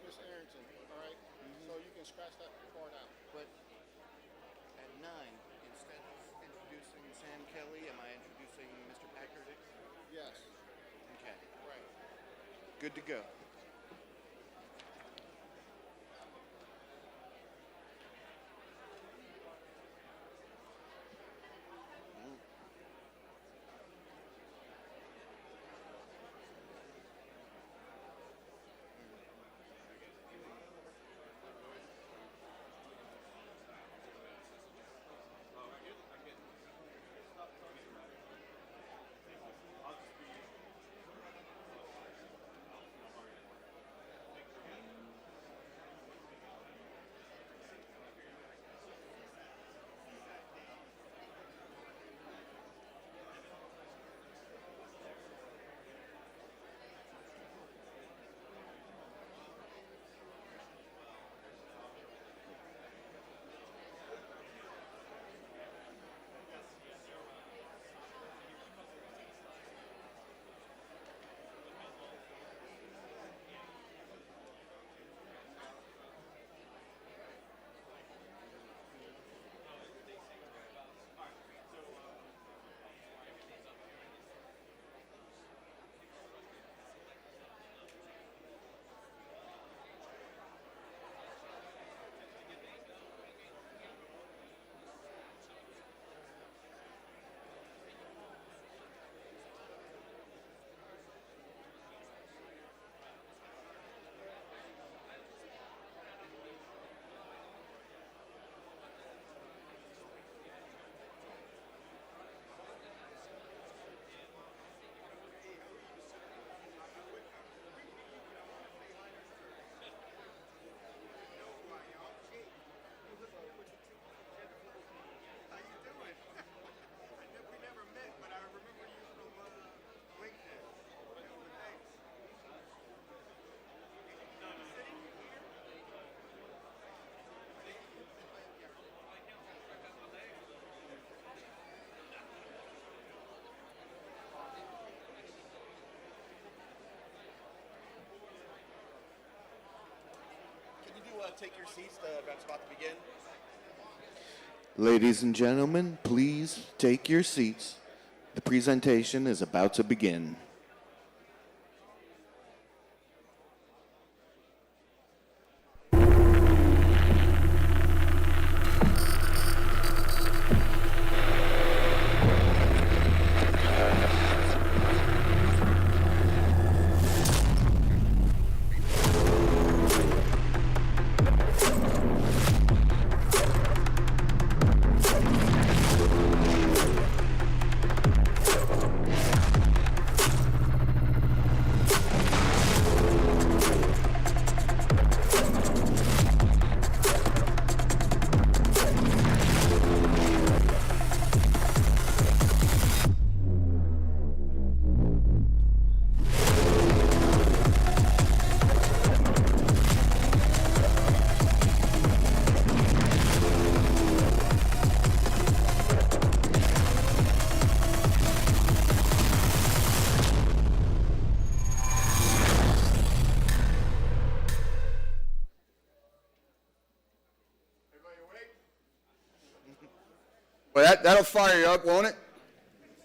Miss Arrington, all right? So you can scratch that part out. But at 9, instead of introducing Sam Kelly, am I introducing Mr. Packard? Yes. Okay. Right. Good to go. Take your seats. The event's about to begin. Ladies and gentlemen, please take your seats. The presentation is about to begin. Well, that'll fire you up, won't it?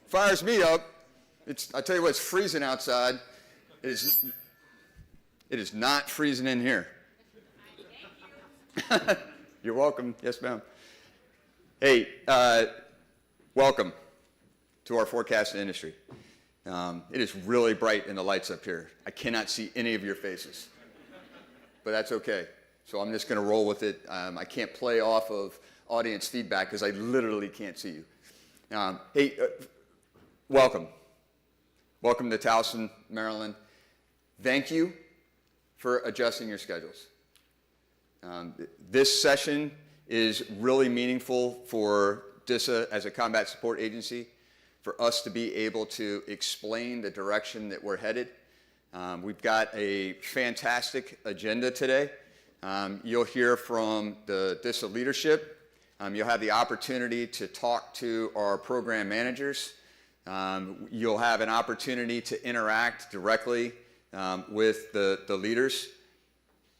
Fires me up. I tell you what, it's freezing outside. It is not freezing in here. You're welcome. Yes, ma'am. Hey, welcome to our forecasting industry. It is really bright in the lights up here. I cannot see any of your faces, but that's okay. So I'm just going to roll with it. I can't play off of audience feedback because I literally can't see you. Hey, welcome. Welcome to Towson, Maryland. Thank you for adjusting your schedules. This session is really meaningful for DISA as a combat support agency, for us to be able to explain the direction that we're headed. We've got a fantastic agenda today. You'll hear from the DISA leadership. You'll have the opportunity to talk to our program managers. You'll have an opportunity to interact directly with the leaders.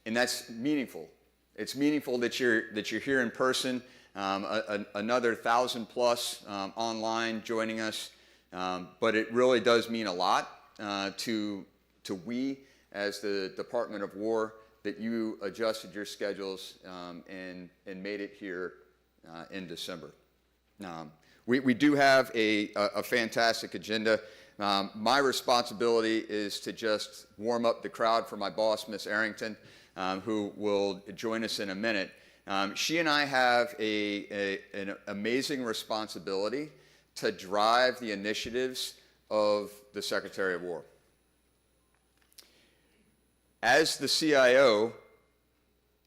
And that's meaningful. It's meaningful that you're here in person, another 1,000 plus online joining us, but it really does mean a lot to we as the Department of War that you adjusted your schedules and made it here in December. We do have a fantastic agenda. My responsibility is to just warm up the crowd for my boss, Miss Arrington, who will join us in a minute. She and I have an amazing responsibility to drive the initiatives of the Secretary of War. As the CIO,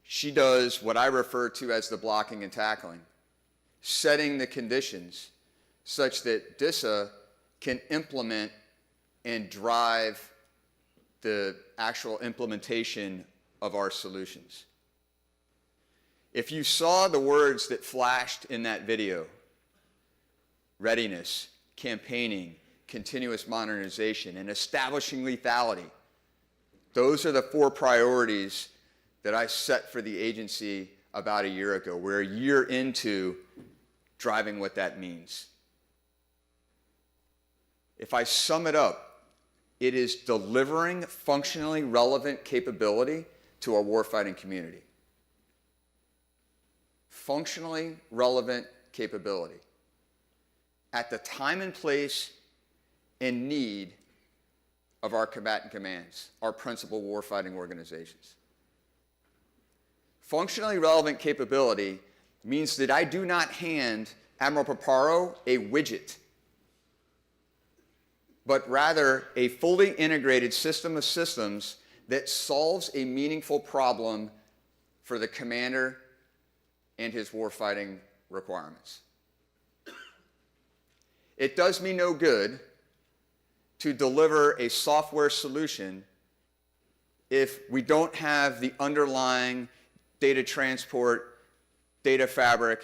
she does what I refer to as the blocking and tackling, setting the conditions such that DISA can implement and drive the actual implementation of our solutions. If you saw the words that flashed in that video, readiness, campaigning, continuous modernization, and establishing lethality, those are the 4 priorities that I set for the agency about a year ago. We're a year into driving what that means. If I sum it up, it is delivering functionally relevant capability to our warfighting community. Functionally relevant capability at the time and place and need of our combatant commands, our principal warfighting organizations. Functionally relevant capability means that I do not hand Admiral Paparo a widget, but rather a fully integrated system of systems that solves a meaningful problem for the commander and his warfighting requirements. It does me no good to deliver a software solution if we don't have the underlying data transport, data fabric,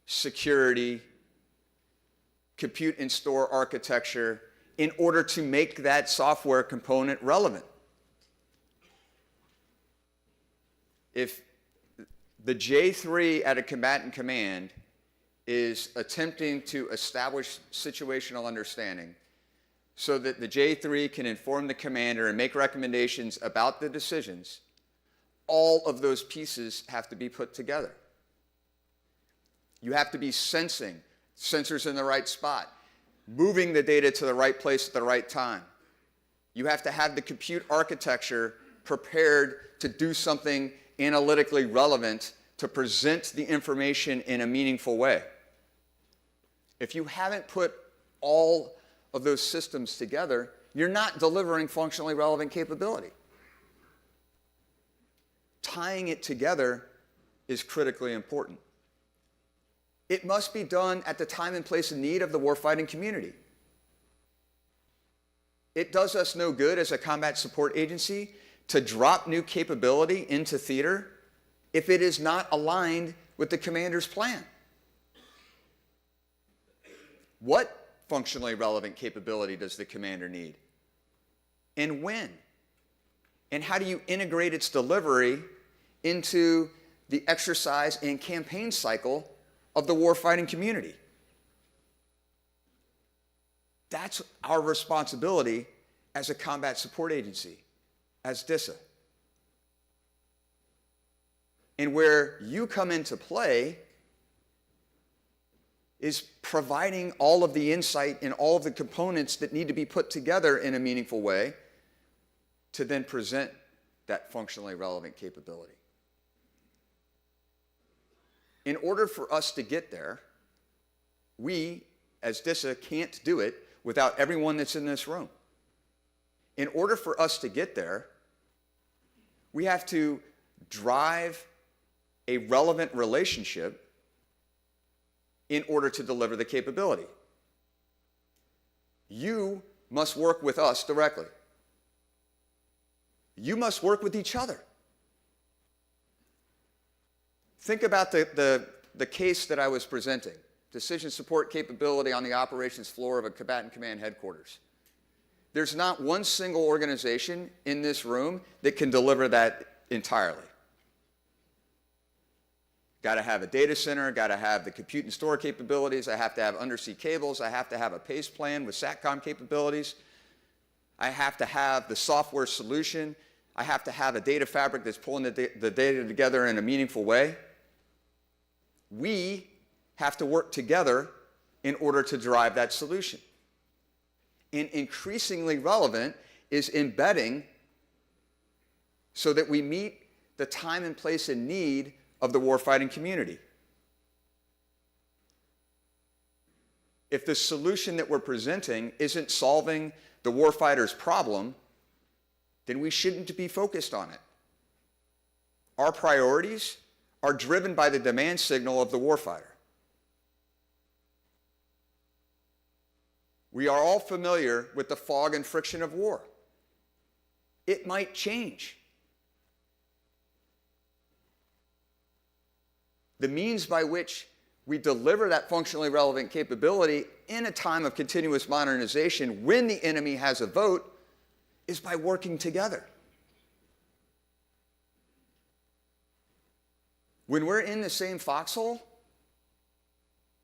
security, compute and store architecture in order to make that software component relevant. If the J3 at a combatant command is attempting to establish situational understanding so that the J3 can inform the commander and make recommendations about the decisions, all of those pieces have to be put together. You have to be sensing, sensors in the right spot, moving the data to the right place at the right time. You have to have the compute architecture prepared to do something analytically relevant to present the information in a meaningful way. If you haven't put all of those systems together, you're not delivering functionally relevant capability. Tying it together is critically important. It must be done at the time and place of need of the warfighting community. It does us no good as a combat support agency to drop new capability into theater if it is not aligned with the commander's plan. What functionally relevant capability does the commander need? And when? And how do you integrate its delivery into the exercise and campaign cycle of the warfighting community? That's our responsibility as a combat support agency, as DISA. And where you come into play is providing all of the insight and all of the components that need to be put together in a meaningful way to then present that functionally relevant capability. In order for us to get there, we, as DISA, can't do it without everyone that's in this room. In order for us to get there, we have to drive a relevant relationship in order to deliver the capability. You must work with us directly. You must work with each other. Think about the case that I was presenting, decision support capability on the operations floor of a combatant command headquarters. There's not one single organization in this room that can deliver that entirely. Got to have a data center, got to have the compute and store capabilities, I have to have undersea cables, I have to have a PACE plan with SATCOM capabilities, I have to have the software solution, I have to have a data fabric that's pulling the data together in a meaningful way. We have to work together in order to drive that solution. And increasingly relevant is embedding so that we meet the time and place and need of the warfighting community. If the solution that we're presenting isn't solving the warfighter's problem, then we shouldn't be focused on it. Our priorities are driven by the demand signal of the warfighter. We are all familiar with the fog and friction of war. It might change. The means by which we deliver that functionally relevant capability in a time of continuous modernization when the enemy has a vote is by working together. When we're in the same foxhole,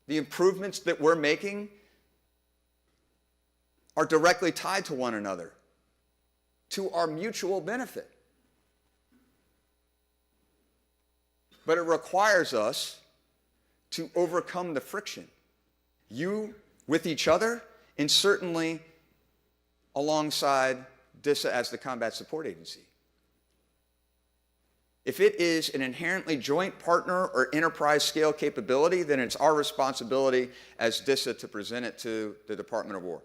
the improvements that we're making are directly tied to one another, to our mutual benefit. But it requires us to overcome the friction. You with each other, and certainly alongside DISA as the combat support agency. If it is an inherently joint partner or enterprise scale capability, then it's our responsibility as DISA to present it to the Department of War.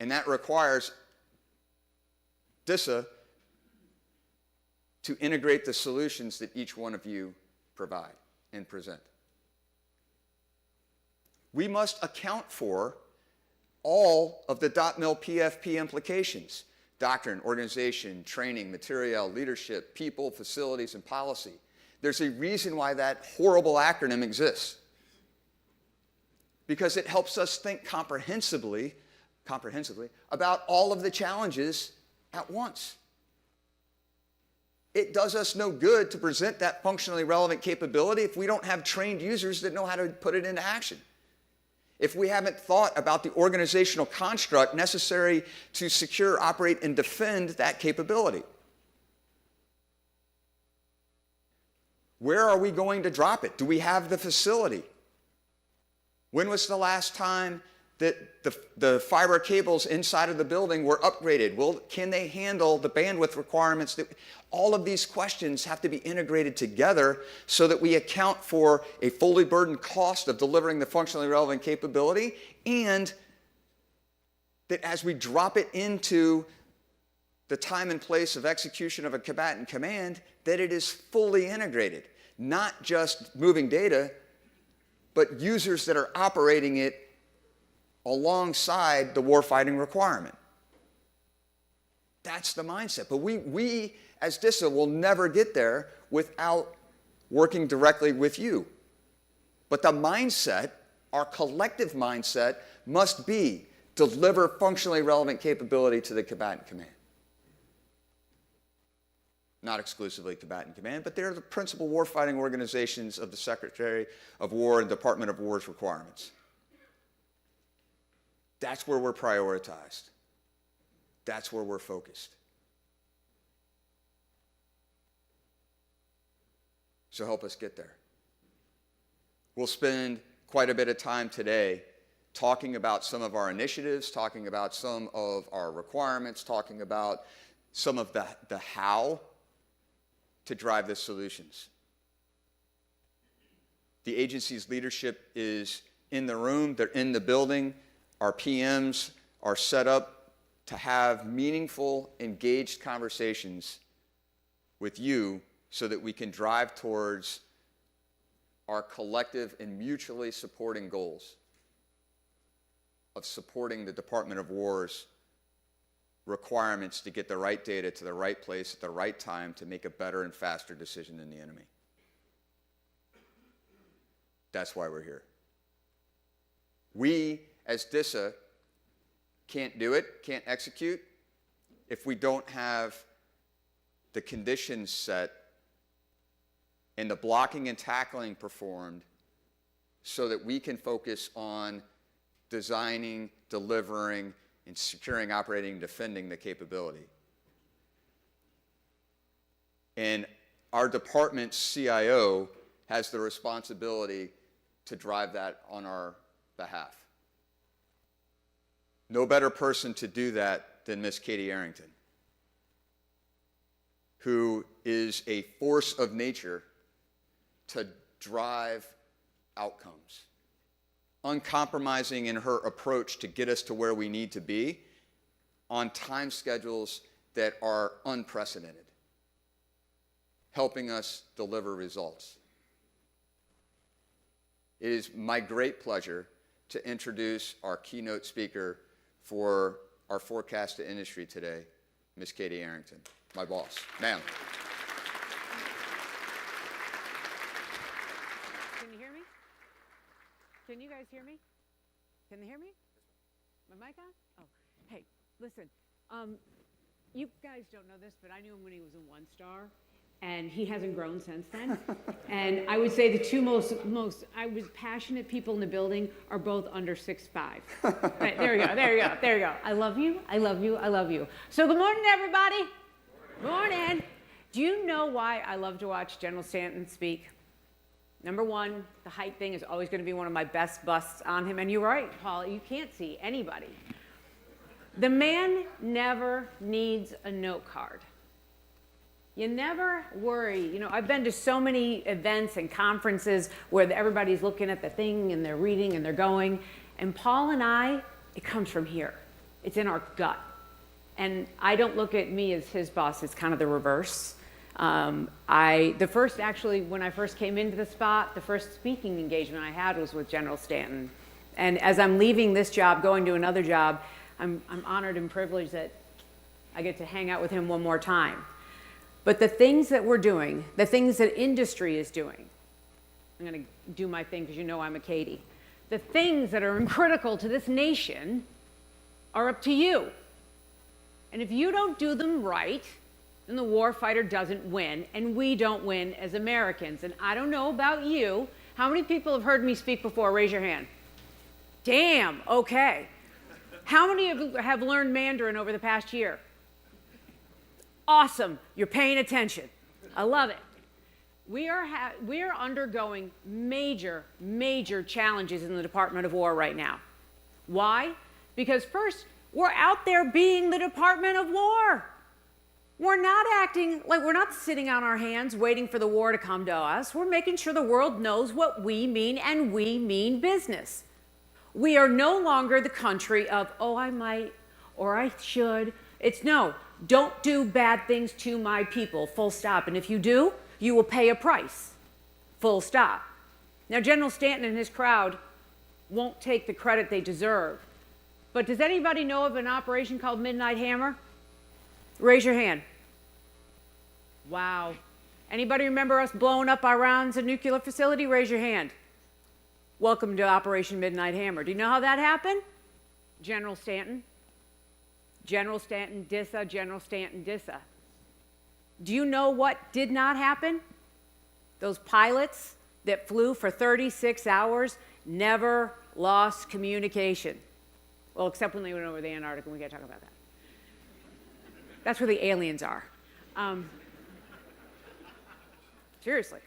And that requires DISA to integrate the solutions that each one of you provide and present. We must account for all of the .mil PFP implications: doctrine, organization, training, materiel, leadership, people, facilities, and policy. There's a reason why that horrible acronym exists. Because it helps us think comprehensively about all of the challenges at once. It does us no good to present that functionally relevant capability if we don't have trained users that know how to put it into action. If we haven't thought about the organizational construct necessary to secure, operate, and defend that capability. Where are we going to drop it? Do we have the facility? When was the last time that the fiber cables inside of the building were upgraded? Well, can they handle the bandwidth requirements? All of these questions have to be integrated together so that we account for a fully burdened cost of delivering the functionally relevant capability, and that as we drop it into the time and place of execution of a combatant command, that it is fully integrated, not just moving data, but users that are operating it alongside the warfighting requirement. That's the mindset. But we as DISA will never get there without working directly with you. But the mindset, our collective mindset, must be deliver functionally relevant capability to the combatant command. Not exclusively combatant command, but they're the principal warfighting organizations of the Secretary of War and Department of War's requirements. That's where we're prioritized. That's where we're focused. So help us get there. We'll spend quite a bit of time today talking about some of our initiatives, talking about some of our requirements, talking about some of the how to drive the solutions. The agency's leadership is in the room, they're in the building. Our PMs are set up to have meaningful, engaged conversations with you so that we can drive towards our collective and mutually supporting goals of supporting the Department of War's requirements to get the right data to the right place at the right time to make a better and faster decision than the enemy. That's why we're here. We, as DISA, can't do it, can't execute if we don't have the conditions set and the blocking and tackling performed so that we can focus on designing, delivering, and securing, operating, and defending the capability. And our department's CIO has the responsibility to drive that on our behalf. No better person to do that than Miss Katie Arrington, who is a force of nature to drive outcomes, uncompromising in her approach to get us to where we need to be on time schedules that are unprecedented, helping us deliver results. It is my great pleasure to introduce our keynote speaker for our forecast to industry today, Ms. Katie Arrington, my boss. Ma'am. Can you hear me? Can you guys hear me? Can they hear me? My mic on? Oh, hey, listen. You guys don't know this, but I knew him when he was a 1-star, and he hasn't grown since then. And I would say the two most passionate people in the building are both under 6'5". Right, there you go. I love you, I love you, I love you. So good morning, everybody. Morning. Do you know why I love to watch General Stanton speak? Number one, the height thing is always going to be one of my best busts on him. And you're right, Paul, you can't see anybody. The man never needs a note card. You never worry. You know, I've been to so many events and conferences where everybody's looking at the thing and they're reading and they're going. And Paul and I, it comes from here. It's in our gut. And I don't look at me as his boss. It's kind of the reverse. When I first came into the spot, the first speaking engagement I had was with General Stanton. And as I'm leaving this job, going to another job, I'm honored and privileged that I get to hang out with him one more time. But the things that we're doing, the things that industry is doing, I'm going to do my thing because you know I'm a Katie. The things that are critical to this nation are up to you. And if you don't do them right, then the warfighter doesn't win, and we don't win as Americans. And I don't know about you. How many people have heard me speak before? Raise your hand. Damn, okay. How many of you have learned Mandarin over the past year? Awesome, you're paying attention. I love it. We are undergoing major, major challenges in the Department of War right now. Why? Because first, we're out there being the Department of War. We're not acting like we're not sitting on our hands waiting for the war to come to us. We're making sure the world knows what we mean, and we mean business. We are no longer the country of, oh, I might, or I should. It's no, don't do bad things to my people, full stop. And if you do, you will pay a price, full stop. Now, General Stanton and his crowd won't take the credit they deserve. But does anybody know of an operation called Midnight Hammer? Raise your hand. Wow. Anybody remember us blowing up Iran's nuclear facility? Raise your hand. Welcome to Operation Midnight Hammer. Do you know how that happened? General Stanton. General Stanton, DISA, General Stanton, DISA. Do you know what did not happen? Those pilots that flew for 36 hours never lost communication. Well, except when they went over the Antarctic, and we got to talk about that. That's where the aliens are. Seriously.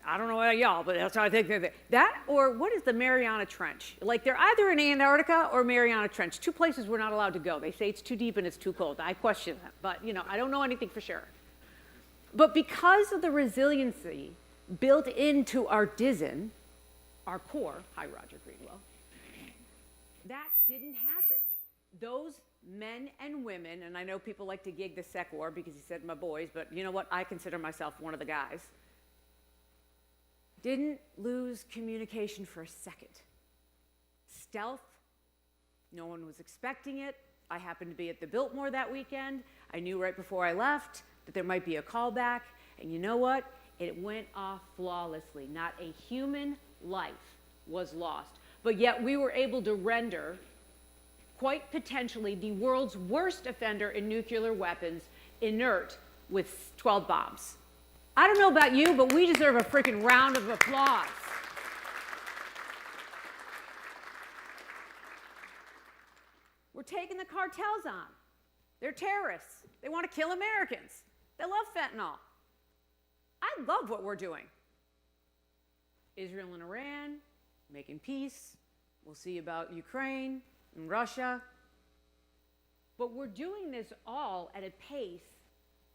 I don't know about y'all, but that's how I think they're there. That, or what is the Mariana Trench? Like, they're either in Antarctica or Mariana Trench. Two places we're not allowed to go. They say it's too deep and it's too cold. I question that, but, you know, I don't know anything for sure. But because of the resiliency built into our DISN, our core, hi, Roger Greenwell, that didn't happen. Those men and women, and I know people like to gig the sec war because he said my boys, but you know what? I consider myself one of the guys. Didn't lose communication for a second. Stealth, no one was expecting it. I happened to be at the Biltmore that weekend. I knew right before I left that there might be a callback, and you know what? It went off flawlessly. Not a human life was lost. But yet we were able to render quite potentially the world's worst offender in nuclear weapons, inert with 12 bombs. I don't know about you, but we deserve a freaking round of applause. We're taking the cartels on. They're terrorists. They want to kill Americans. They love fentanyl. I love what we're doing. Israel and Iran, making peace. We'll see about Ukraine and Russia. But we're doing this all at a pace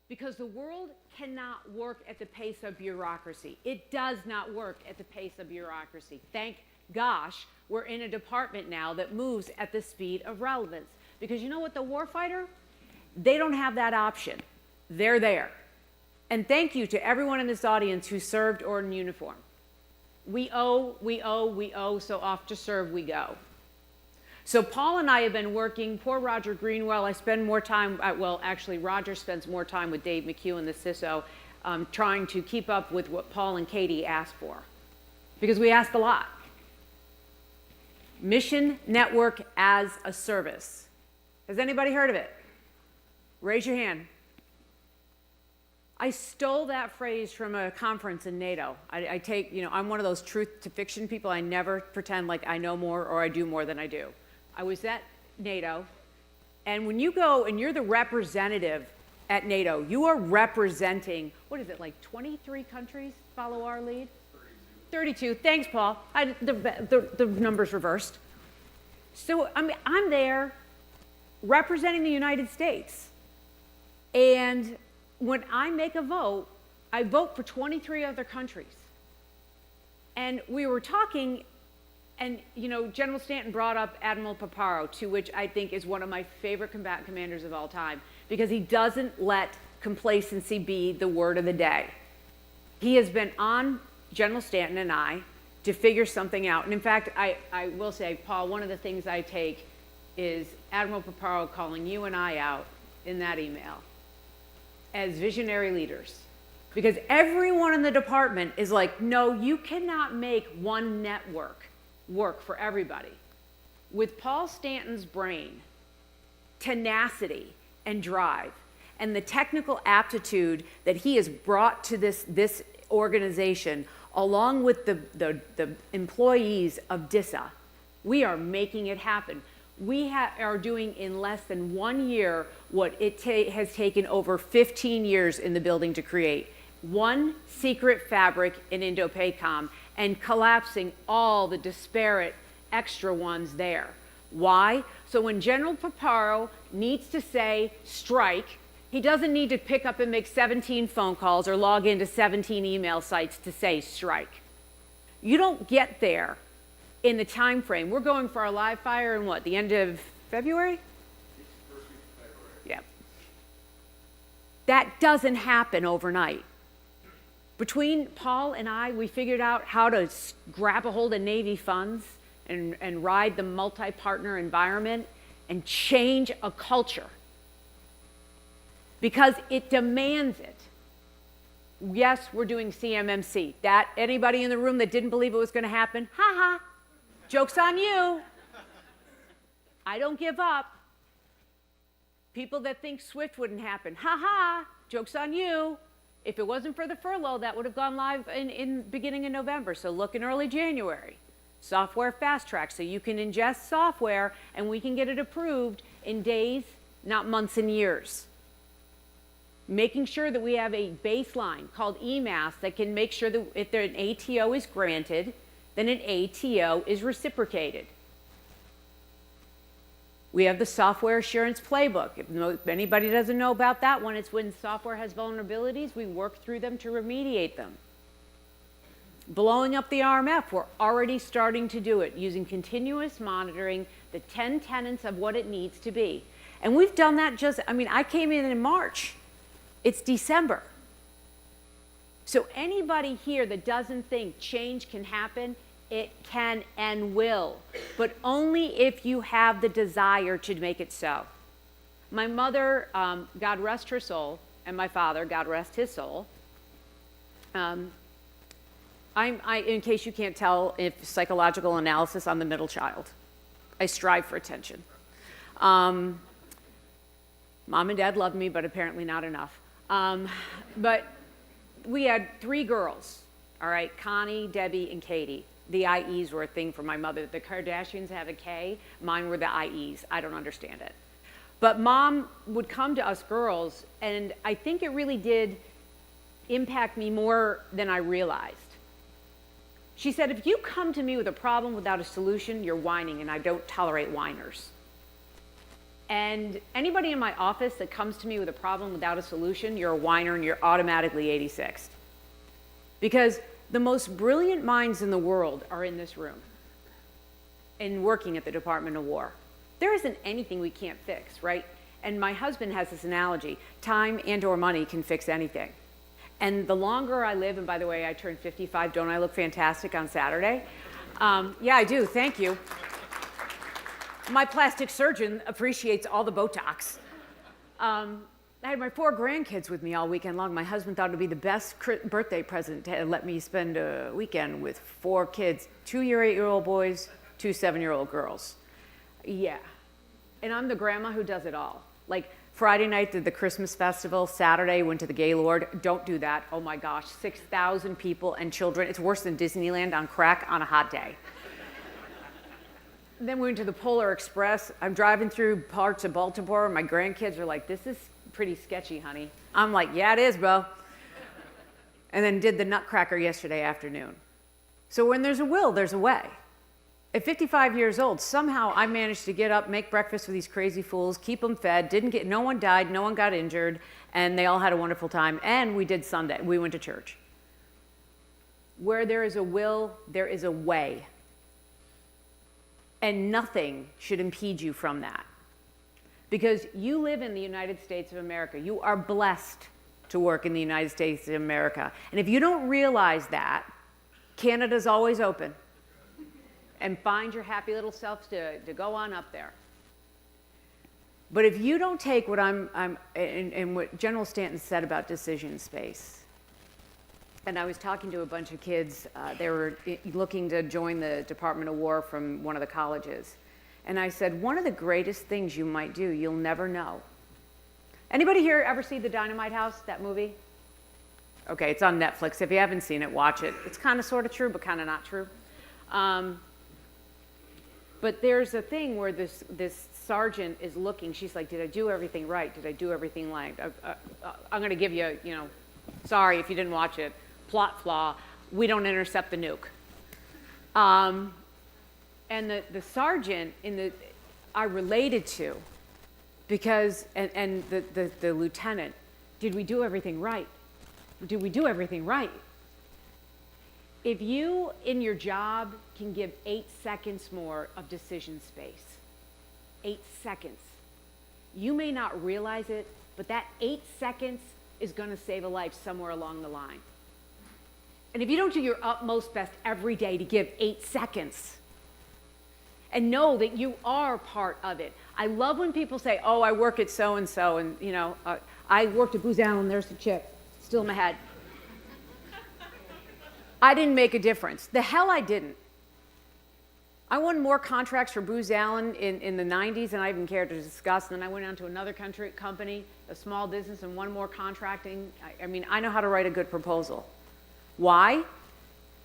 because the world cannot work at the pace of bureaucracy. It does not work at the pace of bureaucracy. Thank gosh, we're in a department now that moves at the speed of relevance. Because you know what, the warfighter, they don't have that option. They're there. And thank you to everyone in this audience who served or in uniform. We owe, so off to serve we go. So Paul and I have been working, poor Roger Greenwell, I spend more time, well, actually Roger spends more time with Dave McHugh and the CISO, trying to keep up with what Paul and Katie ask for. Because we ask a lot. Mission Network as a Service. Has anybody heard of it? Raise your hand. I stole that phrase from a conference in NATO. I take, I'm one of those truth to fiction people. I never pretend like I know more or I do more than I do. I was at NATO, and when you go and you're the representative at NATO, you are representing, what is it, like 23 countries follow our lead? 32. Thanks, Paul. The number's reversed. So I'm there representing the United States. And when I make a vote, I vote for 23 other countries. And we were talking, and General Stanton brought up Admiral Paparo, to which I think is one of my favorite combatant commanders of all time, because he doesn't let complacency be the word of the day. He has been on General Stanton and I to figure something out. And in fact, I will say, Paul, one of the things I take is Admiral Paparo calling you and I out in that email as visionary leaders. Because everyone in the department is like, no, you cannot make one network work for everybody. With Paul Stanton's brain, tenacity, and drive, and the technical aptitude that he has brought to this organization, along with the employees of DISA, we are making it happen. We are doing in less than 1 year what it has taken over 15 years in the building to create. One secret fabric in Indo-PACOM and collapsing all the disparate extra ones there. Why? So when General Paparo needs to say strike, he doesn't need to pick up and make 17 phone calls or log into 17 email sites to say strike. You don't get there in the time frame. We're going for our live fire in what, the end of February? First week of February. Yeah. That doesn't happen overnight. Between Paul and I, we figured out how to grab a hold of Navy funds and ride the multi-partner environment and change a culture. Because it demands it. Yes, we're doing CMMC. That, anybody in the room that didn't believe it was going to happen, ha-ha, joke's on you. I don't give up. People that think SWIFT wouldn't happen, ha-ha, joke's on you. If it wasn't for the furlough, that would have gone live in beginning of November, so look in early January. Software fast track, so you can ingest software and we can get it approved in days, not months and years. Making sure that we have a baseline called EMAS that can make sure that if an ATO is granted, then an ATO is reciprocated. We have the software assurance playbook. If anybody doesn't know about that one, it's when software has vulnerabilities, we work through them to remediate them. Blowing up the RMF, we're already starting to do it using continuous monitoring, the 10 tenets of what it needs to be. And we've done that I came in March. It's December. So anybody here that doesn't think change can happen, it can and will, but only if you have the desire to make it so. My mother, God rest her soul, and my father, God rest his soul. In case you can't tell, if psychological analysis, I'm the middle child. I strive for attention. Mom and Dad loved me, but apparently not enough. But we had 3 girls, all right, Connie, Debbie, and Katie. The IEs were a thing for my mother. The Kardashians have a K. Mine were the IEs. I don't understand it. But Mom would come to us girls, and I think it really did impact me more than I realized. She said, if you come to me with a problem without a solution, you're whining, and I don't tolerate whiners. And anybody in my office that comes to me with a problem without a solution, you're a whiner and you're automatically 86th. Because the most brilliant minds in the world are in this room and working at the Department of War. There isn't anything we can't fix, right? And my husband has this analogy, time and or money can fix anything. And the longer I live, and by the way, I turned 55, don't I look fantastic on Saturday? Yeah, I do, thank you. My plastic surgeon appreciates all the Botox. I had my 4 grandkids with me all weekend long. My husband thought it would be the best birthday present to let me spend a weekend with 4 kids, 2 8-year-old boys, 2 7-year-old girls. Yeah, and I'm the grandma who does it all. Like Friday night did the Christmas festival, Saturday went to the Gaylord. Don't do that, oh my gosh, 6,000 people and children. It's worse than Disneyland on crack on a hot day. Then we went to the Polar Express. I'm driving through parts of Baltimore, and my grandkids are like, this is pretty sketchy, honey. I'm like, yeah, it is, bro. And then did the Nutcracker yesterday afternoon. So when there's a will, there's a way. At 55 years old, somehow I managed to get up, make breakfast for these crazy fools, keep them fed, no one died, no one got injured, and they all had a wonderful time. And we did Sunday. We went to church. Where there is a will, there is a way. And nothing should impede you from that. Because you live in the United States of America. You are blessed to work in the United States of America. And if you don't realize that, Canada's always open. And find your happy little selves to go on up there. But if you don't take what and what General Stanton said about decision space, and I was talking to a bunch of kids, they were looking to join the Department of War from one of the colleges. And I said, one of the greatest things you might do, you'll never know. Anybody here ever see The Dynamite House, that movie? Okay, it's on Netflix. If you haven't seen it, watch it. It's kind of sort of true, but kind of not true. But there's a thing where this sergeant is looking. She's like, did I do everything right? Did I do everything right? I'm going to give you, sorry if you didn't watch it, plot flaw. We don't intercept the nuke. And the sergeant I related to, because, and the lieutenant, did we do everything right? Did we do everything right? If you, in your job, can give 8 seconds more of decision space, 8 seconds, you may not realize it, but that 8 seconds is going to save a life somewhere along the line. And if you don't do your utmost best every day to give 8 seconds, and know that you are part of it. I love when people say, oh, I work at so-and-so, and I worked at Booz Allen, there's the chip, still in my head. I didn't make a difference. The hell I didn't. I won more contracts for Booz Allen in the 90s than I even cared to discuss, and then I went on to another company, a small business, and won more contracting. I mean, I know how to write a good proposal. Why?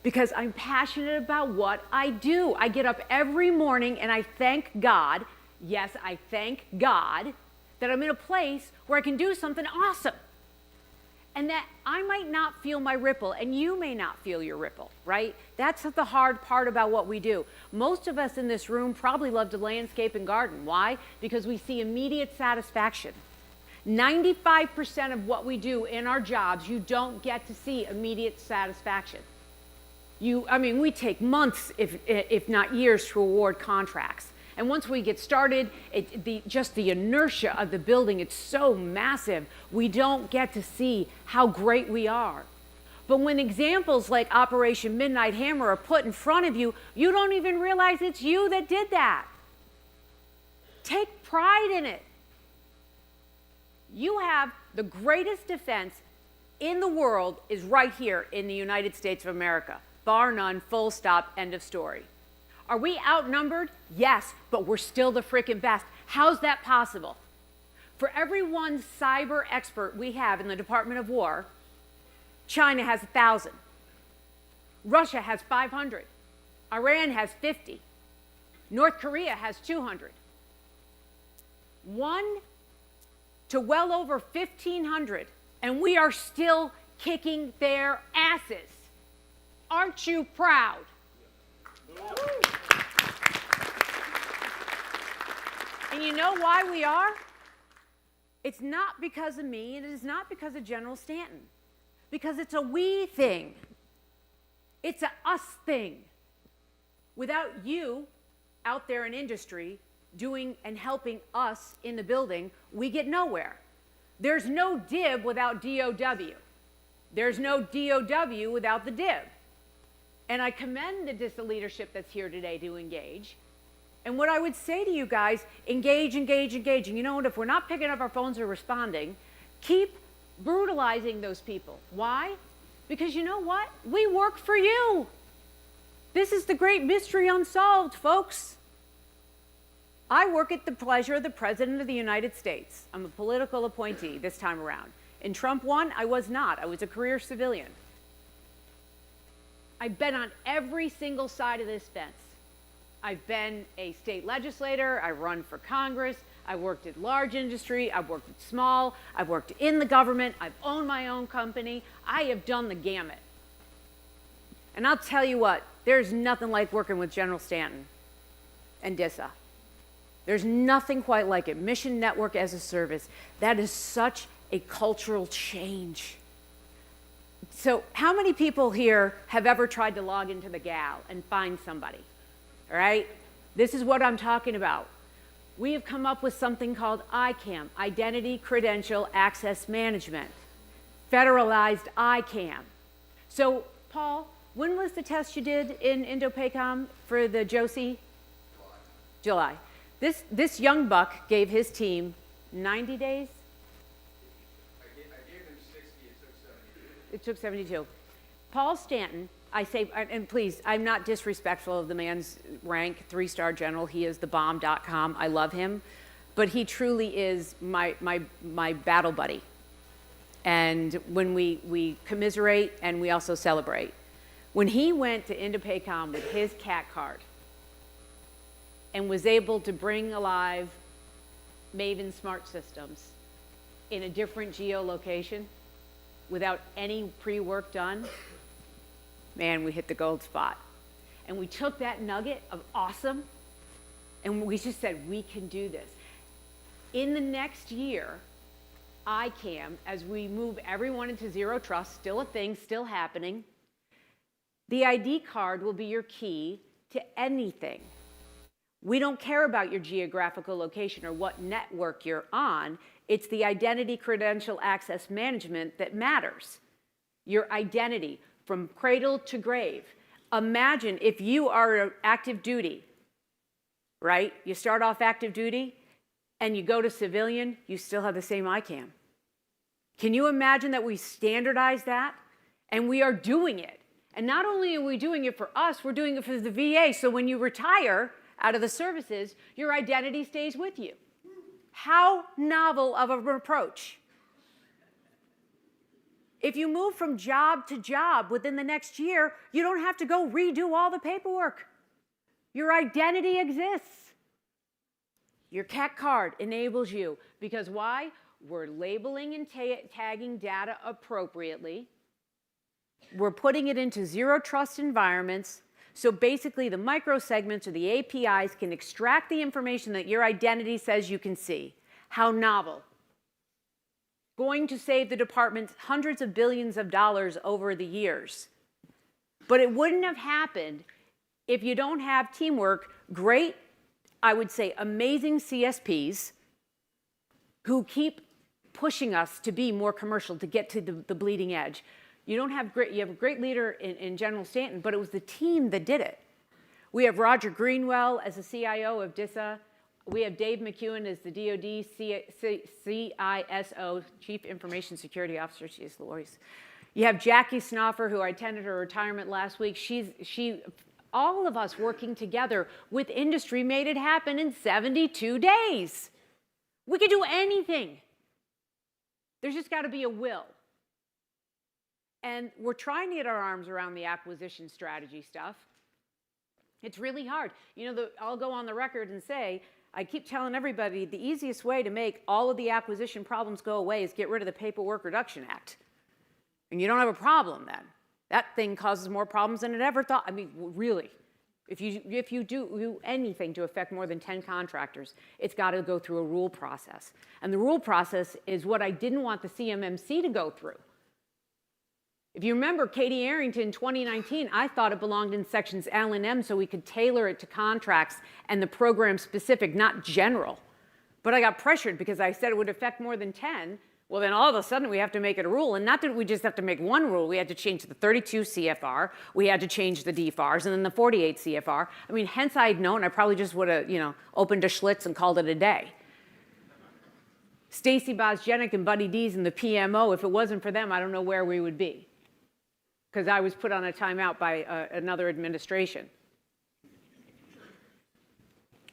Because I'm passionate about what I do. I get up every morning and I thank God, yes, I thank God, that I'm in a place where I can do something awesome. And that I might not feel my ripple, and you may not feel your ripple, right? That's the hard part about what we do. Most of us in this room probably love to landscape and garden. Why? Because we see immediate satisfaction. 95% of what we do in our jobs, you don't get to see immediate satisfaction. We take months, if not years, to award contracts. And once we get started, just the inertia of the building, it's so massive, we don't get to see how great we are. But when examples like Operation Midnight Hammer are put in front of you, you don't even realize it's you that did that. Take pride in it. You have the greatest defense in the world is right here in the United States of America. Bar none, full stop, end of story. Are we outnumbered? Yes, but we're still the freaking best. How's that possible? For every one cyber expert we have in the Department of War, China has 1,000. Russia has 500. Iran has 50. North Korea has 200. 1 to well over 1,500, and we are still kicking their asses. Aren't you proud? And you know why we are? It's not because of me, and it is not because of General Stanton, because it's a we thing. It's a us thing. Without you out there in industry doing and helping us in the building, we get nowhere. There's no DIB without DOW. There's no DOW without the DIB. And I commend the DISA leadership that's here today to engage. And what I would say to you guys, engage, engage, engage. And you know what, if we're not picking up our phones or responding, keep brutalizing those people. Why? Because you know what? We work for you. This is the great mystery unsolved, folks. I work at the pleasure of the President of the United States. I'm a political appointee this time around. In Trump 1, I was not. I was a career civilian. I've been on every single side of this fence. I've been a state legislator. I run for Congress. I worked at large industry. I've worked at small. I've worked in the government. I've owned my own company. I have done the gamut. And I'll tell you what, there's nothing like working with General Stanton and DISA. There's nothing quite like it. Mission Network as a Service. That is such a cultural change. So how many people here have ever tried to log into the GAL and find somebody? All right? This is what I'm talking about. We have come up with something called ICAM, Identity Credential Access Management, federalized ICAM. So, Paul, when was the test you did in Indo-PACOM for the JOSI? July. This young buck gave his team 90 days? I gave him 60, It took 72. Paul Stanton, I say, and please, I'm not disrespectful of the man's rank, 3-star general. He is the bomb.com. I love him. But he truly is my battle buddy. And when we commiserate and we also celebrate. When he went to Indo-PACOM with his CAT card and was able to bring alive Maven Smart Systems in a different geolocation without any pre-work done, man, we hit the gold spot. And we took that nugget of awesome and we just said, we can do this. In the next year, ICAM, as we move everyone into zero trust, still a thing, still happening, the ID card will be your key to anything. We don't care about your geographical location or what network you're on. It's the identity credential access management that matters. Your identity from cradle to grave. Imagine if you are active duty, right? You start off active duty and you go to civilian, you still have the same ICAM. Can you imagine that we standardize that? And we are doing it. And not only are we doing it for us, we're doing it for the VA. So when you retire out of the services, your identity stays with you. How novel of an approach. If you move from job to job within the next year, you don't have to go redo all the paperwork. Your identity exists. Your CAT card enables you. Because why? We're labeling and tagging data appropriately. We're putting it into zero trust environments. So basically, the microsegments or the APIs can extract the information that your identity says you can see. How novel. Going to save the department hundreds of billions of dollars over the years. But it wouldn't have happened if you don't have teamwork, great, I would say amazing CSPs who keep pushing us to be more commercial, to get to the bleeding edge. You have a great leader in General Stanton, but it was the team that did it. We have Roger Greenwell as the CIO of DISA. We have Dave McEwen as the DoD CISO, Chief Information Security Officer. You have Jackie Snoffer, who I attended her retirement last week. She all of us working together with industry made it happen in 72 days. We could do anything. There's just got to be a will. And we're trying to get our arms around the acquisition strategy stuff. It's really hard. You know, I'll go on the record and say, I keep telling everybody the easiest way to make all of the acquisition problems go away is get rid of the Paperwork Reduction Act. And you don't have a problem then. That thing causes more problems than it ever thought. I mean, really. If you do anything to affect more than 10 contractors, it's got to go through a rule process. And the rule process is what I didn't want the CMMC to go through. If you remember Katie Arrington in 2019, I thought it belonged in sections L and M so we could tailor it to contracts and the program specific, not general. But I got pressured because I said it would affect more than 10. Well, then all of a sudden we have to make it a rule. And not that we just have to make one rule. We had to change the 32 CFR. We had to change the DFARS and then the 48 CFR. I mean, hence I had known I probably just would have, opened a Schlitz and called it a day. Stacy Bosjenic and Buddy Dees and the PMO, if it wasn't for them, I don't know where we would be. Because I was put on a timeout by another administration.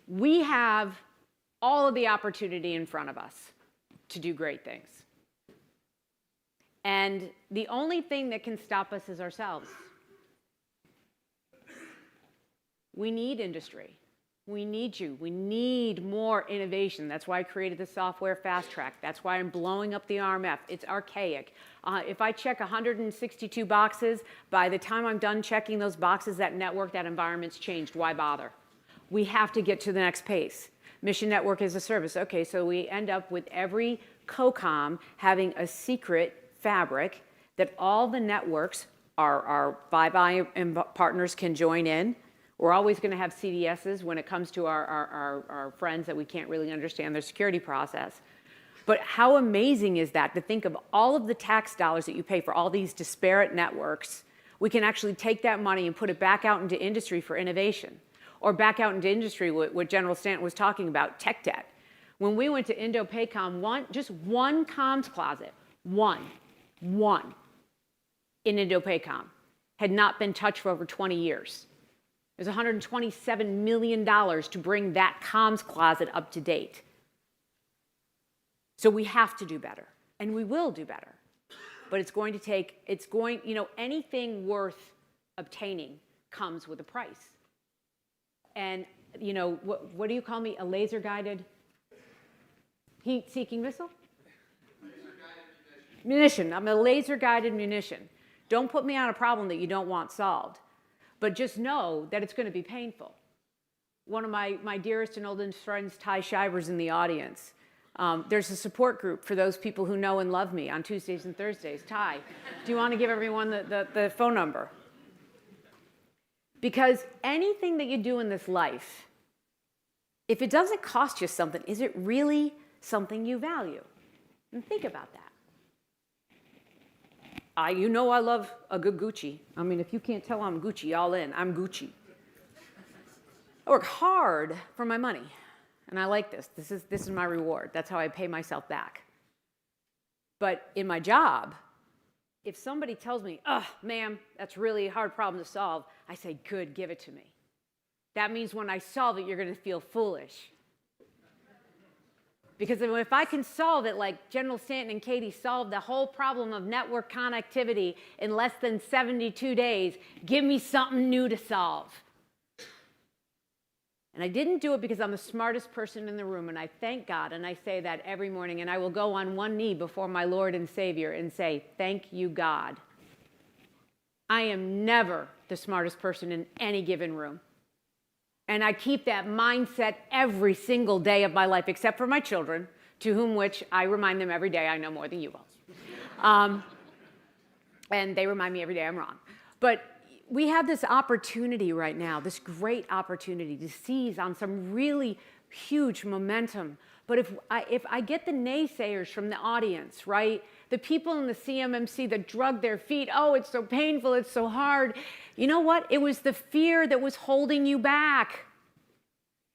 We have all of the opportunity in front of us to do great things. And the only thing that can stop us is ourselves. We need industry. We need you. We need more innovation. That's why I created the software fast track. That's why I'm blowing up the RMF. It's archaic. If I check 162 boxes, by the time I'm done checking those boxes, that network, that environment's changed. Why bother? We have to get to the next pace. Mission network as a service. Okay, so we end up with every COCOM having a secret fabric that all the networks, our buy partners can join in. We're always going to have CDSs when it comes to our friends that we can't really understand their security process. But how amazing is that to think of all of the tax dollars that you pay for all these disparate networks, we can actually take that money and put it back out into industry for innovation. Or back out into industry, what General Stanton was talking about, tech debt. When we went to Indo-PACOM, just one comms closet, one, in Indo-PACOM, had not been touched for over 20 years. There's $127 million to bring that comms closet up to date. So we have to do better, and we will do better. But anything worth obtaining comes with a price. And, what do you call me, a laser-guided heat-seeking missile? Laser-guided munition. I'm a laser-guided munition. Don't put me on a problem that you don't want solved. But just know that it's going to be painful. One of my dearest and oldest friends, Ty Shivers, in the audience. There's a support group for those people who know and love me on Tuesdays and Thursdays. Ty, do you want to give everyone the phone number? Because anything that you do in this life, if it doesn't cost you something, is it really something you value? And think about that. I love a good Gucci. I mean, if you can't tell I'm Gucci, all in. I'm Gucci. I work hard for my money, and I like this. This is my reward. That's how I pay myself back. But in my job, if somebody tells me, ma'am, that's really a hard problem to solve, I say, good, give it to me. That means when I solve it, you're going to feel foolish. Because if I can solve it like General Stanton and Katie solved the whole problem of network connectivity in less than 72 days, give me something new to solve. And I didn't do it because I'm the smartest person in the room, and I thank God, and I say that every morning, and I will go on one knee before my Lord and Savior and say, thank you, God. I am never the smartest person in any given room. And I keep that mindset every single day of my life, except for my children, to whom which I remind them every day I know more than you will. And they remind me every day I'm wrong. But we have this opportunity right now, this great opportunity to seize on some really huge momentum. But if I get the naysayers from the audience, right? The people in the CMMC that drug their feet, it's so painful, it's so hard. You know what? It was the fear that was holding you back.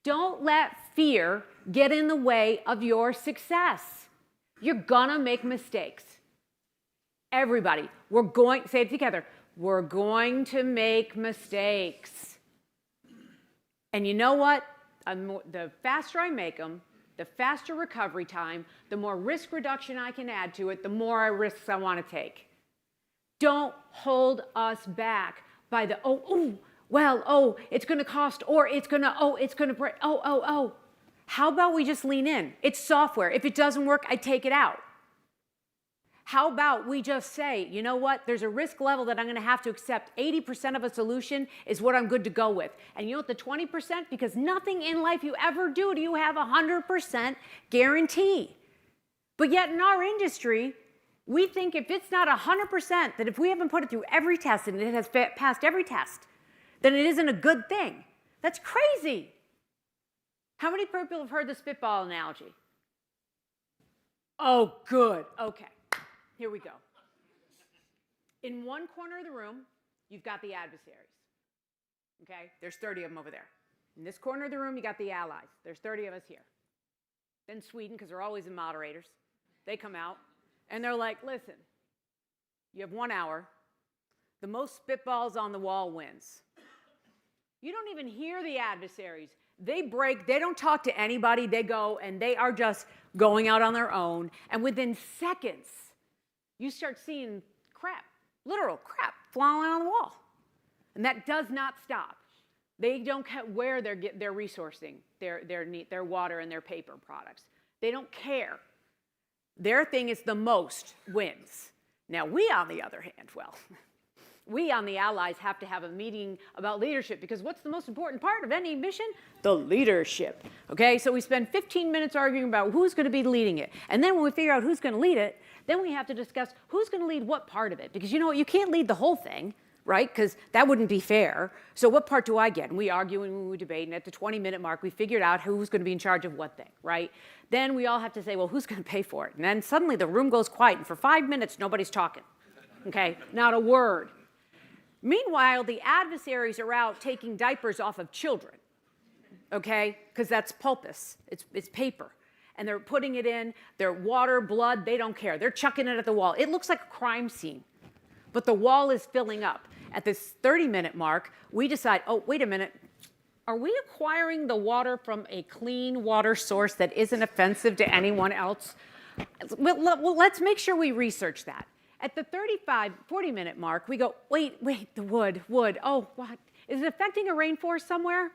Don't let fear get in the way of your success. You're gonna make mistakes. Everybody, say it together. We're going to make mistakes. And you know what? The faster I make them, the faster recovery time, the more risk reduction I can add to it, the more risks I want to take. Don't hold us back by the, it's going to cost, or it's going to break, How about we just lean in? It's software. If it doesn't work, I take it out. How about we just say, you know what, there's a risk level that I'm going to have to accept. 80% of a solution is what I'm good to go with. And you know what, the 20%, because nothing in life you ever do you have 100% guarantee. But yet in our industry, we think if it's not 100%, that if we haven't put it through every test and it has passed every test, then it isn't a good thing. That's crazy. How many people have heard the spitball analogy? Oh, good. Okay. Here we go. In one corner of the room, you've got the adversaries. Okay? There's 30 of them over there. In this corner of the room, you got the allies. There's 30 of us here. Then Sweden, because they're always the moderators, they come out, and they're like, listen, you have 1 hour. The most spitballs on the wall wins. You don't even hear the adversaries. They break. They don't talk to anybody. They go, and they are just going out on their own. And within seconds, you start seeing crap, literal crap, flying on the wall. And that does not stop. They don't care where they're resourcing their water and their paper products. They don't care. Their thing is the most wins. Now, we, on the other hand, we on the allies have to have a meeting about leadership, because what's the most important part of any mission? The leadership. Okay, so we spend 15 minutes arguing about who's going to be leading it. And then when we figure out who's going to lead it, then we have to discuss who's going to lead what part of it. Because you know what, you can't lead the whole thing, right? Because that wouldn't be fair. So what part do I get? And we argue and we debate, and at the 20-minute mark, we figured out who's going to be in charge of what thing, right? Then we all have to say, well, who's going to pay for it? And then suddenly the room goes quiet, and for 5 minutes, nobody's talking. Okay, not a word. Meanwhile, the adversaries are out taking diapers off of children, okay? Because that's pulpus, it's paper. And they're putting it in, their water, blood, they don't care. They're chucking it at the wall. It looks like a crime scene, but the wall is filling up. At this 30-minute mark, we decide, oh, wait a minute, are we acquiring the water from a clean water source that isn't offensive to anyone else? Well, let's make sure we research that. At the 40-minute mark, we go, wait, the wood, oh, what? Is it affecting a rainforest somewhere?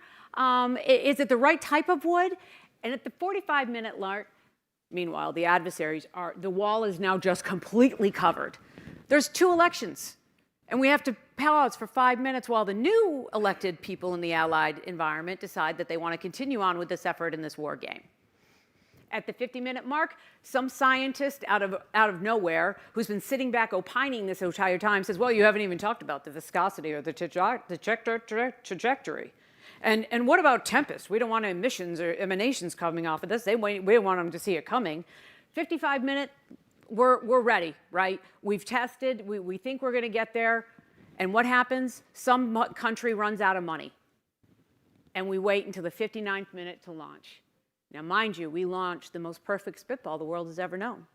Is it the right type of wood? And at the 45-minute mark, meanwhile, the adversaries the wall is now just completely covered. There's 2 elections, and we have to pause for 5 minutes while the new elected people in the Allied environment decide that they want to continue on with this effort in this war game. At the 50-minute mark, some scientist out of nowhere, who's been sitting back opining this entire time, says, well, you haven't even talked about the viscosity or the trajectory. And what about tempest? We don't want emissions or emanations coming off of this. We don't want them to see it coming. 55-minute, we're ready, right? We've tested. We think we're going to get there. And what happens? Some country runs out of money. And we wait until the 59th minute to launch. Now, mind you, we launched the most perfect spitball the world has ever known.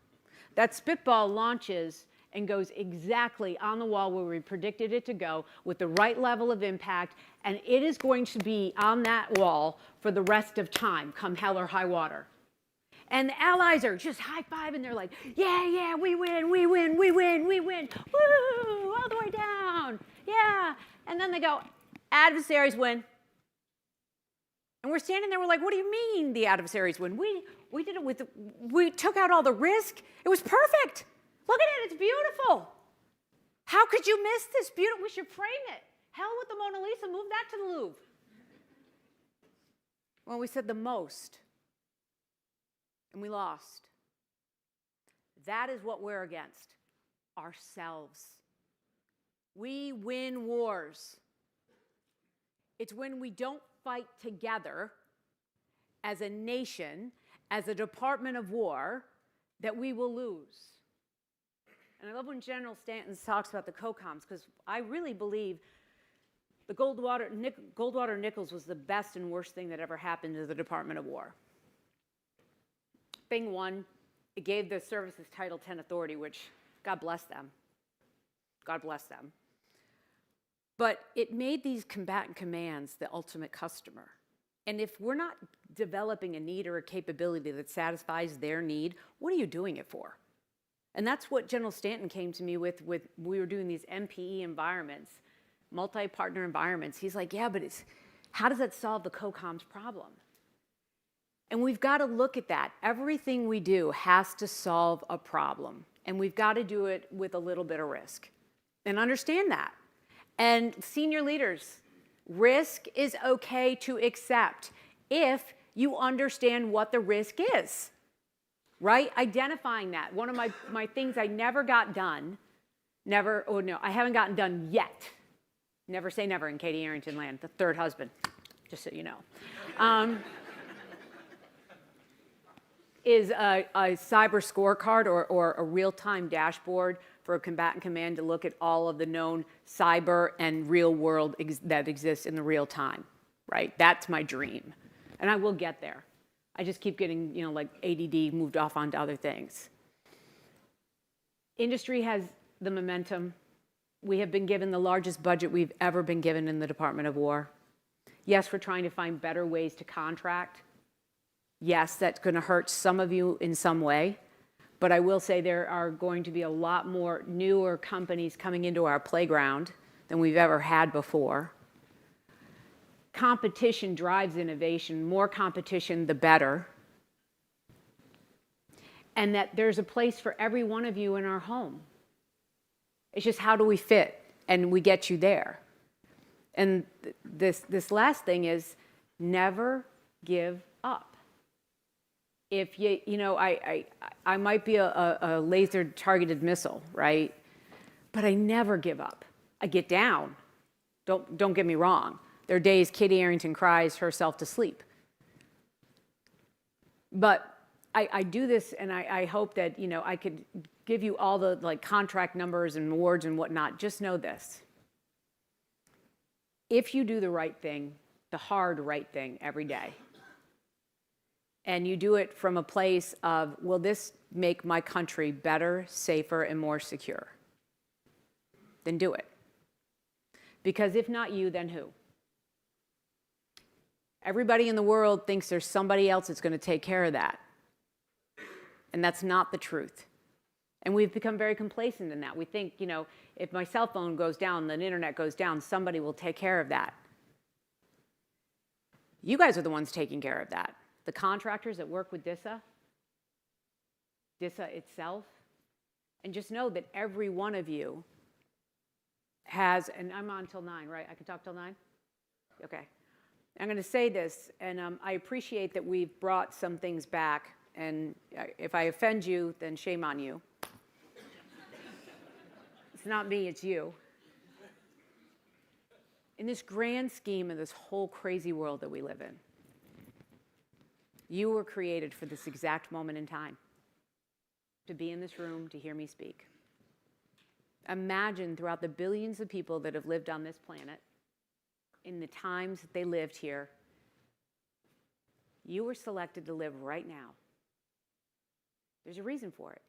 That spitball launches and goes exactly on the wall where we predicted it to go, with the right level of impact, and it is going to be on that wall for the rest of time, come hell or high water. And the allies are just high-fiving. They're like, yeah, we win, woo, all the way down, yeah. And then they go, adversaries win. And we're standing there, we're like, what do you mean the adversaries win? We did it we took out all the risk. It was perfect. Look at it, it's beautiful. How could you miss this beautiful? We should frame it. Hell with the Mona Lisa, move that to the Louvre. Well, we said the most, and we lost. That is what we're against, ourselves. We win wars. It's when we don't fight together as a nation, as a Department of War, that we will lose. And I love when General Stanton talks about the COCOMs, because I really believe the Goldwater Nichols was the best and worst thing that ever happened to the Department of War. Thing one, it gave the services Title 10 authority, which God bless them. God bless them. But it made these combatant commands the ultimate customer. And if we're not developing a need or a capability that satisfies their need, what are you doing it for? And that's what General Stanton came to me with we were doing these MPE environments, multi-partner environments. He's like, yeah, but how does that solve the co-coms problem? And we've got to look at that. Everything we do has to solve a problem. And we've got to do it with a little bit of risk. And understand that. And senior leaders, risk is okay to accept if you understand what the risk is, right? Identifying that. One of my things I never got done, I haven't gotten done yet. Never say never in Katie Arrington land, the third husband, just so you know. Is a cyber scorecard or a real-time dashboard for a combatant command to look at all of the known cyber and real world that exists in the real time, right? That's my dream. And I will get there. I just keep getting, like ADD moved off onto other things. Industry has the momentum. We have been given the largest budget we've ever been given in the Department of War. Yes, we're trying to find better ways to contract. Yes, that's going to hurt some of you in some way, but I will say there are going to be a lot more newer companies coming into our playground than we've ever had before. Competition drives innovation. More competition, the better. And that there's a place for every one of you in our home. It's just how do we fit, and we get you there. And this last thing is never give up. If I might be a laser targeted missile, right? But I never give up. I get down. Don't get me wrong. There are days Katie Arrington cries herself to sleep. But I do this, and I hope that I could give you all the contract numbers and awards and whatnot. Just know this: if you do the right thing, the hard right thing every day, and you do it from a place of, will this make my country better, safer, and more secure? Then do it. Because if not you, then who? Everybody in the world thinks there's somebody else that's going to take care of that. And that's not the truth. And we've become very complacent in that. We think, if my cell phone goes down, the internet goes down, somebody will take care of that. You guys are the ones taking care of that. The contractors that work with DISA itself, and just know that every one of you has, and I'm on till 9, right? I can talk till 9? Okay. I'm going to say this, and I appreciate that we've brought some things back, and if I offend you, then shame on you. It's not me, it's you. In this grand scheme of this whole crazy world that we live in, you were created for this exact moment in time, to be in this room, to hear me speak. Imagine throughout the billions of people that have lived on this planet, in the times that they lived here, you were selected to live right now. There's a reason for it.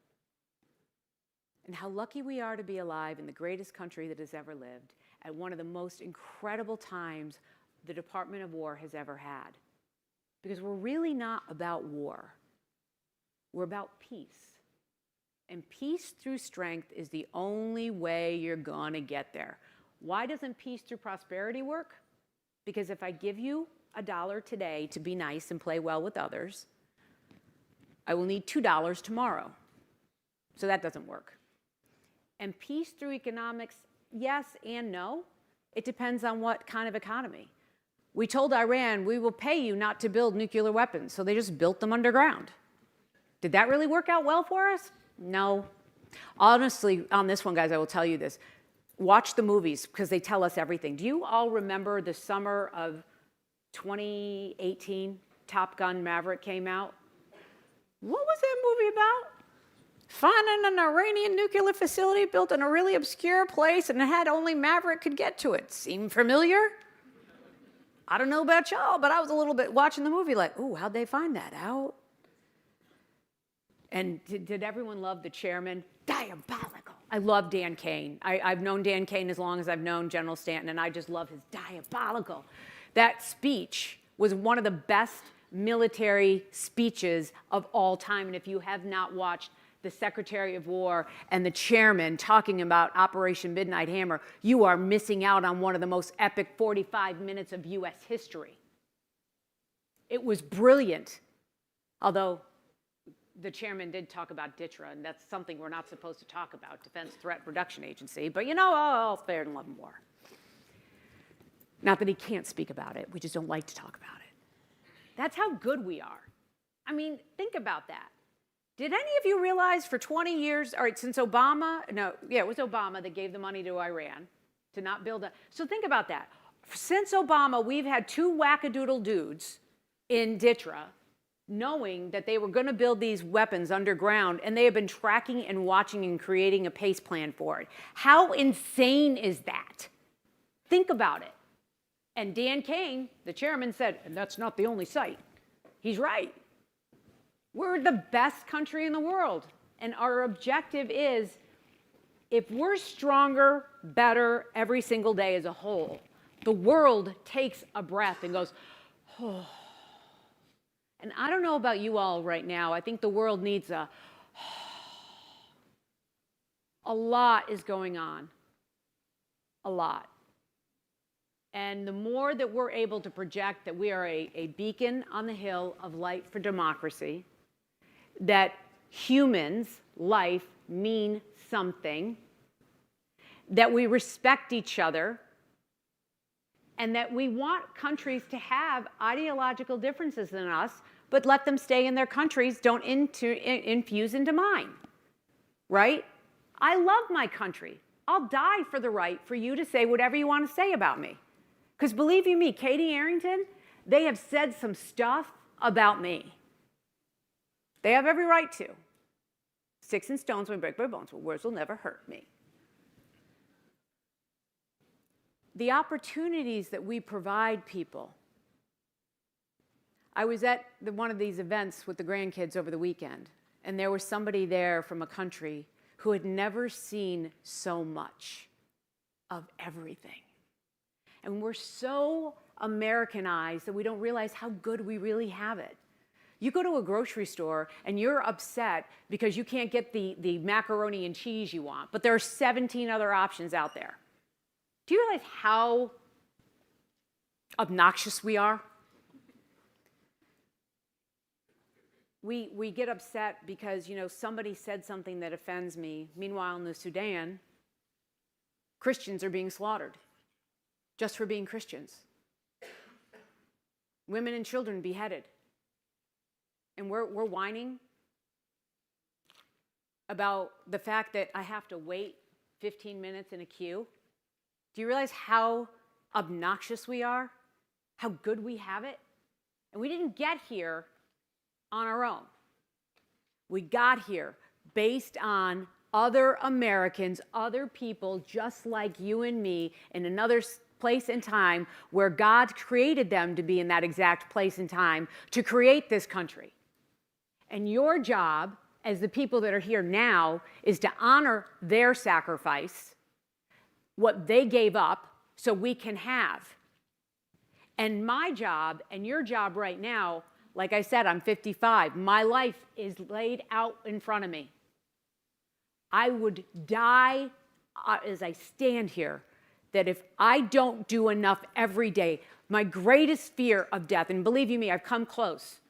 And how lucky we are to be alive in the greatest country that has ever lived, at one of the most incredible times the Department of War has ever had. Because we're really not about war. We're about peace. And peace through strength is the only way you're going to get there. Why doesn't peace through prosperity work? Because if I give you $1 today to be nice and play well with others, I will need $2 tomorrow. So that doesn't work. And peace through economics, yes and no. It depends on what kind of economy. We told Iran, we will pay you not to build nuclear weapons, so they just built them underground. Did that really work out well for us? No. Honestly, on this one, guys, I will tell you this. Watch the movies, because they tell us everything. Do you all remember the summer of 2018, Top Gun Maverick came out? What was that movie about? Finding an Iranian nuclear facility built in a really obscure place, and it had only Maverick could get to it. Seem familiar? I don't know about y'all, but I was a little bit watching the movie like, ooh, how'd they find that out? And did everyone love the chairman? Diabolical. I love Dan Kane. I've known Dan Kane as long as I've known General Stanton, and I just love his diabolical. That speech was one of the best military speeches of all time. And if you have not watched the Secretary of War and the chairman talking about Operation Midnight Hammer, you are missing out on one of the most epic 45 minutes of U.S. history. It was brilliant, although the chairman did talk about DISA, and that's something we're not supposed to talk about, Defense Threat Reduction Agency, but you know, all fair and love and war. Not that he can't speak about it, we just don't like to talk about it. That's how good we are. I mean, think about that. Did any of you realize for 20 years, all right, since Obama, it was Obama that gave the money to Iran to not build a, so think about that. Since Obama, we've had 2 wackadoodle dudes in DISA knowing that they were going to build these weapons underground, and they have been tracking and watching and creating a pace plan for it. How insane is that? Think about it. And Dan Kane, the chairman, said, and that's not the only site. He's right. We're the best country in the world. And our objective is, if we're stronger, better every single day as a whole, the world takes a breath and goes, oh. And I don't know about you all right now. I think the world needs a lot is going on. A lot. And the more that we're able to project that we are a beacon on the hill of light for democracy, that humans, life, mean something, that we respect each other, and that we want countries to have ideological differences in us, but let them stay in their countries, don't infuse into mine, right? I love my country. I'll die for the right for you to say whatever you want to say about me. Because believe you me, Katie Arrington, they have said some stuff about me. They have every right to. Sticks and stones may break my bones, but words will never hurt me. The opportunities that we provide people. I was at one of these events with the grandkids over the weekend, and there was somebody there from a country who had never seen so much of everything. And we're so Americanized that we don't realize how good we really have it. You go to a grocery store and you're upset because you can't get the macaroni and cheese you want, but there are 17 other options out there. Do you realize how obnoxious we are? We get upset because, somebody said something that offends me. Meanwhile, in the Sudan, Christians are being slaughtered just for being Christians. Women and children beheaded. And we're whining about the fact that I have to wait 15 minutes in a queue. Do you realize how obnoxious we are? How good we have it? And we didn't get here on our own. We got here based on other Americans, other people just like you and me in another place and time where God created them to be in that exact place and time to create this country. And your job as the people that are here now is to honor their sacrifice, what they gave up so we can have. And my job and your job right now, like I said, I'm 55. My life is laid out in front of me. I would die as I stand here that if I don't do enough every day, my greatest fear of death, and believe you me, I've come close.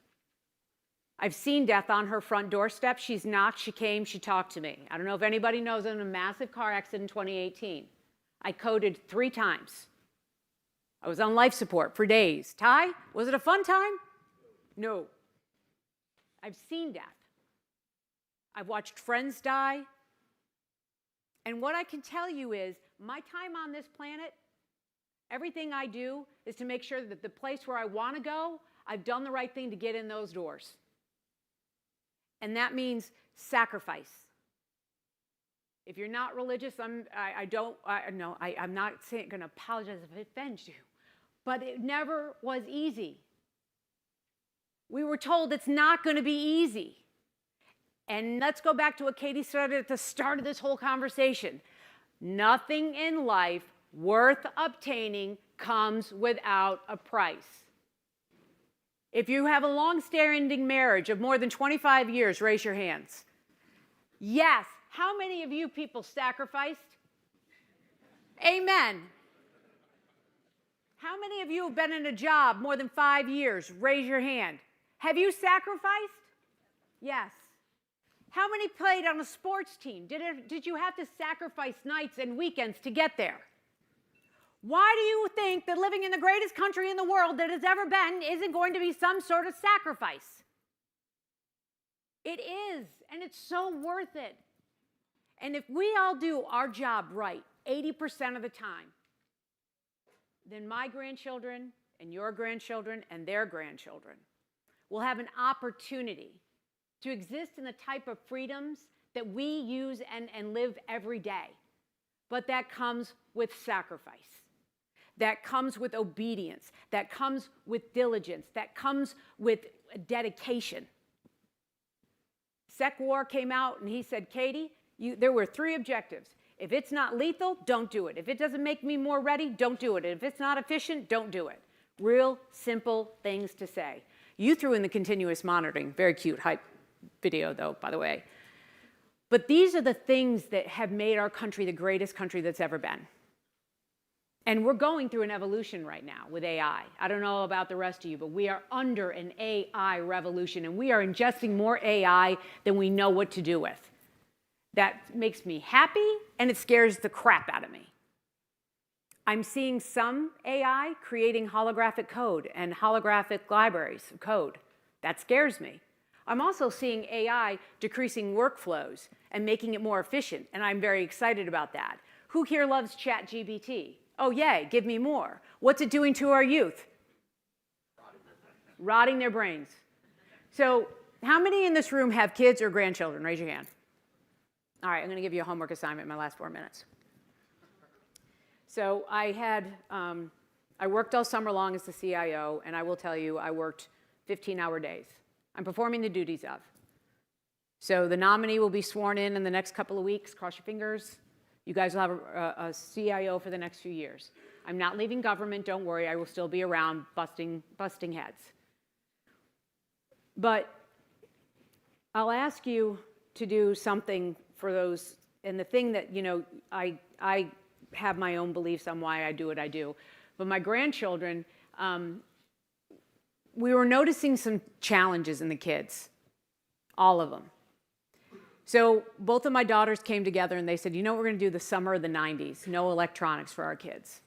I've seen death on her front doorstep. She's knocked, she came, she talked to me. I don't know if anybody knows, in a massive car accident in 2018. I coded 3 times. I was on life support for days. Ty, was it a fun time? No. I've seen death. I've watched friends die. And what I can tell you is, my time on this planet, everything I do is to make sure that the place where I want to go, I've done the right thing to get in those doors. And that means sacrifice. If you're not religious, I'm not going to apologize if it offends you. But it never was easy. We were told it's not going to be easy. And let's go back to what Katie said at the start of this whole conversation. Nothing in life worth obtaining comes without a price. If you have a long-standing marriage of more than 25 years, raise your hands. Yes. How many of you people sacrificed? Amen. How many of you have been in a job more than 5 years? Raise your hand. Have you sacrificed? Yes. How many played on a sports team? Did you have to sacrifice nights and weekends to get there? Why do you think that living in the greatest country in the world that has ever been isn't going to be some sort of sacrifice? It is, and it's so worth it. And if we all do our job right 80% of the time, then my grandchildren and your grandchildren and their grandchildren will have an opportunity to exist in the type of freedoms that we use and live every day. But that comes with sacrifice. That comes with obedience. That comes with diligence. That comes with dedication. Sec War came out and he said, Katie, there were 3 objectives. If it's not lethal, don't do it. If it doesn't make me more ready, don't do it. If it's not efficient, don't do it. Real simple things to say. You threw in the continuous monitoring. Very cute hype video, though, by the way. But these are the things that have made our country the greatest country that's ever been. And we're going through an evolution right now with AI. I don't know about the rest of you, but we are under an AI revolution, and we are ingesting more AI than we know what to do with. That makes me happy, and it scares the crap out of me. I'm seeing some AI creating holographic code and holographic libraries of code. That scares me. I'm also seeing AI decreasing workflows and making it more efficient, and I'm very excited about that. Who here loves ChatGPT? Oh, yay, give me more. What's it doing to our youth? Rotting their brains. So how many in this room have kids or grandchildren? Raise your hand. All right, I'm going to give you a homework assignment in my last 4 minutes. So I worked all summer long as the CIO, and I will tell you, I worked 15-hour days. I'm performing the duties of. So the nominee will be sworn in the next couple of weeks. Cross your fingers. You guys will have a CIO for the next few years. I'm not leaving government, don't worry. I will still be around busting heads. But I'll ask you to do something for those, and the thing that, you know, I have my own beliefs on why I do what I do. But my grandchildren, we were noticing some challenges in the kids, all of them. So both of my daughters came together and they said, you know what we're going to do the summer of the 90s? No electronics for our kids.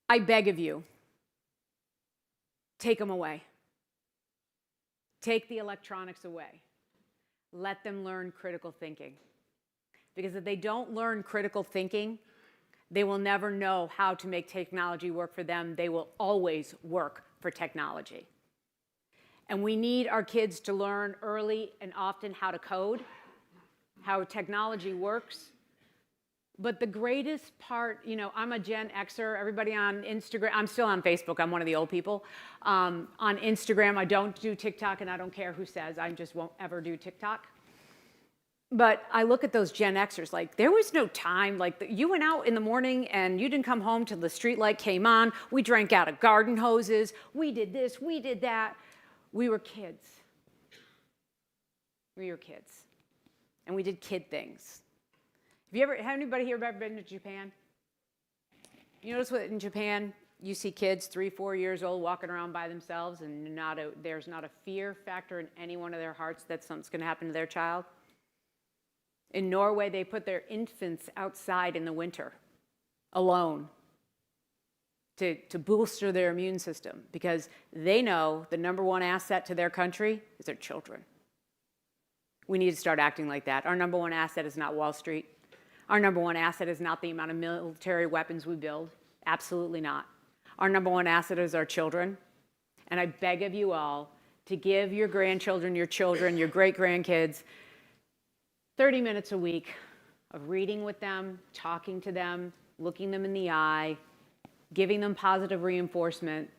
I beg of you, take them away. Take the electronics away. Let them learn critical thinking. Because if they don't learn critical thinking, they will never know how to make technology work for them. They will always work for technology. And we need our kids to learn early and often how to code, how technology works. But the greatest part, you know, I'm a Gen Xer. Everybody on Instagram, I'm still on Facebook. I'm one of the old people. On Instagram, I don't do TikTok, and I don't care who says. I just won't ever do TikTok. But I look at those Gen Xers, like, there was no time. Like, you went out in the morning, and you didn't come home till the street light came on. We drank out of garden hoses. We did this. We did that. We were kids. We were kids. And we did kid things. Have anybody here ever been to Japan? You notice what in Japan, you see kids 3, 4 years old walking around by themselves, and there's not a fear factor in any one of their hearts that something's going to happen to their child? In Norway, they put their infants outside in the winter, alone, to bolster their immune system, because they know the #1 asset to their country is their children. We need to start acting like that. Our #1 asset is not Wall Street. Our #1 asset is not the amount of military weapons we build. Absolutely not. Our #1 asset is our children. And I beg of you all to give your grandchildren, your children, your great-grandkids 30 minutes a week of reading with them, talking to them, looking them in the eye, giving them positive reinforcement,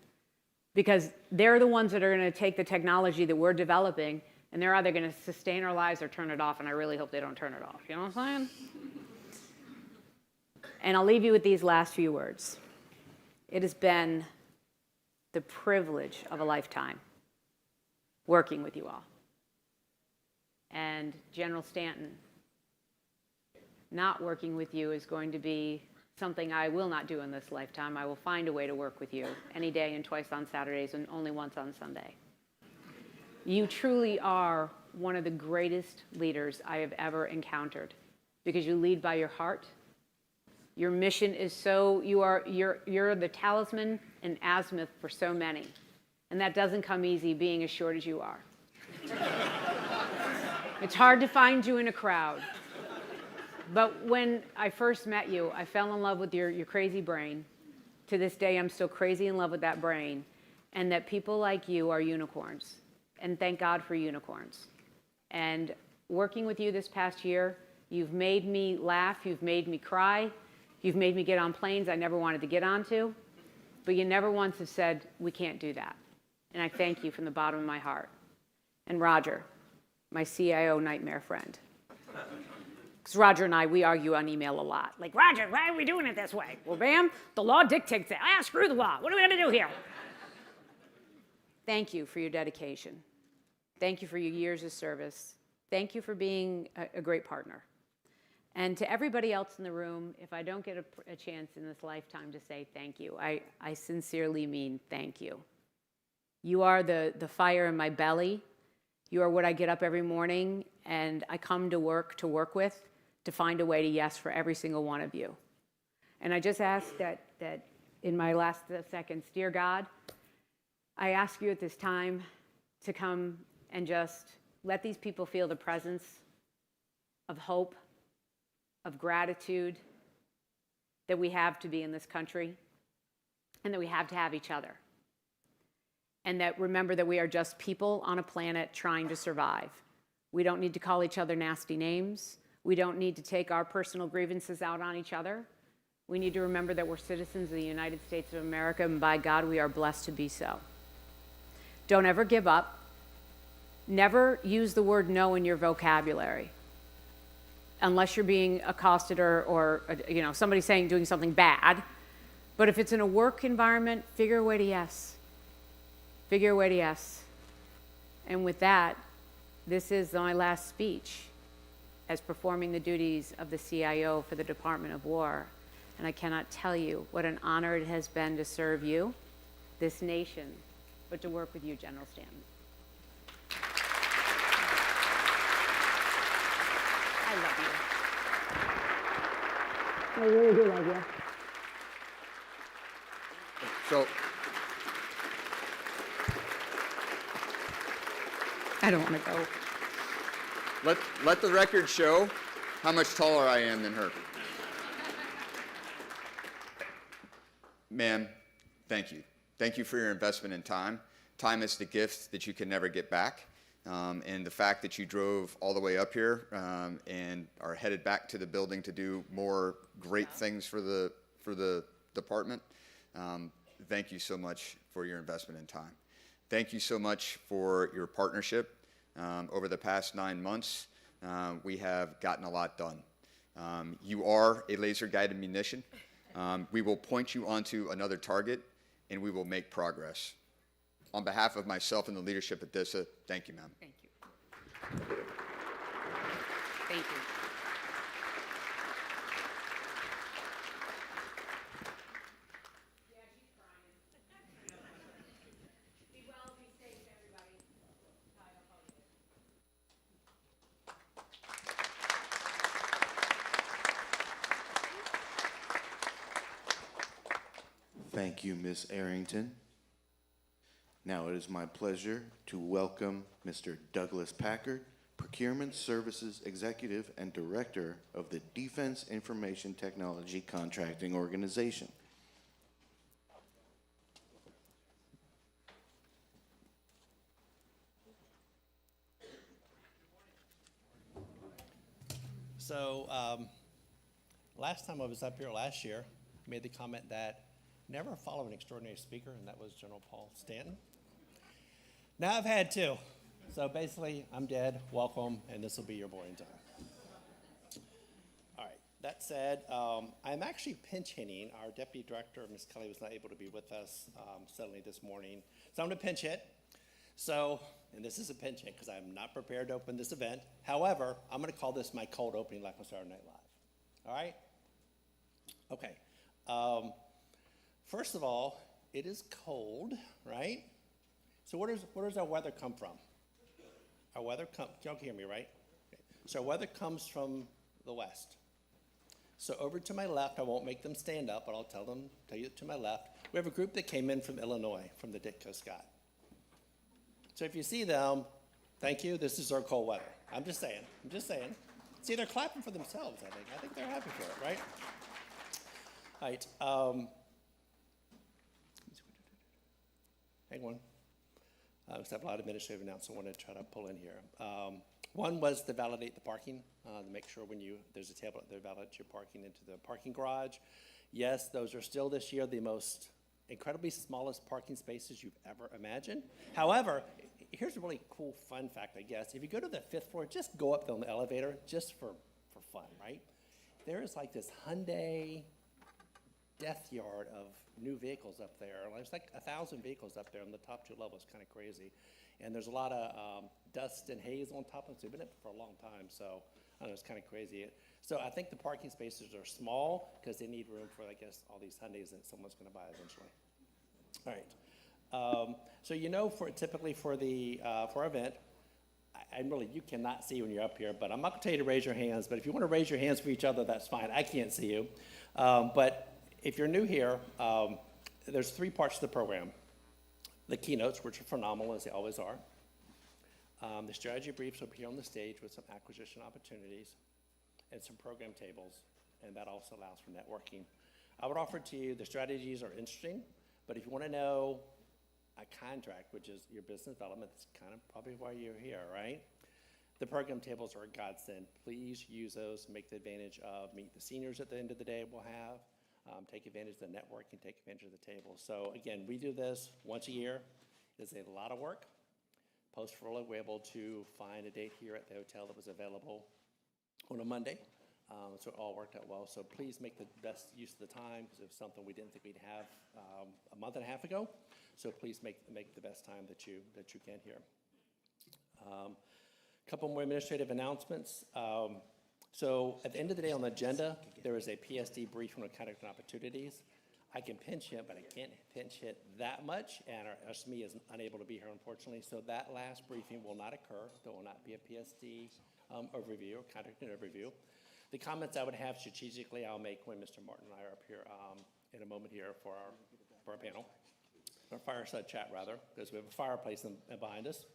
because they're the ones that are going to take the technology that we're developing, and they're either going to sustain our lives or turn it off, and I really hope they don't turn it off. You know what I'm saying? And I'll leave you with these last few words. It has been the privilege of a lifetime working with you all. And General Stanton, not working with you is going to be something I will not do in this lifetime. I will find a way to work with you any day and twice on Saturdays and only once on Sunday. You truly are one of the greatest leaders I have ever encountered because you lead by your heart. Your mission is so, you're the talisman and azimuth for so many. And that doesn't come easy being as short as you are. It's hard to find you in a crowd. But when I first met you, I fell in love with your crazy brain. To this day, I'm still crazy in love with that brain. And that people like you are unicorns. And thank God for unicorns. And working with you this past year, you've made me laugh, you've made me cry, you've made me get on planes I never wanted to get onto. But you never once have said, we can't do that. And I thank you from the bottom of my heart. And Roger, my CIO nightmare friend. Because Roger and I, we argue on email a lot. Like, Roger, why are we doing it this way? Well, bam, the law dictates it. Ah, screw the law. What are we going to do here? Thank you for your dedication. Thank you for your years of service. Thank you for being a great partner. And to everybody else in the room, if I don't get a chance in this lifetime to say thank you, I sincerely mean thank you. You are the fire in my belly. You are what I get up every morning and I come to work with, to find a way to yes for every single one of you. And I just ask that in my last seconds, dear God, I ask you at this time to come and just let these people feel the presence of hope, of gratitude that we have to be in this country and that we have to have each other. And that remember that we are just people on a planet trying to survive. We don't need to call each other nasty names. We don't need to take our personal grievances out on each other. We need to remember that we're citizens of the United States of America, and by God, we are blessed to be so. Don't ever give up. Never use the word no in your vocabulary, unless you're being accosted or somebody doing something bad. But if it's in a work environment, figure a way to yes. Figure a way to yes. And with that, this is my last speech as performing the duties of the CIO for the Department of War. And I cannot tell you what an honor it has been to serve you, this nation, but to work with you, General Stanton. I love you. I really do love you. So, I don't want to go. let the record show how much taller I am than her. Ma'am, thank you. Thank you for your investment in time. Time is the gift that you can never get back. And the fact that you drove all the way up here and are headed back to the building to do more great things for the department, thank you so much for your investment in time. Thank you so much for your partnership. Over the past 9 months, we have gotten a lot done. You are a laser-guided munition. We will point you onto another target, and we will make progress. On behalf of myself and the leadership at DISA, thank you, ma'am. Thank you. Thank you. Be well, be safe, everybody. Thank you, Ms. Arrington. Now it is my pleasure to welcome Mr. Douglas Packard, Procurement Services Executive and Director of the Defense Information Technology Contracting Organization. So last time I was up here last year, I made the comment that never follow an extraordinary speaker, and that was General Paul Stanton. Now I've had two. So basically, I'm dead, welcome, and this will be your boring time. All right, that said, I'm actually pinch hitting. Our deputy director, Ms. Kelly, was not able to be with us suddenly this morning. So I'm going to pinch hit. So, and this is a pinch hit because I'm not prepared to open this event. However, I'm going to call this my cold opening like on Saturday Night Live. All right? Okay. First of all, it is cold, right? So where does our weather come from? Our weather y'all can hear me, right? Okay. So our weather comes from the west. So over to my left, I won't make them stand up, but I'll tell you to my left. We have a group that came in from Illinois, from the Ditko Scott. So if you see them, thank you, this is our cold weather. I'm just saying. See, they're clapping for themselves, I think. I think they're happy for it, right? All right. Hang on. Because I have a lot of administrative announcements I want to try to pull in here. One was to validate the parking, to make sure when there's a table there, validate your parking into the parking garage. Yes, those are still this year the most incredibly smallest parking spaces you've ever imagined. However, here's a really cool fun fact, I guess. If you go to the 5th floor, just go up there on the elevator just for fun, right? There is like this Hyundai death yard of new vehicles up there. There's like 1,000 vehicles up there on the top 2 levels, kind of crazy. And there's a lot of dust and haze on top of it. So we've been up for a long time, so I don't know, it's kind of crazy. So I think the parking spaces are small because they need room for, I guess, all these Hyundais that someone's going to buy eventually. All right. So typically for our event, and really you cannot see when you're up here, but I'm not going to tell you to raise your hands. But if you want to raise your hands for each other, that's fine. I can't see you. But if you're new here, there's 3 parts to the program. The keynotes, which are phenomenal, as they always are. The strategy briefs up here on the stage with some acquisition opportunities and some program tables, and that also allows for networking. I would offer to you the strategies are interesting, but if you want to know a contract, which is your business development, that's kind of probably why you're here, right? The program tables are a godsend. Please use those, make the advantage of meet the seniors at the end of the day we'll have. Take advantage of the networking, take advantage of the table. So again, we do this once a year. It's a lot of work. Post-furlough, we're able to find a date here at the hotel that was available on a Monday. So it all worked out well. So please make the best use of the time because it was something we didn't think we'd have a month and a half ago. So please make the best time that you can here. A couple more administrative announcements. So at the end of the day on the agenda, there is a PSD briefing on contract and opportunities. I can pinch hit, but I can't pinch hit that much, and our SME is unable to be here, unfortunately. So that last briefing will not occur. There will not be a PSD overview or contract and overview. The comments I would have strategically, I'll make when Mr. Martin and I are up here in a moment here for our panel, our fireside chat rather, because we have a fireplace behind us.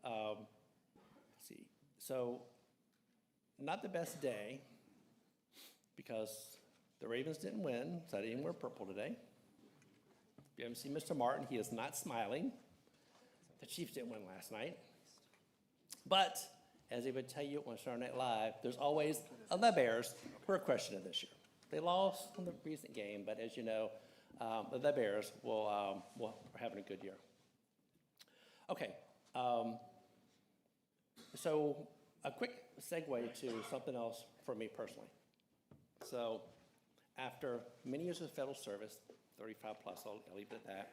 Let's see. So not the best day because the Ravens didn't win, so I didn't wear purple today. If you haven't seen Mr. Martin, he is not smiling. The Chiefs didn't win last night. But as he would tell you on Saturday Night Live, there's always the Bears who are questioning this year. They lost in the recent game, but as you know, the Bears are having a good year. Okay, so a quick segue to something else for me personally. So after many years of federal service, 35 plus, I'll leave it at that.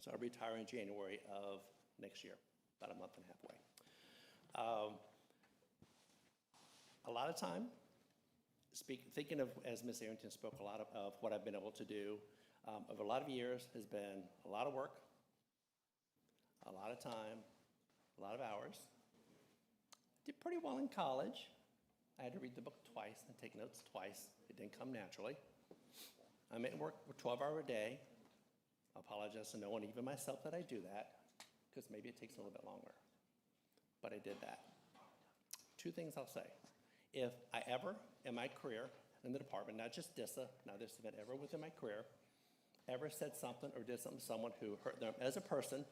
So I'll retire in January of next year, about a month and a half away. A lot of time thinking of, as Ms. Arrington spoke, a lot of what I've been able to do over a lot of years has been a lot of work, a lot of time, a lot of hours. Did pretty well in college. I had to read the book twice and take notes twice. It didn't come naturally. I made work for 12 hours a day. I apologize to no one, even myself, that I do that, because maybe it takes a little bit longer. But I did that. 2 things I'll say. If I ever, in my career in the department, not just DISA, not this event, ever within my career, ever said something or did something to someone who hurt them as a person,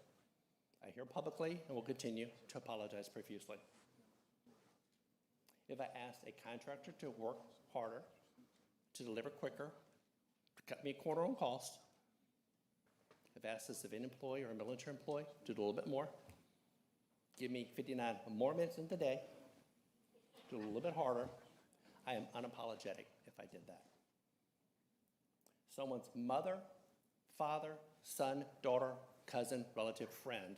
I hear publicly and will continue to apologize profusely. If I asked a contractor to work harder, to deliver quicker, to cut me a corner on cost, if I asked a civilian employee or a military employee to do a little bit more, give me 59 more minutes in the day, do a little bit harder, I am unapologetic if I did that. Someone's mother, father, son, daughter, cousin, relative, friend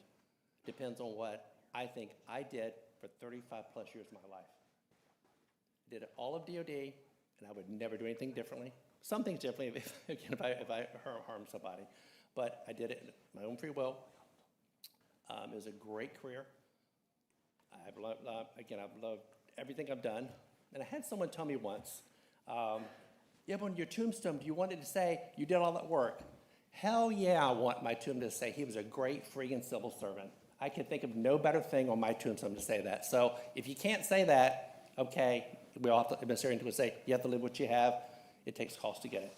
depends on what I think I did for 35 plus years of my life. I did all of DOD, and I would never do anything differently. Some things differently if I harm somebody, but I did it in my own free will. It was a great career. I've loved everything I've done. And I had someone tell me once, yeah, but on your tombstone, you wanted to say you did all that work. Hell yeah, I want my tombstone to say he was a great freaking civil servant. I can think of no better thing on my tombstone to say that. So if you can't say that, okay, we all have to, administration would say, you have to live what you have. It takes cost to get it.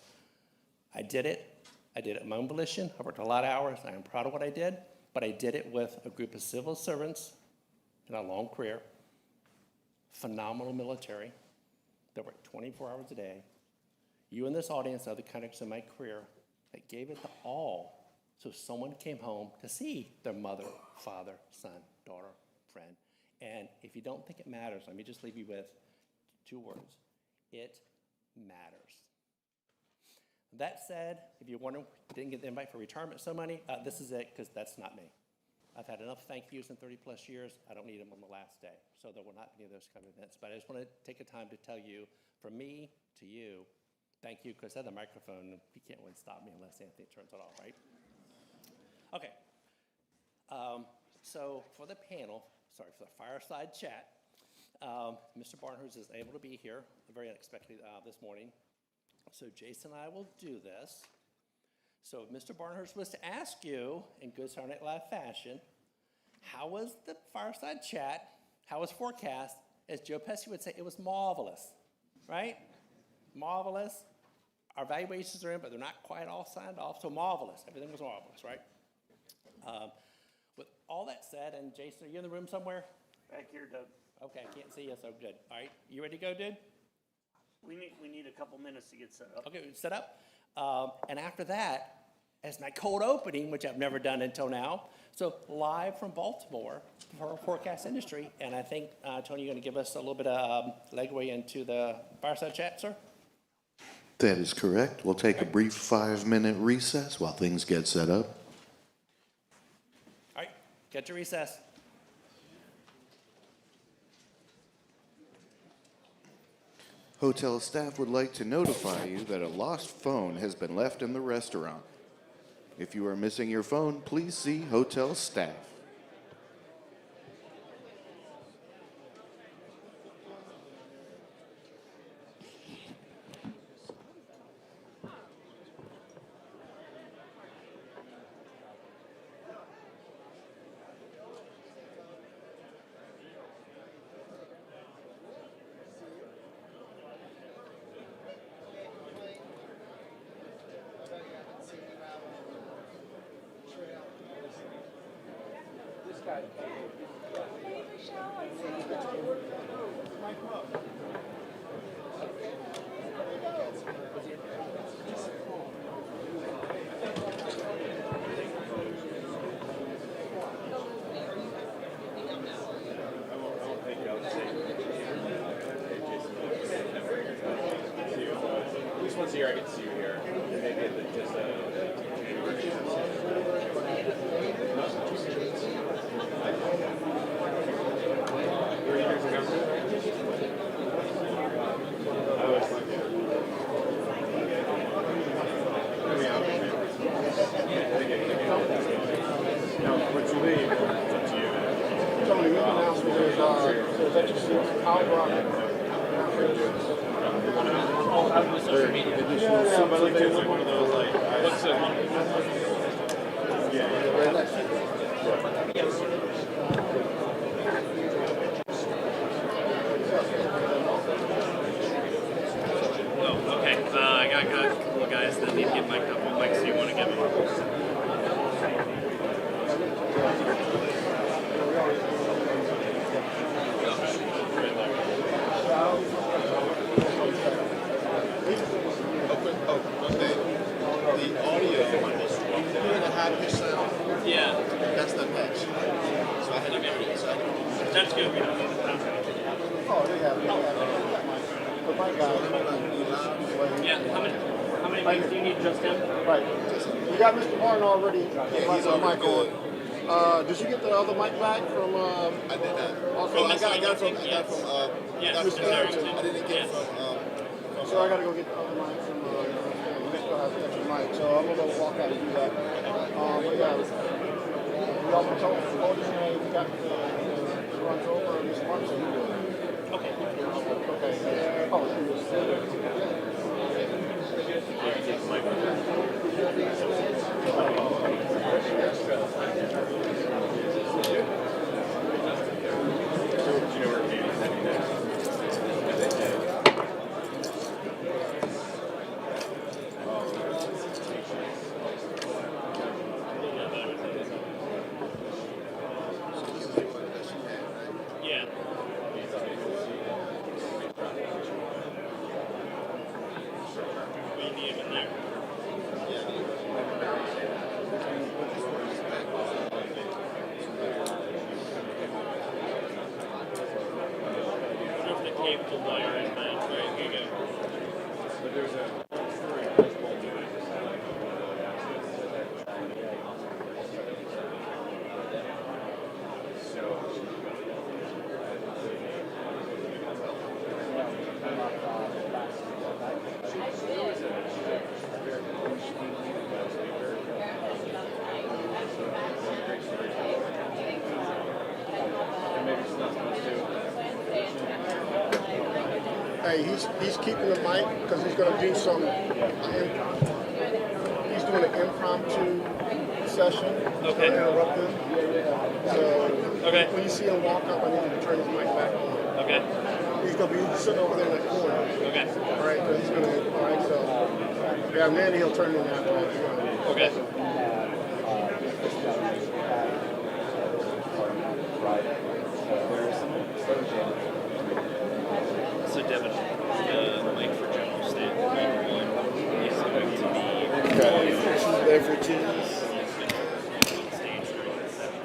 I did it. I did it at my own volition. I worked a lot of hours. I am proud of what I did, but I did it with a group of civil servants in a long career, phenomenal military that worked 24 hours a day. You in this audience, other candidates in my career, that gave it the all so someone came home to see their mother, father, son, daughter, friend. And if you don't think it matters, let me just leave you with 2 words. It matters. That said, if you're wondering, didn't get the invite for retirement ceremony, this is it, because that's not me. I've had enough thank yous in 30 plus years. I don't need them on the last day. So there will not be any of those kind of events. But I just want to take a time to tell you, from me to you, thank you, because I have the microphone. You can't win stop me unless Anthony turns it off, right? Okay. So for the panel, for the fireside chat, Mr. Barnhurst is able to be here very unexpectedly this morning. So Jason and I will do this. So if Mr. Barnhurst was to ask you, in good Saturday Night Live fashion, how was the fireside chat? How was forecast? As Joe Pesci would say, it was marvelous, right? Marvelous. Our evaluations are in, but they're not quite all signed off, so marvelous. Everything was marvelous, right? With all that said, and Jason, are you in the room somewhere? Back here, Doug. Okay, I can't see you, so good. All right, you ready to go, dude? We need a couple minutes to get set up. Okay, set up. And after that, as my cold opening, which I've never done until now, so live from Baltimore for our forecast industry, and I think, Tony, you're going to give us a little bit of legway into the fireside chat, sir? That is correct. We'll take a brief 5-minute recess while things get set up. All right, get your recess. Hotel staff would like to notify you that a lost phone has been left in the restaurant. If you are missing your phone, please see hotel staff. Once a year I get to see you here. Maybe at the DISA. Were you here to government? I was. Now, once you leave, it's up to you. Tony, we announced there's actually Out of the social media. Yeah, but like, it's like one of those, like, what's it? Oh, okay. I got a couple guys that need to get mic'd up. What mics do you want to give me? the audio. You're in a high pitch sound. Yeah. That's the pitch. So I had to That's good. We don't need the Oh, they have. But guy. Yeah, how many mics do you need? Just him? Right. You got Mr. Martin already. Yeah, he's on mic on. Did you get the other mic back from? I did not. Okay, I got it from Yes, Mr. Arrington. I didn't get Yes. from so I got to go get the other mic from. We still have the extra mic, so I'm gonna walk out and do that. But yeah, we all been told the podium and we got the runs over Mr. Martin. So you do it. Okay. Okay. Oh, Yeah. We need him in there. Wonder if the cable wire is bad. Right, here you go. Hey, he's keeping the mic because he's going to do some. He's doing an impromptu session. He's Okay. going to interrupt him. So Okay. when you see him walk up, I need you to turn his mic back on. Okay. He's going to be sitting over there in that corner. Okay. All right, so he's going to. All right, so yeah, and then he'll turn it after that. Okay. So Devin, the mic for General Stanton is going to be Beverages. on stage during the session.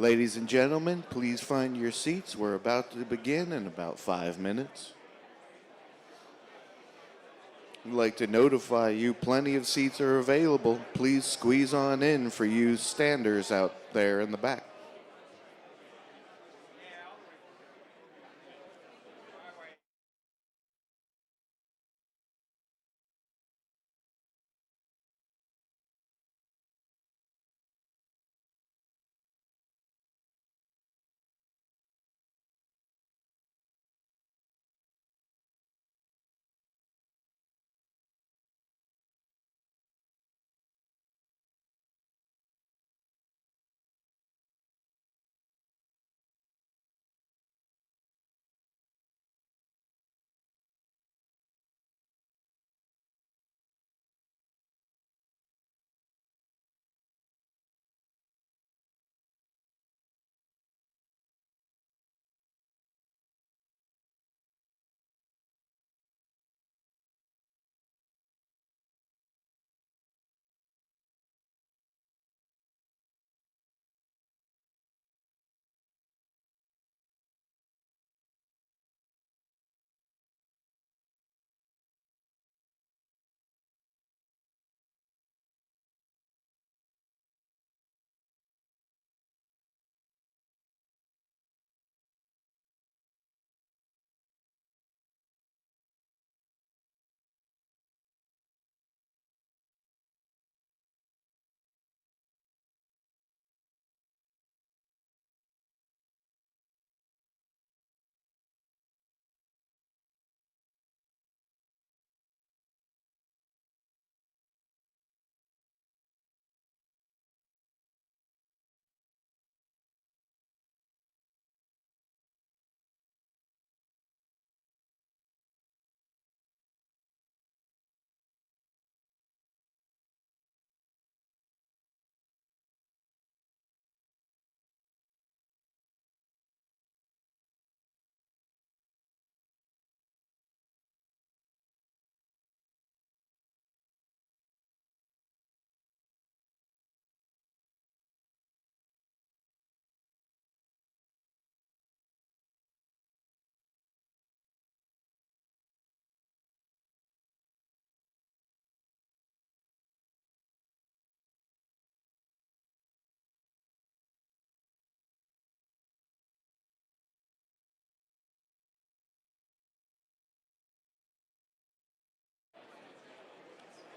Ladies and gentlemen, please find your seats. We're about to begin in about 5 minutes. I'd like to notify you plenty of seats are available. Please squeeze on in for you standers out there in the back.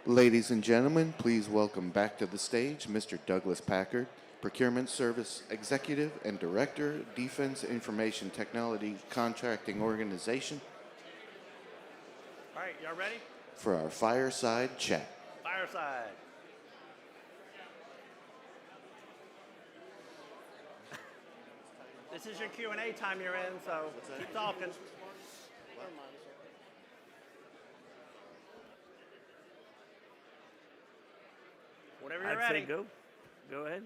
Ladies and gentlemen, please welcome back to the stage Mr. Douglas Packard, Procurement Service Executive and Director, Defense Information Technology Contracting Organization, All right, y'all ready? for our fireside chat. Fireside. This is your Q&A time you're in, so keep talking. Whenever you're ready. Go. Go ahead.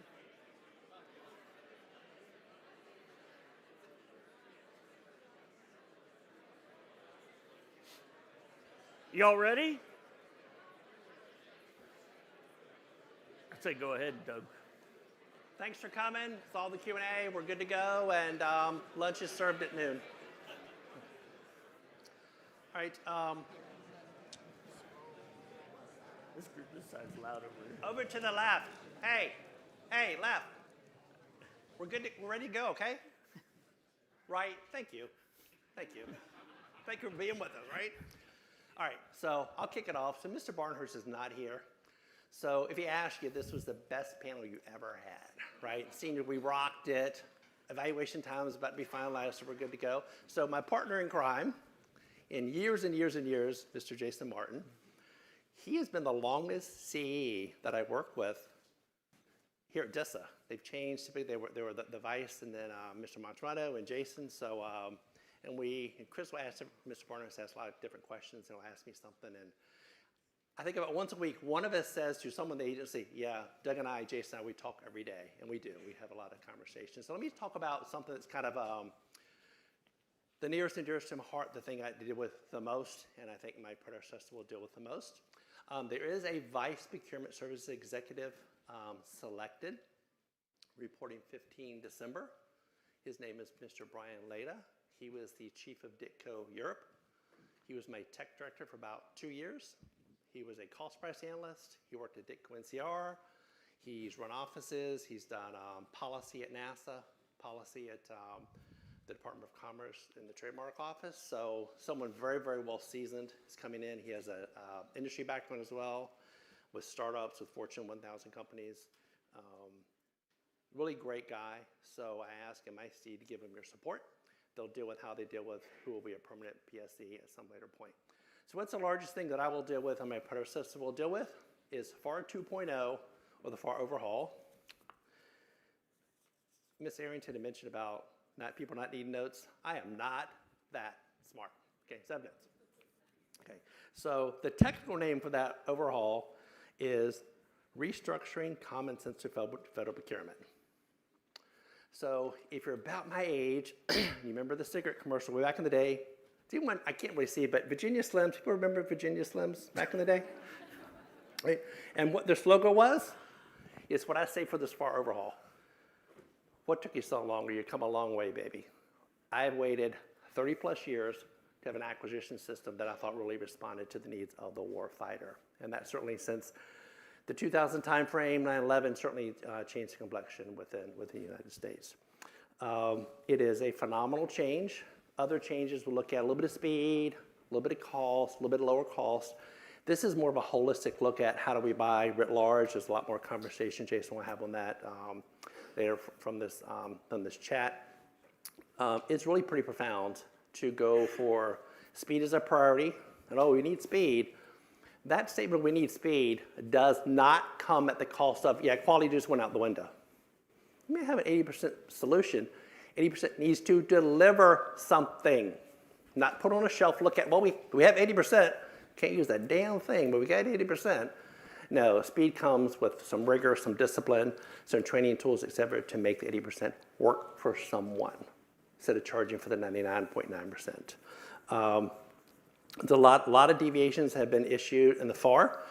Y'all ready? I'd say go ahead, Doug. Thanks for coming. It's all the Q&A. We're good to go, and lunch is served at noon. All right. This side's loud over here. Over to the left. Hey, left. We're good. We're ready to go. Okay. Right. Thank you. Thank you for being with us. Right. All right. So I'll kick it off. So Mr. Barnhurst is not here. So if he asked you, this was the best panel you ever had, right? Senior, we rocked it. Evaluation time is about to be finalized, so we're good to go. So my partner in crime, in years and years and years, Mr. Jason Martin, he has been the longest CE that I work with here at DISA. They've changed. Typically, they were the vice, and then Mr. Montrano and Jason. So, and Chris will ask Mr. Barnhurst asked a lot of different questions, and he'll ask me something, and I think about once a week, one of us says to someone in the agency, yeah, Doug and I, Jason and I, we talk every day, and we do. We have a lot of conversations. So let me talk about something that's kind of the nearest and dearest to my heart, the thing I deal with the most, and I think my predecessor will deal with the most. There is a Vice Procurement Services Executive selected, reporting 15 December. His name is Mr. Brian Leda. He was the chief of Ditco Europe. He was my tech director for about 2 years. He was a cost price analyst. He worked at Ditco NCR. He's run offices. He's done policy at NASA, policy at the Department of Commerce in the trademark office. So someone very, very well seasoned is coming in. He has an industry background as well, with startups, with Fortune 1000 companies. Really great guy. So I asked MIC to give him your support. They'll deal with how they deal with who will be a permanent PSC at some later point. So what's the largest thing that I will deal with and my predecessor will deal with is FAR 2.0 or the FAR overhaul. Ms. Arrington had mentioned about people not needing notes. I am not that smart. Okay, 7 notes. Okay, so the technical name for that overhaul is Restructuring Common Sense to Federal Procurement. So if you're about my age, you remember the cigarette commercial way back in the day. I can't really see it, but Virginia Slims, people remember Virginia Slims back in the day? Right? And what their slogan was, is what I say for this FAR overhaul. What took you so long? You come a long way, baby. I have waited 30 plus years to have an acquisition system that I thought really responded to the needs of the war fighter. And that certainly since the 2000 timeframe, 9/11 certainly changed the complexion within the United States. It is a phenomenal change. Other changes will look at a little bit of speed, a little bit of cost, a little bit of lower cost. This is more of a holistic look at how do we buy writ large. There's a lot more conversation Jason will have on that later from this chat. It's really pretty profound to go for speed as a priority, and we need speed. That statement, we need speed, does not come at the cost of, quality just went out the window. You may have an 80% solution. 80% needs to deliver something, not put on a shelf, look at, we have 80%, can't use that damn thing, but we got 80%. No, speed comes with some rigor, some discipline, some training tools, et cetera, to make the 80% work for someone instead of charging for the 99.9%. There's a lot of deviations have been issued in the FAR.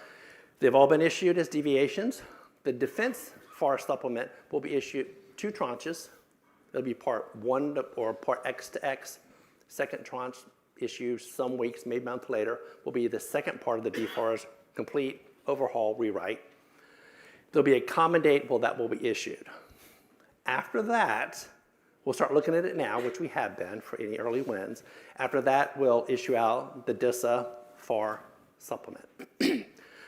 They've all been issued as deviations. The defense FAR supplement will be issued 2 tranches. It'll be part 1 or part X to X. Second tranche issued some weeks, maybe a month later, will be the second part of the DFAR's complete overhaul rewrite. There'll be a common date that will be issued. After that, we'll start looking at it now, which we have been for any early wins. After that, we'll issue out the DISA FAR supplement.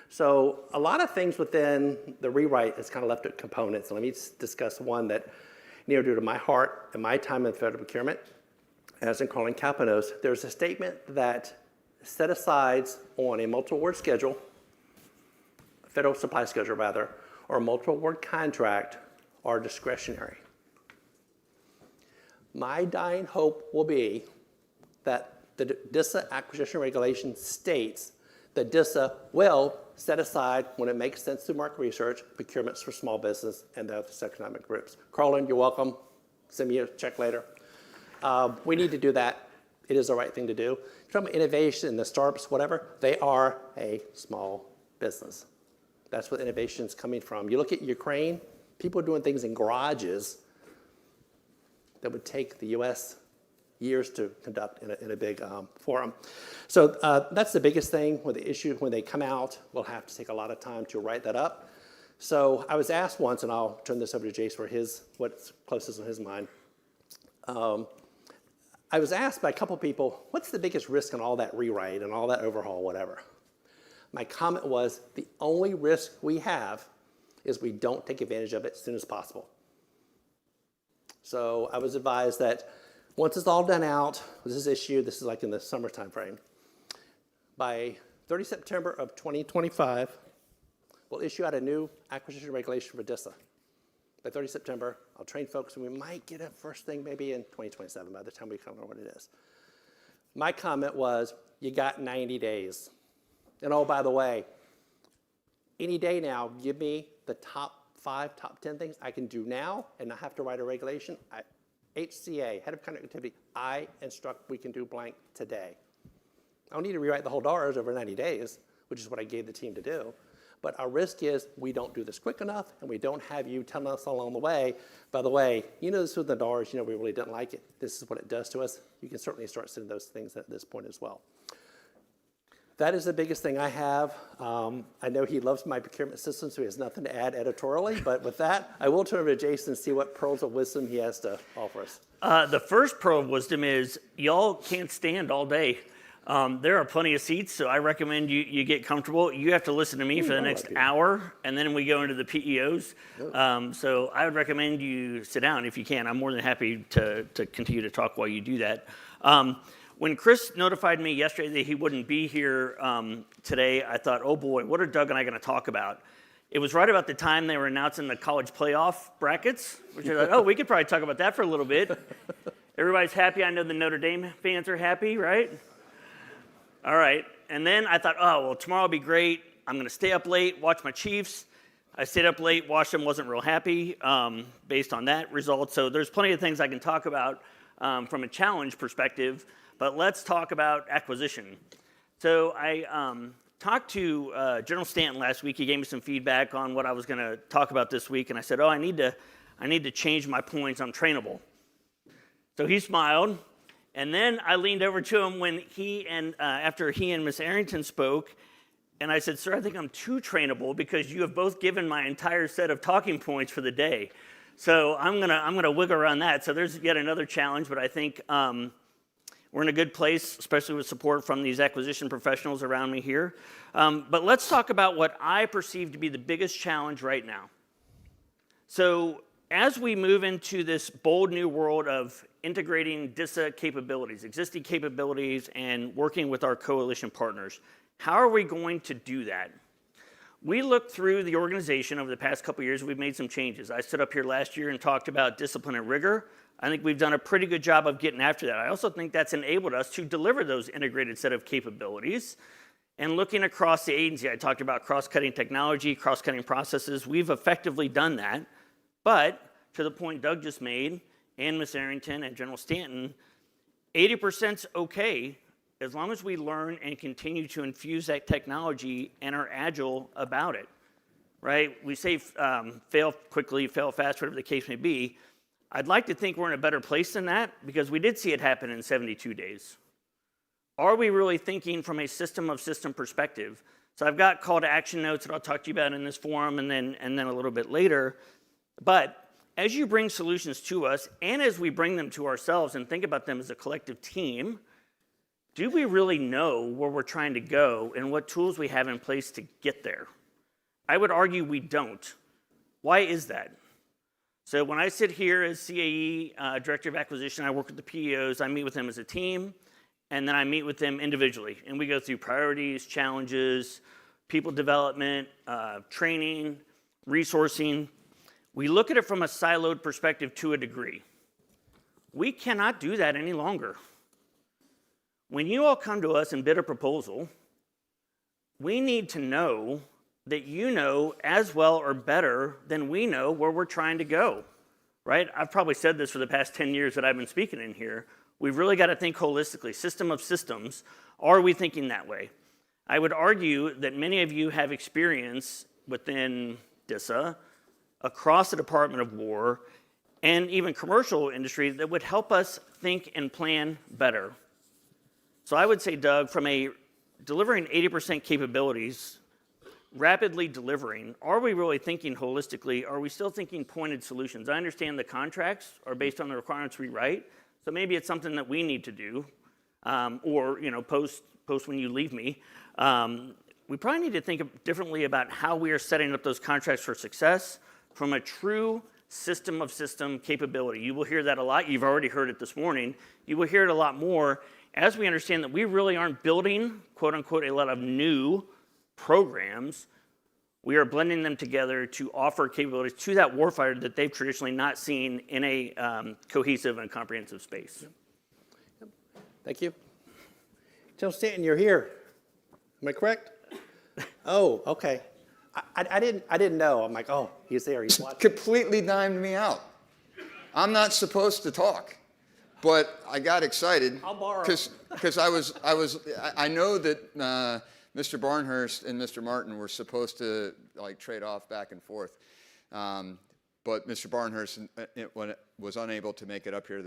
So a lot of things within the rewrite is kind of left at components. And let me discuss one that near dear to my heart and my time in federal procurement, as in Carlen Capenos. There's a statement that set-asides on a multiple award schedule, federal supply schedule rather, or a multiple award contract are discretionary. My dying hope will be that the DISA acquisition regulation states that DISA will set aside, when it makes sense through market research, procurements for small business and the other economic groups. Carlen, you're welcome. Send me a check later. We need to do that. It is the right thing to do. From innovation, the startups, whatever, they are a small business. That's what innovation is coming from. You look at Ukraine, people are doing things in garages that would take the U.S. years to conduct in a big forum. So that's the biggest thing with the issue. When they come out, we'll have to take a lot of time to write that up. So I was asked once, and I'll turn this over to Jace for what's closest on his mind. I was asked by a couple people, what's the biggest risk in all that rewrite and all that overhaul, whatever? My comment was, the only risk we have is we don't take advantage of it as soon as possible. So I was advised that once it's all done out, this is issued, this is like in the summer time frame, by 30 September of 2025, we'll issue out a new acquisition regulation for DISA. By 30 September, I'll train folks, and we might get a first thing maybe in 2027 by the time we come know what it is. My comment was, you got 90 days. And by the way, any day now, give me the top 5, top 10 things I can do now and not have to write a regulation. HCA, Head of Connectivity, I instruct we can do blank today. I don't need to rewrite the whole DARS over 90 days, which is what I gave the team to do. But our risk is we don't do this quick enough, and we don't have you telling us along the way, by the way, you know this with the doors, you know we really didn't like it. This is what it does to us. You can certainly start sending those things at this point as well. That is the biggest thing I have. I know he loves my procurement system, so he has nothing to add editorially. But with that, I will turn over to Jason and see what pearls of wisdom he has to offer us. The first pearl of wisdom is y'all can't stand all day. There are plenty of seats, so I recommend you get comfortable. You have to listen to me for the next hour, and then we go into the PEOs. So I would recommend you sit down if you can. I'm more than happy to continue to talk while you do that. When Chris notified me yesterday that he wouldn't be here today, I thought, oh boy, what are Doug and I going to talk about? It was right about the time they were announcing the college playoff brackets, which I thought, oh, we could probably talk about that for a little bit. Everybody's happy. I know the Notre Dame fans are happy, right? All right. And then I thought, oh, well, tomorrow will be great. I'm going to stay up late, watch my Chiefs. I stayed up late, watched them, wasn't real happy based on that result. So there's plenty of things I can talk about from a challenge perspective. But let's talk about acquisition. So I talked to General Stanton last week. He gave me some feedback on what I was going to talk about this week, and I said, "Oh, I need to change my points. I'm trainable." So he smiled, and then I leaned over to him when after he and Miss Arrington spoke, and I said, "Sir, I think I'm too trainable because you have both given my entire set of talking points for the day." So I'm gonna wiggle around that. So there's yet another challenge, but I think. We're in a good place, especially with support from these acquisition professionals around me here. But let's talk about what I perceive to be the biggest challenge right now. So as we move into this bold new world of integrating DISA capabilities, existing capabilities, and working with our coalition partners, how are we going to do that? We looked through the organization over the past couple of years. We've made some changes. I stood up here last year and talked about discipline and rigor. I think we've done a pretty good job of getting after that. I also think that's enabled us to deliver those integrated set of capabilities. And looking across the agency, I talked about cross-cutting technology, cross-cutting processes. We've effectively done that. But to the point Doug just made, and Ms. Arrington and General Stanton, 80%'s okay as long as we learn and continue to infuse that technology and are agile about it, right? We say fail quickly, fail fast, whatever the case may be. I'd like to think we're in a better place than that because we did see it happen in 72 days. Are we really thinking from a system of system perspective? So I've got call to action notes that I'll talk to you about in this forum and then a little bit later. But as you bring solutions to us and as we bring them to ourselves and think about them as a collective team, do we really know where we're trying to go and what tools we have in place to get there? I would argue we don't. Why is that? So when I sit here as CAE, Director of Acquisition, I work with the PEOs, I meet with them as a team, and then I meet with them individually. And we go through priorities, challenges, people development, training, resourcing. We look at it from a siloed perspective to a degree. We cannot do that any longer. When you all come to us and bid a proposal, we need to know that you know as well or better than we know where we're trying to go, right? I've probably said this for the past 10 years that I've been speaking in here. We've really got to think holistically, system of systems. Are we thinking that way? I would argue that many of you have experience within DISA, across the Department of War, and even commercial industry that would help us think and plan better. So I would say, Doug, from a delivering 80% capabilities, rapidly delivering, are we really thinking holistically? Are we still thinking pointed solutions? I understand the contracts are based on the requirements we write, so maybe it's something that we need to do, or post when you leave me. We probably need to think differently about how we are setting up those contracts for success from a true system of system capability. You will hear that a lot. You've already heard it this morning. You will hear it a lot more as we understand that we really aren't building, quote unquote, a lot of new programs. We are blending them together to offer capabilities to that warfighter that they've traditionally not seen in a cohesive and comprehensive space. Yep. Thank you. General Stanton, you're here. Am I correct? Oh, okay. I didn't know. I'm like, oh, he's there. He's watching. Completely dimed me out. I'm not supposed to talk, but I got excited. I'll borrow. Because I know that Mr. Barnhurst and Mr. Martin were supposed to like trade off back and forth, but Mr. Barnhurst was unable to make it up here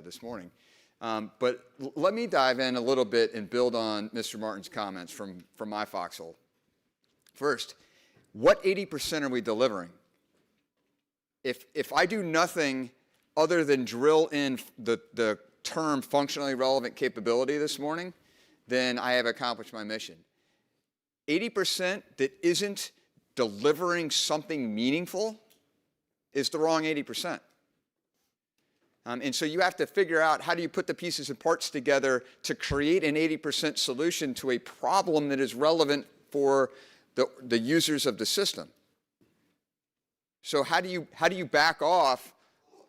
this morning. But let me dive in a little bit and build on Mr. Martin's comments from my foxhole. First, what 80% are we delivering? If I do nothing other than drill in the term functionally relevant capability this morning, then I have accomplished my mission. 80% that isn't delivering something meaningful is the wrong 80%. And so you have to figure out how do you put the pieces and parts together to create an 80% solution to a problem that is relevant for the users of the system. So how do you back off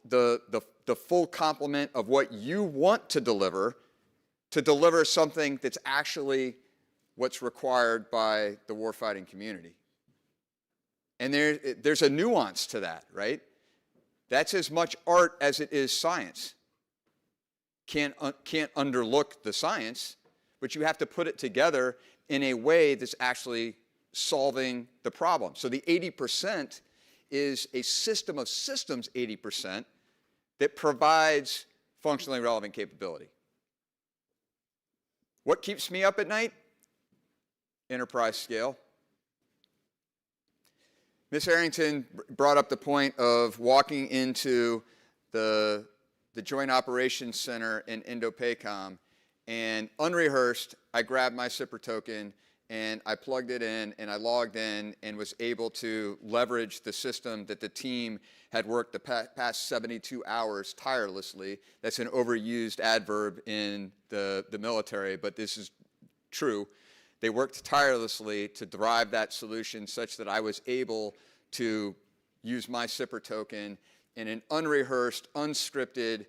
the full complement of what you want to deliver something that's actually what's required by the warfighting community? And there's a nuance to that, right? That's as much art as it is science. Can't underlook the science, but you have to put it together in a way that's actually solving the problem. So the 80% is a system of systems 80% that provides functionally relevant capability. What keeps me up at night? Enterprise scale. Ms. Arrington brought up the point of walking into the Joint Operations Center in Indo-PACOM, and unrehearsed, I grabbed my SIPR token and I plugged it in and I logged in and was able to leverage the system that the team had worked the past 72 hours tirelessly. That's an overused adverb in the military, but this is true. They worked tirelessly to drive that solution such that I was able to use my SIPR token in an unrehearsed, unscripted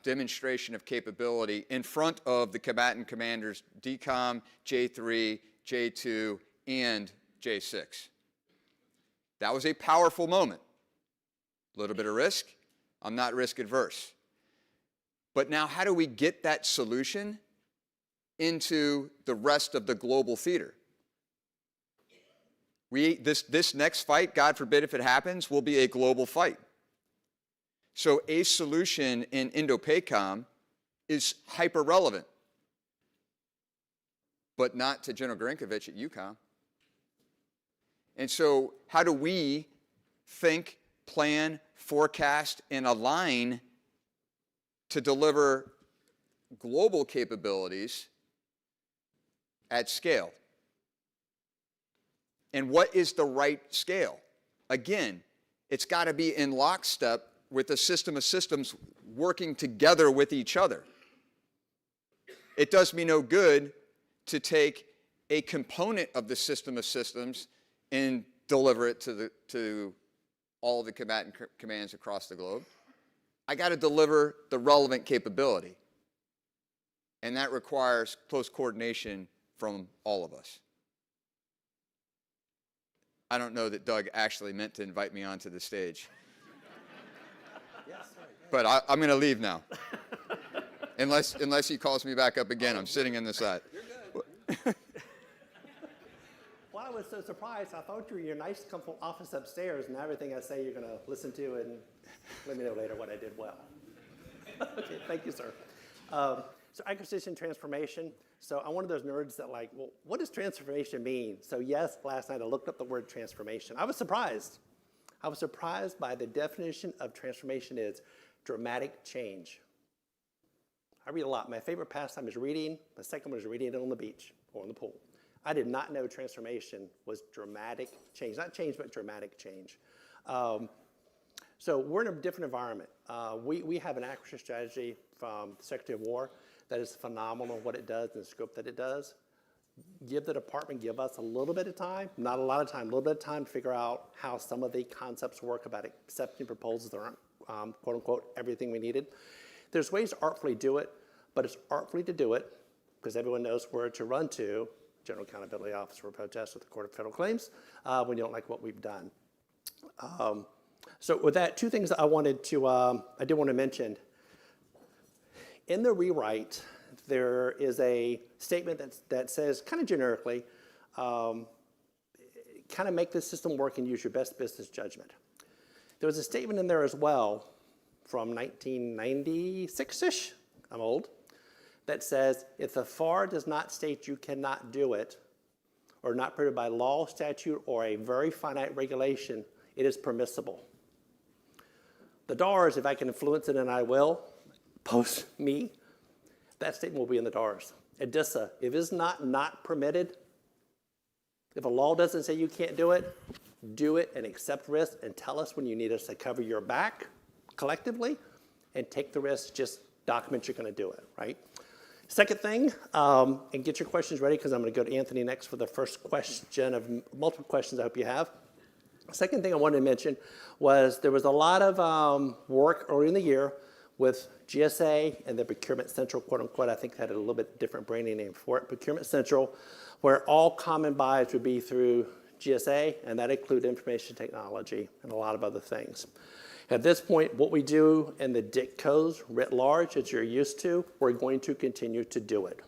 demonstration of capability in front of the combatant commanders DCOM, J3, J2, and J6. That was a powerful moment. A little bit of risk. I'm not risk adverse. But now how do we get that solution into the rest of the global theater? This next fight, God forbid if it happens, will be a global fight. So a solution in Indo-PACOM is hyper relevant, but not to General Grinkovich at UCOM. And so how do we think, plan, forecast, and align to deliver global capabilities at scale? And what is the right scale? Again, it's got to be in lockstep with a system of systems working together with each other. It does me no good to take a component of the system of systems and deliver it to all the combatant commands across the globe. I got to deliver the relevant capability. And that requires close coordination from all of us. I don't know that Doug actually meant to invite me onto the stage. But I'm going to leave now. Unless he calls me back up again. I'm sitting in the side. Well, I was so surprised. I thought you were in your nice, comfortable office upstairs, and everything I say you're going to listen to and let me know later what I did well. Okay, thank you, sir. So acquisition transformation. So I'm one of those nerds that like, well, what does transformation mean? So yes, last night I looked up the word transformation. I was surprised. I was surprised by the definition of transformation is dramatic change. I read a lot. My favorite pastime is reading. My second one is reading it on the beach or in the pool. I did not know transformation was dramatic change. Not change, but dramatic change. So we're in a different environment. We have an acquisition strategy from the Secretary of War that is phenomenal what it does and the scope that it does. Give the department, give us a little bit of time, not a lot of time, a little bit of time to figure out how some of the concepts work about accepting proposals that aren't, quote unquote, everything we needed. There's ways to artfully do it, but it's artfully to do it because everyone knows where to run to, General Accountability Office for protest with the Court of Federal Claims, when you don't like what we've done. So with that, two things that I did want to mention. In the rewrite, there is a statement that says, kind of generically, kind of make this system work and use your best business judgment. There was a statement in there as well from 1996-ish, I'm old, that says, if the FAR does not state you cannot do it, or not permitted by law, statute, or a very finite regulation, it is permissible. The DARS, if I can influence it, and I will, post me, that statement will be in the DARS. At DISA, if it's not permitted, if a law doesn't say you can't do it and accept risk and tell us when you need us to cover your back collectively and take the risk, just document you're going to do it, right? Second thing, and get your questions ready because I'm going to go to Anthony next for the first question of multiple questions I hope you have. Second thing I wanted to mention was there was a lot of work early in the year with GSA and the Procurement Central, quote unquote. I think that had a little bit different branding name for it, Procurement Central, where all common buys would be through GSA, and that included information technology and a lot of other things. At this point, what we do in the DIC codes writ large, as you're used to, we're going to continue to do it.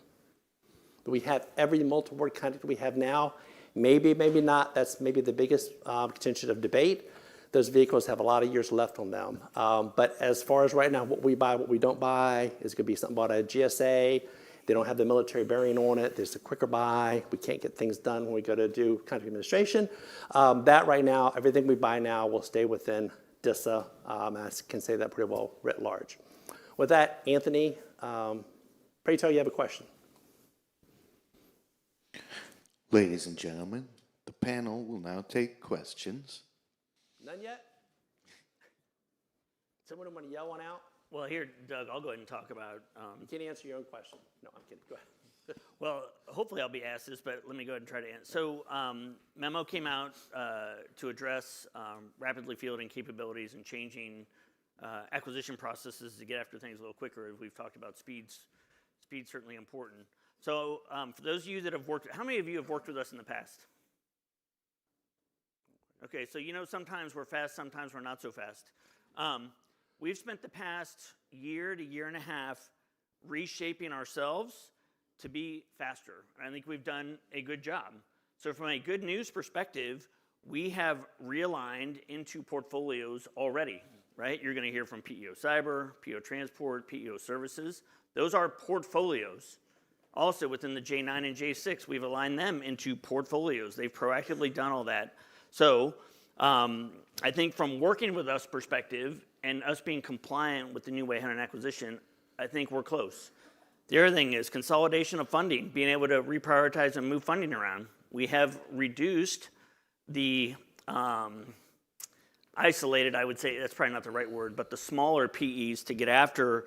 We have every multi-board contract we have now. Maybe, maybe not. That's maybe the biggest contention of debate. Those vehicles have a lot of years left on them. But as far as right now, what we buy, what we don't buy, is going to be something bought at GSA. They don't have the military bearing on it. There's a quicker buy. We can't get things done when we go to do contract administration. That right now, everything we buy now will stay within DISA. I can say that pretty well writ large. With that, Anthony, pray tell you have a question. Ladies and gentlemen, the panel will now take questions. None yet? Someone want to yell one out? Well, here, Doug, I'll go ahead and talk about. You can't answer your own question. No, I'm kidding. Go ahead. Well, hopefully I'll be asked this, but let me go ahead and try to answer. So, memo came out to address rapidly fielding capabilities and changing acquisition processes to get after things a little quicker. As we've talked about, speed's certainly important. So, for those of you that have worked, how many of you have worked with us in the past? Okay, so you know sometimes we're fast, sometimes we're not so fast. We've spent the past year to year and a half reshaping ourselves to be faster. And I think we've done a good job. So from a good news perspective, we have realigned into portfolios already, right? You're going to hear from PEO Cyber, PEO Transport, PEO Services. Those are portfolios. Also within the J9 and J6, we've aligned them into portfolios. They've proactively done all that. So I think from working with us perspective and us being compliant with the new way hand acquisition, I think we're close. The other thing is consolidation of funding, being able to reprioritize and move funding around. We have reduced the isolated, I would say, that's probably not the right word, but the smaller PEs to get after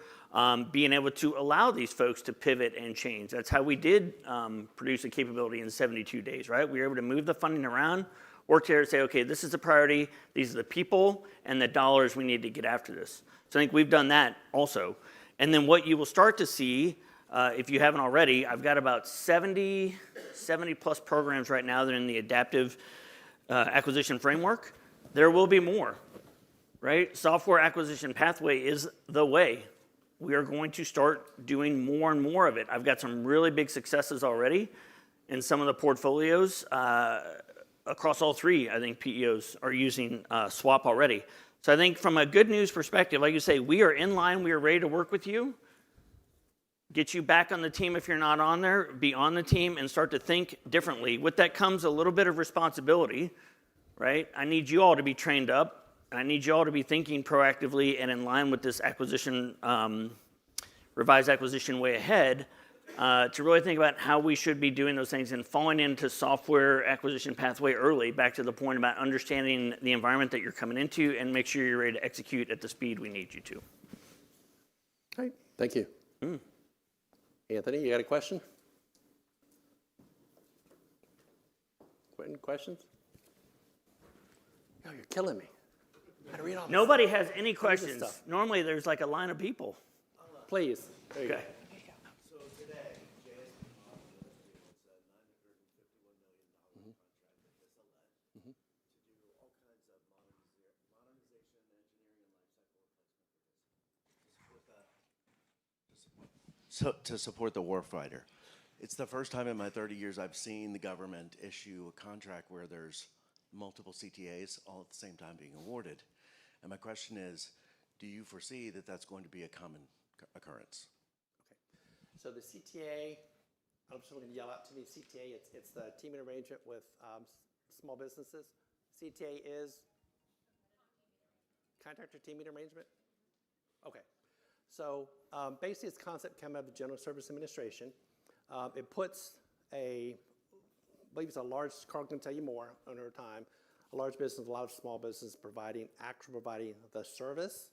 being able to allow these folks to pivot and change. That's how we did produce a capability in 72 days, right? We were able to move the funding around, work together to say, okay, this is the priority, these are the people and the dollars we need to get after this. So I think we've done that also. And then what you will start to see, if you haven't already, I've got about 70 plus programs right now that are in the adaptive acquisition framework. There will be more, right? Software acquisition pathway is the way. We are going to start doing more and more of it. I've got some really big successes already in some of the portfolios. Across all three, I think PEOs are using SWAP already. So I think from a good news perspective, like you say, we are in line, we are ready to work with you, get you back on the team if you're not on there, be on the team and start to think differently. With that comes a little bit of responsibility, right? I need you all to be trained up, and I need you all to be thinking proactively and in line with this acquisition, revised acquisition way ahead, to really think about how we should be doing those things and falling into software acquisition pathway early, back to the point about understanding the environment that you're coming into and make sure you're ready to execute at the speed we need you to. All right, thank you. Anthony, you got a question? Quentin, questions? No, you're killing me. I gotta read all this. Nobody has any questions. Normally there's like a line of people. Please. There you go. to support the warfighter. It's the first time in my 30 years I've seen the government issue a contract where there's multiple CTAs all at the same time being awarded. And my question is, do you foresee that that's going to be a common occurrence? Okay. So the CTA, I'm just going to yell out to me, CTA, it's the teaming arrangement with small businesses. CTA is contractor teaming arrangement? Okay. So basically this concept came out of the General Service Administration. It puts I believe it's a large, Carl can tell you more on her time, a large business, a lot of small business providing the service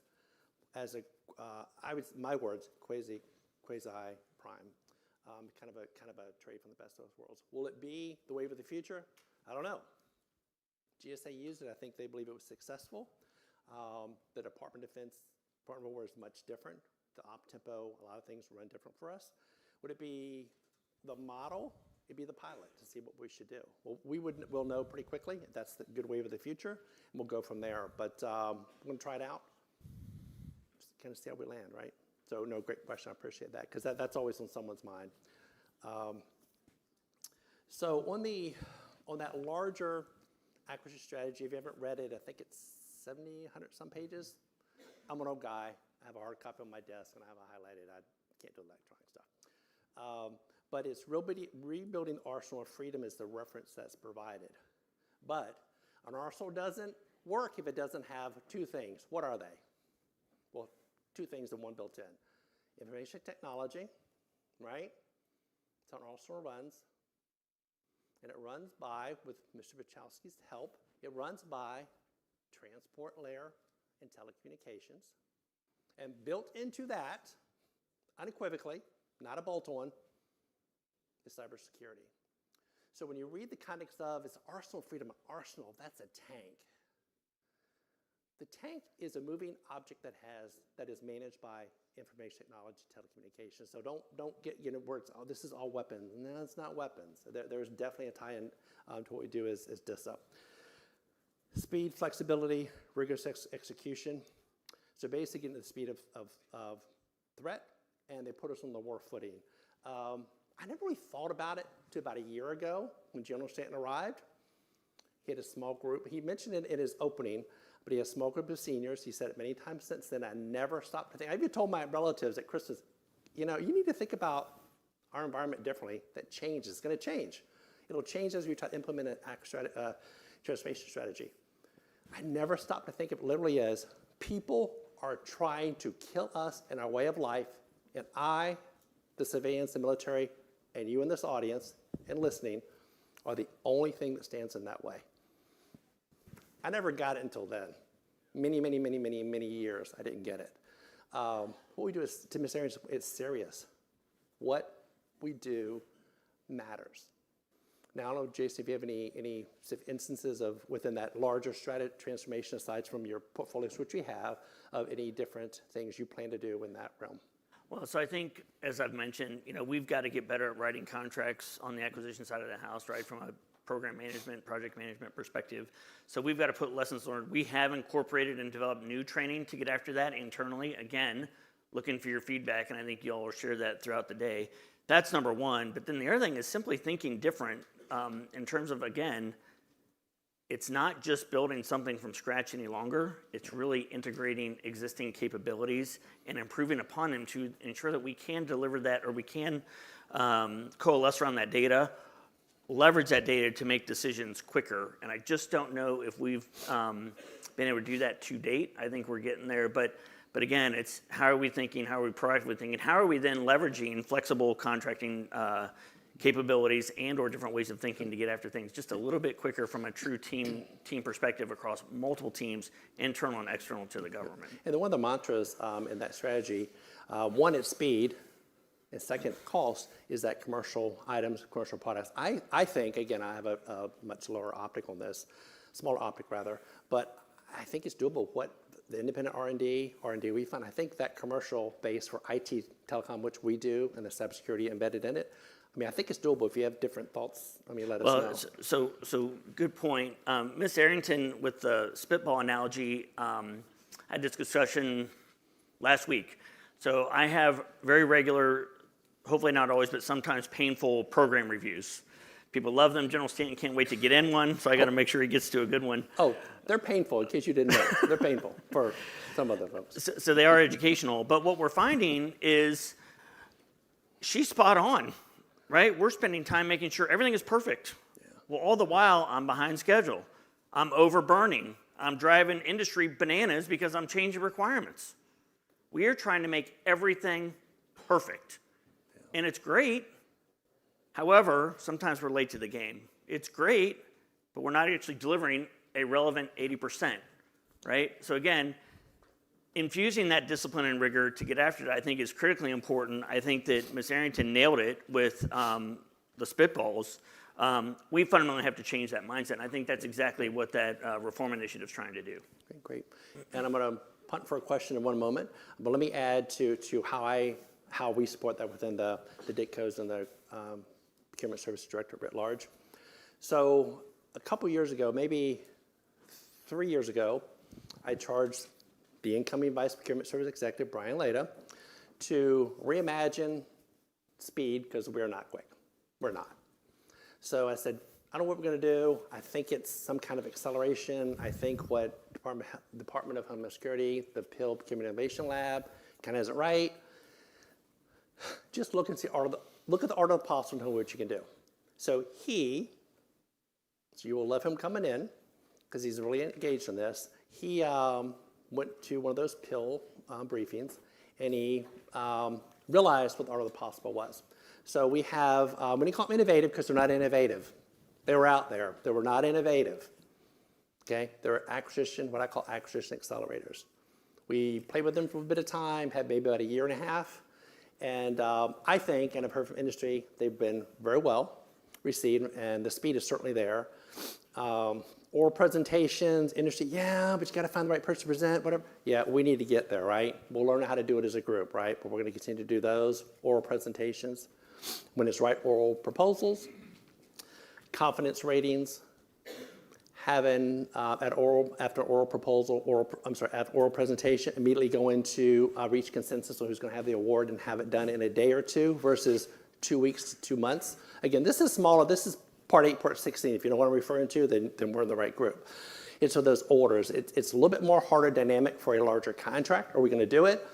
as a, my words, quasi prime, kind of a trade from the best of both worlds. Will it be the wave of the future? I don't know. GSA used it. I think they believe it was successful. The Department of War is much different. The op tempo, a lot of things run different for us. Would it be the model? It'd be the pilot to see what we should do. Well, we'll know pretty quickly if that's the good wave of the future, and we'll go from there. But I'm going to try it out, just kind of see how we land, right? So no, great question. I appreciate that because that's always on someone's mind. So on that larger acquisition strategy, if you haven't read it, I think it's 70, 100 some pages. I'm an old guy. I have a hard copy on my desk, and I have it highlighted. I can't do electronic stuff. But it's rebuilding the arsenal of freedom is the reference that's provided. But an arsenal doesn't work if it doesn't have two things. What are they? Well, two things and one built in. Information technology, right? That's how an arsenal runs. And it runs by, with Mr. Paczkowski's help, it runs by transport layer and telecommunications. And built into that, unequivocally, not a bolt-on, is cybersecurity. So when you read the context of it's arsenal freedom, arsenal, that's a tank. The tank is a moving object that is managed by information technology, telecommunications. So don't get words. Oh, this is all weapons. No, it's not weapons. There's definitely a tie-in to what we do as DISA. Speed, flexibility, rigorous execution. So basically getting the speed of threat, and they put us on the war footing. I never really thought about it until about a year ago when General Stanton arrived. He had a small group. He mentioned it in his opening, but he had a small group of seniors. He said it many times since then. I never stopped to think. I even told my relatives at Christmas, you need to think about our environment differently. That change is going to change. It'll change as we try to implement a transformation strategy. I never stopped to think of it literally as people are trying to kill us and our way of life, and I, the civilians, the military, and you in this audience and listening are the only thing that stands in that way. I never got it until then. Many years, I didn't get it. What we do is, to Ms. Aarons, it's serious. What we do matters. Now, I don't know, Jason, if you have any instances of within that larger transformation, aside from your portfolios, which we have, of any different things you plan to do in that realm. Well, so I think, as I've mentioned, we've got to get better at writing contracts on the acquisition side of the house, right, from a program management, project management perspective. So we've got to put lessons learned. We have incorporated and developed new training to get after that internally. Again, looking for your feedback, and I think you all will share that throughout the day. That's number one. But then the other thing is simply thinking different in terms of, again, it's not just building something from scratch any longer. It's really integrating existing capabilities and improving upon them to ensure that we can deliver that, or we can coalesce around that data, leverage that data to make decisions quicker. And I just don't know if we've been able to do that to date. I think we're getting there. But again, it's how are we thinking, how are we proactively thinking, how are we then leveraging flexible contracting capabilities and or different ways of thinking to get after things just a little bit quicker from a true team perspective across multiple teams, internal and external to the government. And one of the mantras in that strategy, one is speed, and second, cost, is that commercial items, commercial products. I think, again, I have a much lower optic on this, smaller optic rather, but I think it's doable. What the independent R&D we find, I think that commercial base for IT, telecom, which we do, and the cybersecurity embedded in it, I think it's doable. If you have different thoughts, let us know. So good point. Ms. Arrington, with the spitball analogy, had this discussion last week. So I have very regular hopefully not always, but sometimes painful program reviews. People love them. General Stanton can't wait to get in one, so I got to make sure he gets to a good one. Oh, they're painful, in case you didn't know. They're painful for some other folks. So they are educational. But what we're finding is she's spot on, right? We're spending time making sure everything is perfect. Yeah. Well, all the while, I'm behind schedule. I'm overburning. I'm driving industry bananas because I'm changing requirements. We are trying to make everything perfect. Yeah. And it's great. However, sometimes we're late to the game. It's great, but we're not actually delivering a relevant 80%, right? So again, infusing that discipline and rigor to get after it, I think, is critically important. I think that Ms. Arrington nailed it with the spitballs. We fundamentally have to change that mindset, and I think that's exactly what that reform initiative is trying to do. Okay, great. And I'm going to punt for a question in one moment, but let me add to how we support that within the DITCOs and the Procurement Services Directorate writ large. So a couple years ago, maybe 3 years ago, I charged the incoming Vice Procurement Service Executive, Brian Leda, to reimagine speed, because we're not quick. We're not. So I said, I don't know what we're going to do. I think it's some kind of acceleration. I think what Department of Homeland Security, the PIL Procurement Innovation Lab, kind of has it right. Just look and see, look at the art of the possible and know what you can do. So you will love him coming in, because he's really engaged in this. He went to one of those PIL briefings, and he realized what the art of the possible was. So we have, we didn't call them innovative because they're not innovative. They were out there. They were not innovative. Okay? They're what I call acquisition accelerators. We played with them for a bit of time, had maybe about a year and a half. And I think, and I've heard from industry, they've been very well received, and the speed is certainly there. Oral presentations, industry, yeah, but you got to find the right person to present, whatever. Yeah, we need to get there, right? We'll learn how to do it as a group, right? But we're going to continue to do those oral presentations. When it's right, oral proposals, confidence ratings, having after oral presentation, immediately go into reach consensus on who's going to have the award and have it done in a day or two versus 2 weeks to 2 months. Again, this is smaller. This is part 8, part 16. If you know what I'm referring to, then we're in the right group. And so those orders, it's a little bit more harder dynamic for a larger contract. Are we going to do it?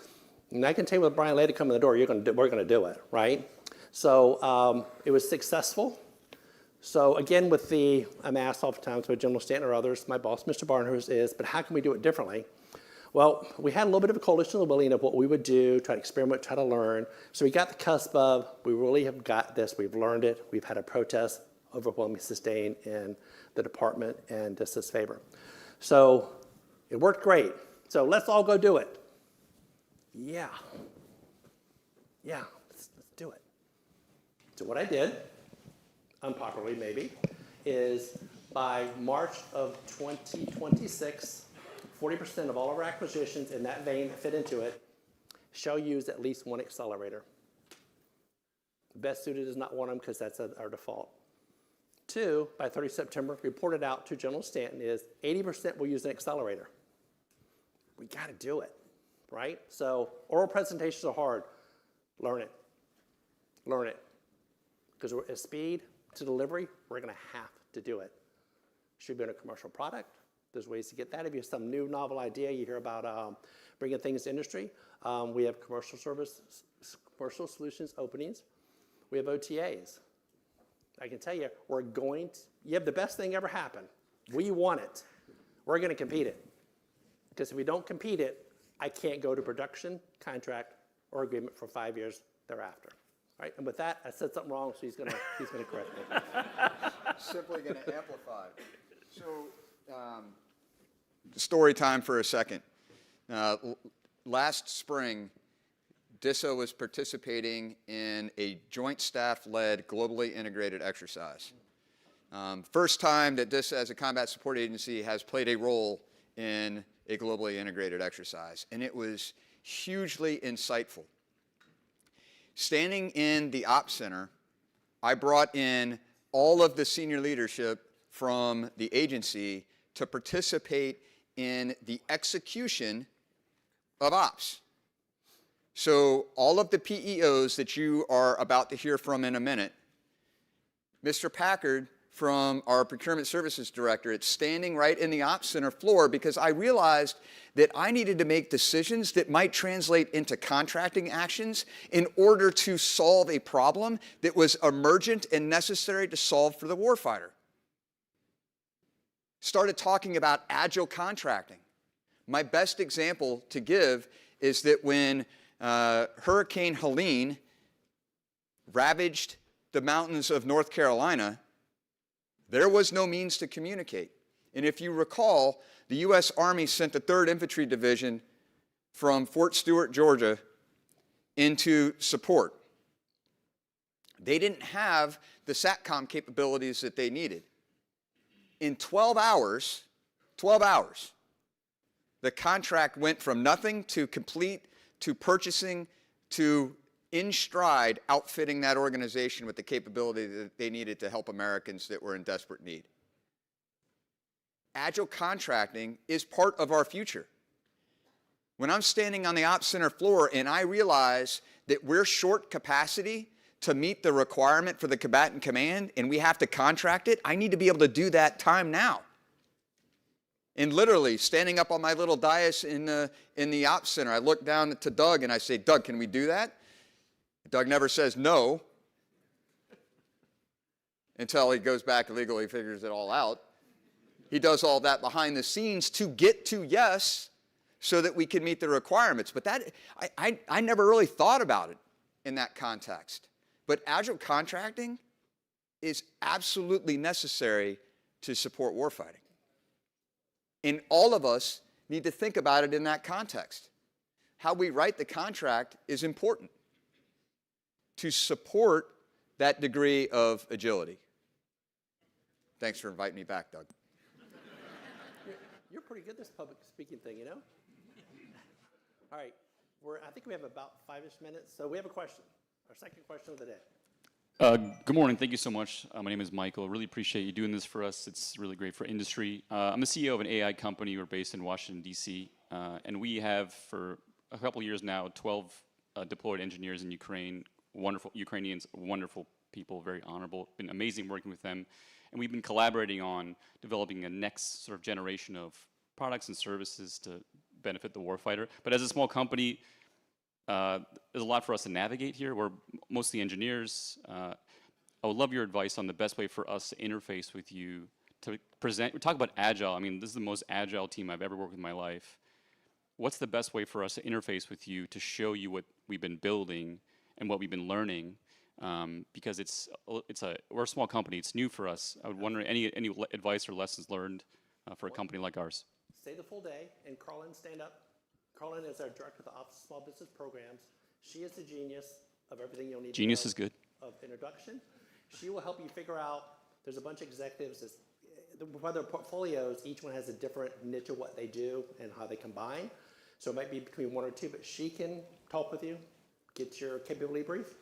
And I can tell you with Brian Leda coming in the door, we're going to do it, right? So it was successful. So again, I'm asked oftentimes by General Stanton or others, my boss, Mr. Barnhurst, is, but how can we do it differently? Well, we had a little bit of a coalition of the willing of what we would do, try to experiment, try to learn. So we got the cusp of, we really have got this, we've learned it, we've had a protest, overwhelming sustain in the department and DISA's favor. So it worked great. So let's all go do it. Yeah, let's do it. So what I did, unpopularly maybe, is by March of 2026, 40% of all of our acquisitions in that vein that fit into it shall use at least one accelerator. Best suited is not one of them because that's our default. 2, by 30 September, reported out to General Stanton is 80% will use an accelerator. We got to do it, right? So oral presentations are hard. Learn it. Learn it. Because at speed to delivery, we're going to have to do it. Should be in a commercial product. There's ways to get that. If you have some new novel idea, you hear about bringing things to industry. We have commercial solutions openings. We have OTAs. I can tell you, you have the best thing ever happen. We want it. We're going to compete it. Because if we don't compete it, I can't go to production, contract, or agreement for 5 years thereafter. Right? And with that, I said something wrong, so he's going to correct me. Simply going to amplify. So, story time for a second. Last spring, DISA was participating in a joint staff-led, globally integrated exercise. First time that DISA, as a combat support agency, has played a role in a globally integrated exercise, and it was hugely insightful. Standing in the Ops Center, I brought in all of the senior leadership from the agency to participate in the execution of ops. So all of the PEOs that you are about to hear from in a minute, Mr. Packard from our Procurement Services Directorate standing right in the Ops Center floor because I realized that I needed to make decisions that might translate into contracting actions in order to solve a problem that was emergent and necessary to solve for the warfighter. Started talking about agile contracting. My best example to give is that when Hurricane Helene ravaged the mountains of North Carolina, there was no means to communicate. And if you recall, the U.S. Army sent the 3rd Infantry Division from Fort Stewart, Georgia, into support. They didn't have the SATCOM capabilities that they needed. In 12 hours, the contract went from nothing to complete to purchasing to in stride outfitting that organization with the capability that they needed to help Americans that were in desperate need. Agile contracting is part of our future. When I'm standing on the Ops Center floor and I realize that we're short capacity to meet the requirement for the combatant command and we have to contract it, I need to be able to do that time now. And literally, standing up on my little dais in the Ops Center, I look down to Doug and I say, Doug, can we do that? Doug never says no until he goes back legally, figures it all out. He does all that behind the scenes to get to yes so that we can meet the requirements. But that, I never really thought about it in that context. But agile contracting is absolutely necessary to support warfighting. And all of us need to think about it in that context. How we write the contract is important to support that degree of agility. Thanks for inviting me back, Doug. You're pretty good at this public speaking thing, you know? All right, I think we have about 5-ish minutes, so we have a question, our second question of the day. Good morning. Thank you so much. My name is Michael. Really appreciate you doing this for us. It's really great for industry. I'm the CEO of an AI company. We're based in Washington, D.C., and we have for a couple years now 12 deployed engineers in Ukraine. Wonderful Ukrainians, wonderful people, very honorable. Been amazing working with them. And we've been collaborating on developing a next sort of generation of products and services to benefit the warfighter. But as a small company, there's a lot for us to navigate here. We're mostly engineers. I would love your advice on the best way for us to interface with you to present. We talk about agile. I mean, this is the most agile team I've ever worked with in my life. What's the best way for us to interface with you to show you what we've been building and what we've been learning? Because we're a small company. It's new for us. I would wonder any advice or lessons learned for a company like ours. Stay the full day, and Carlen, stand up. Carlen is our director of the Office of Small Business Programs. She is the genius of everything you'll need Genius to know is good. of introduction. She will help you figure out, there's a bunch of executives, by their portfolios, each one has a different niche of what they do and how they combine. So it might be between one or two, but she can talk with you, get your capability brief,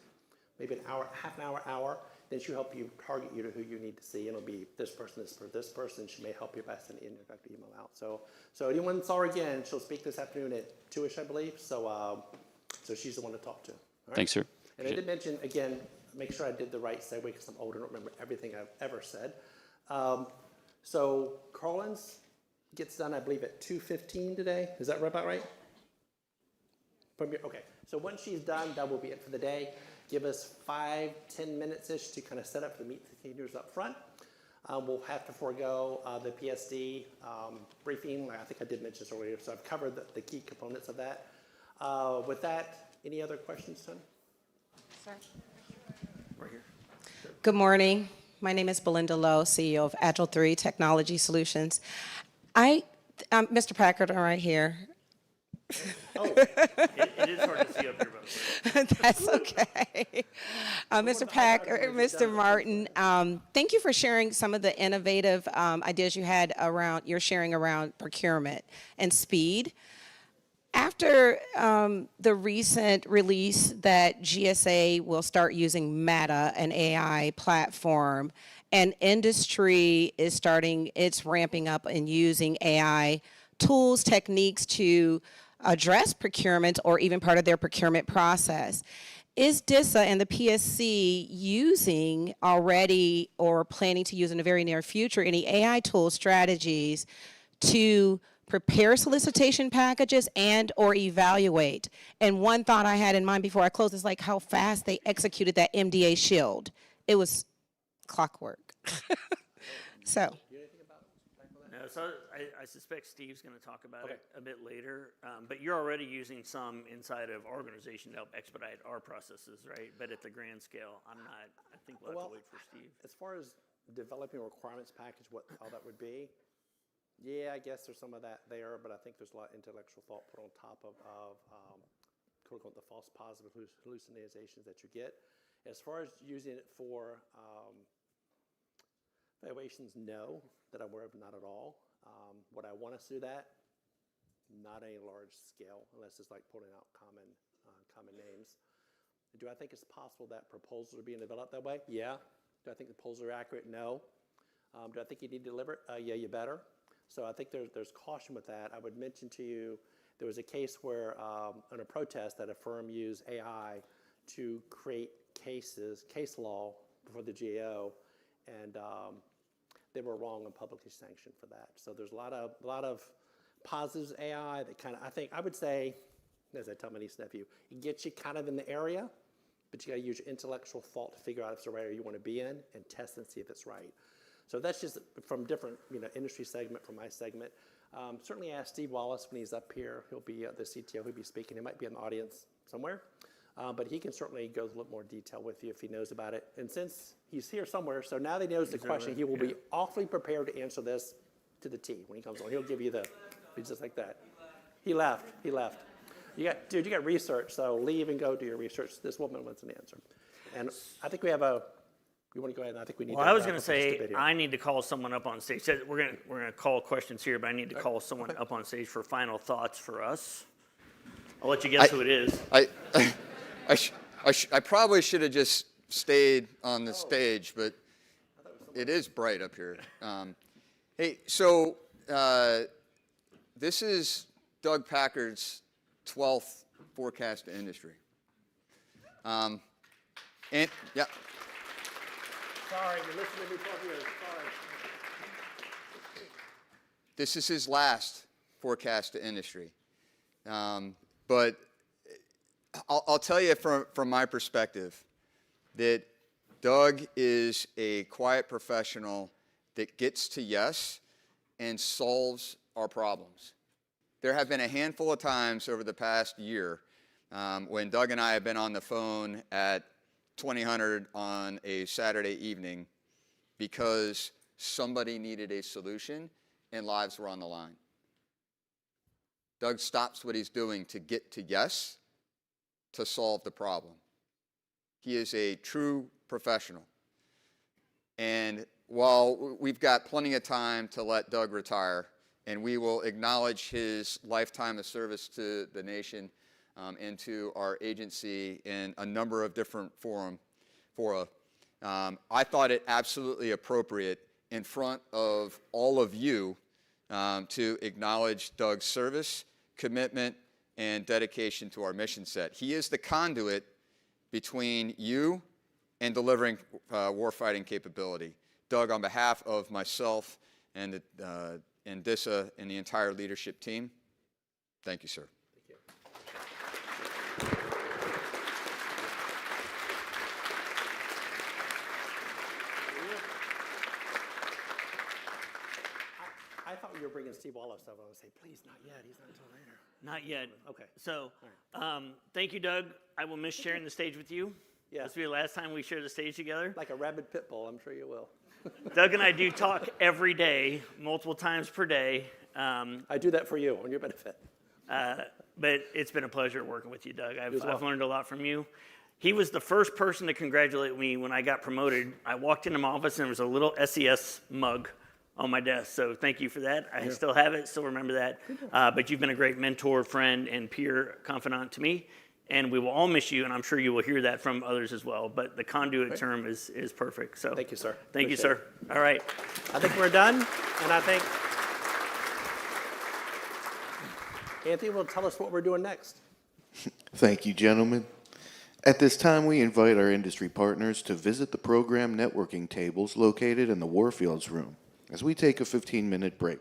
maybe an hour, half an hour, then she'll help you target you to who you need to see. And it'll be this person. She may help you best in the introductory email out. So anyone saw her again, she'll speak this afternoon at 2-ish, I believe. So she's the one to talk to. All right? Thanks, sir. And I did mention, again, make sure I did the right segue because I'm old and don't remember everything I've ever said. So Carlen's gets done, I believe, at 2:15 today. Is that about right? Okay. So once she's done, that will be it for the day. Give us 5-10 minutes-ish to kind of set up to meet the seniors up front. We'll have to forego the PSD briefing. I think I did mention this earlier, so I've covered the key components of that. With that, any other questions, Tony? Sir. Right here. Sure. Good morning. My name is Belinda Lowe, CEO of Agile 3 Technology Solutions. Mr. Packard, I'm right here. Oh, it is hard to see up here, but That's okay. Mr. Packard, Mr. Martin, thank you for sharing some of the innovative ideas you had you're sharing around procurement and speed. After the recent release that GSA will start using Meta, an AI platform, and industry is ramping up and using AI tools, techniques to address procurement or even part of their procurement process. Is DISA and the PSC using already or planning to use in the very near future any AI tool strategies to prepare solicitation packages and or evaluate? And one thought I had in mind before I close is like how fast they executed that MDA shield. It was clockwork. So. No, so I suspect Steve's going to talk about it a bit later, but you're already using some inside of our organization to help expedite our processes, right? But at the grand scale, I'm not. I think we'll have to wait for Steve. As far as developing a requirements package, how that would be, yeah, I guess there's some of that there, but I think there's a lot of intellectual thought put on top of quote unquote, the false positive hallucinations that you get. As far as using it for evaluations, no, that I'm aware of, not at all. Would I want us to do that? Not any large scale, unless it's like pulling out common names. Do I think it's possible that proposals are being developed that way? Yeah. Do I think the proposals are accurate? No. Do I think you need to deliver it? Yeah, you better. So I think there's caution with that. I would mention to you, there was a case where on a protest that a firm used AI to create case law before the GAO, and they were wrong and publicly sanctioned for that. So there's a lot of positives AI that I would say, as I tell my niece and nephew, it gets you kind of in the area, but you got to use your intellectual thought to figure out if it's the right area you want to be in and test and see if it's right. So that's just from different industry segment from my segment. Certainly ask Steve Wallace when he's up here. He'll be the CTO. He'll be speaking. He might be in the audience somewhere. But he can certainly go into a little more detail with you if he knows about it. And since he's here somewhere, so now that he knows the question, he will be awfully prepared to answer this to the T when he comes on. He'll give you just like that. He left. You got research, so leave and go do your research. This woman wants an answer. And I think we have you want to go ahead? And I think we need. Well, I was going to say I need to call someone up on stage. We're going to call questions here, but I need to call someone up on stage for final thoughts for us. I'll let you guess who it is. I probably should have just stayed on the stage, but it is bright up here. Hey, so this is Doug Packard's 12th forecast to industry. And yeah. Sorry, you listened to me 12 years. Sorry. This is his last forecast to industry. But I'll tell you from my perspective that Doug is a quiet professional that gets to yes and solves our problems. There have been a handful of times over the past year when Doug and I have been on the phone at 2000 on a Saturday evening because somebody needed a solution and lives were on the line. Doug stops what he's doing to get to yes, to solve the problem. He is a true professional. And while we've got plenty of time to let Doug retire, and we will acknowledge his lifetime of service to the nation and to our agency in a number of different fora, I thought it absolutely appropriate in front of all of you to acknowledge Doug's service, commitment, and dedication to our mission set. He is the conduit between you and delivering warfighting capability. Doug, on behalf of myself and DISA and the entire leadership team, thank you, sir. Thank you. I thought you were bringing Steve Wallace up. I would say, please, not yet. He's not until later. Not yet. Okay. So, thank you, Doug. I will miss sharing the stage with you. Yeah. This will be the last time we share the stage together. Like a rabid pit bull, I'm sure you will. Doug and I do talk every day, multiple times per day. I do that for you, on your benefit. But it's been a pleasure working with you, Doug. I've learned a lot from you. He was the first person to congratulate me when I got promoted. I walked into my office and there was a little SES mug on my desk. So thank you for that. I still have it, still remember that. But you've been a great mentor, friend, and peer confidant to me. And we will all miss you, and I'm sure you will hear that from others as well. But the conduit term is perfect. So thank you, sir. Thank you, sir. All right. I think we're done, and I think Anthony will tell us what we're doing next. Thank you, gentlemen. At this time, we invite our industry partners to visit the program networking tables located in the Warfields room as we take a 15-minute break.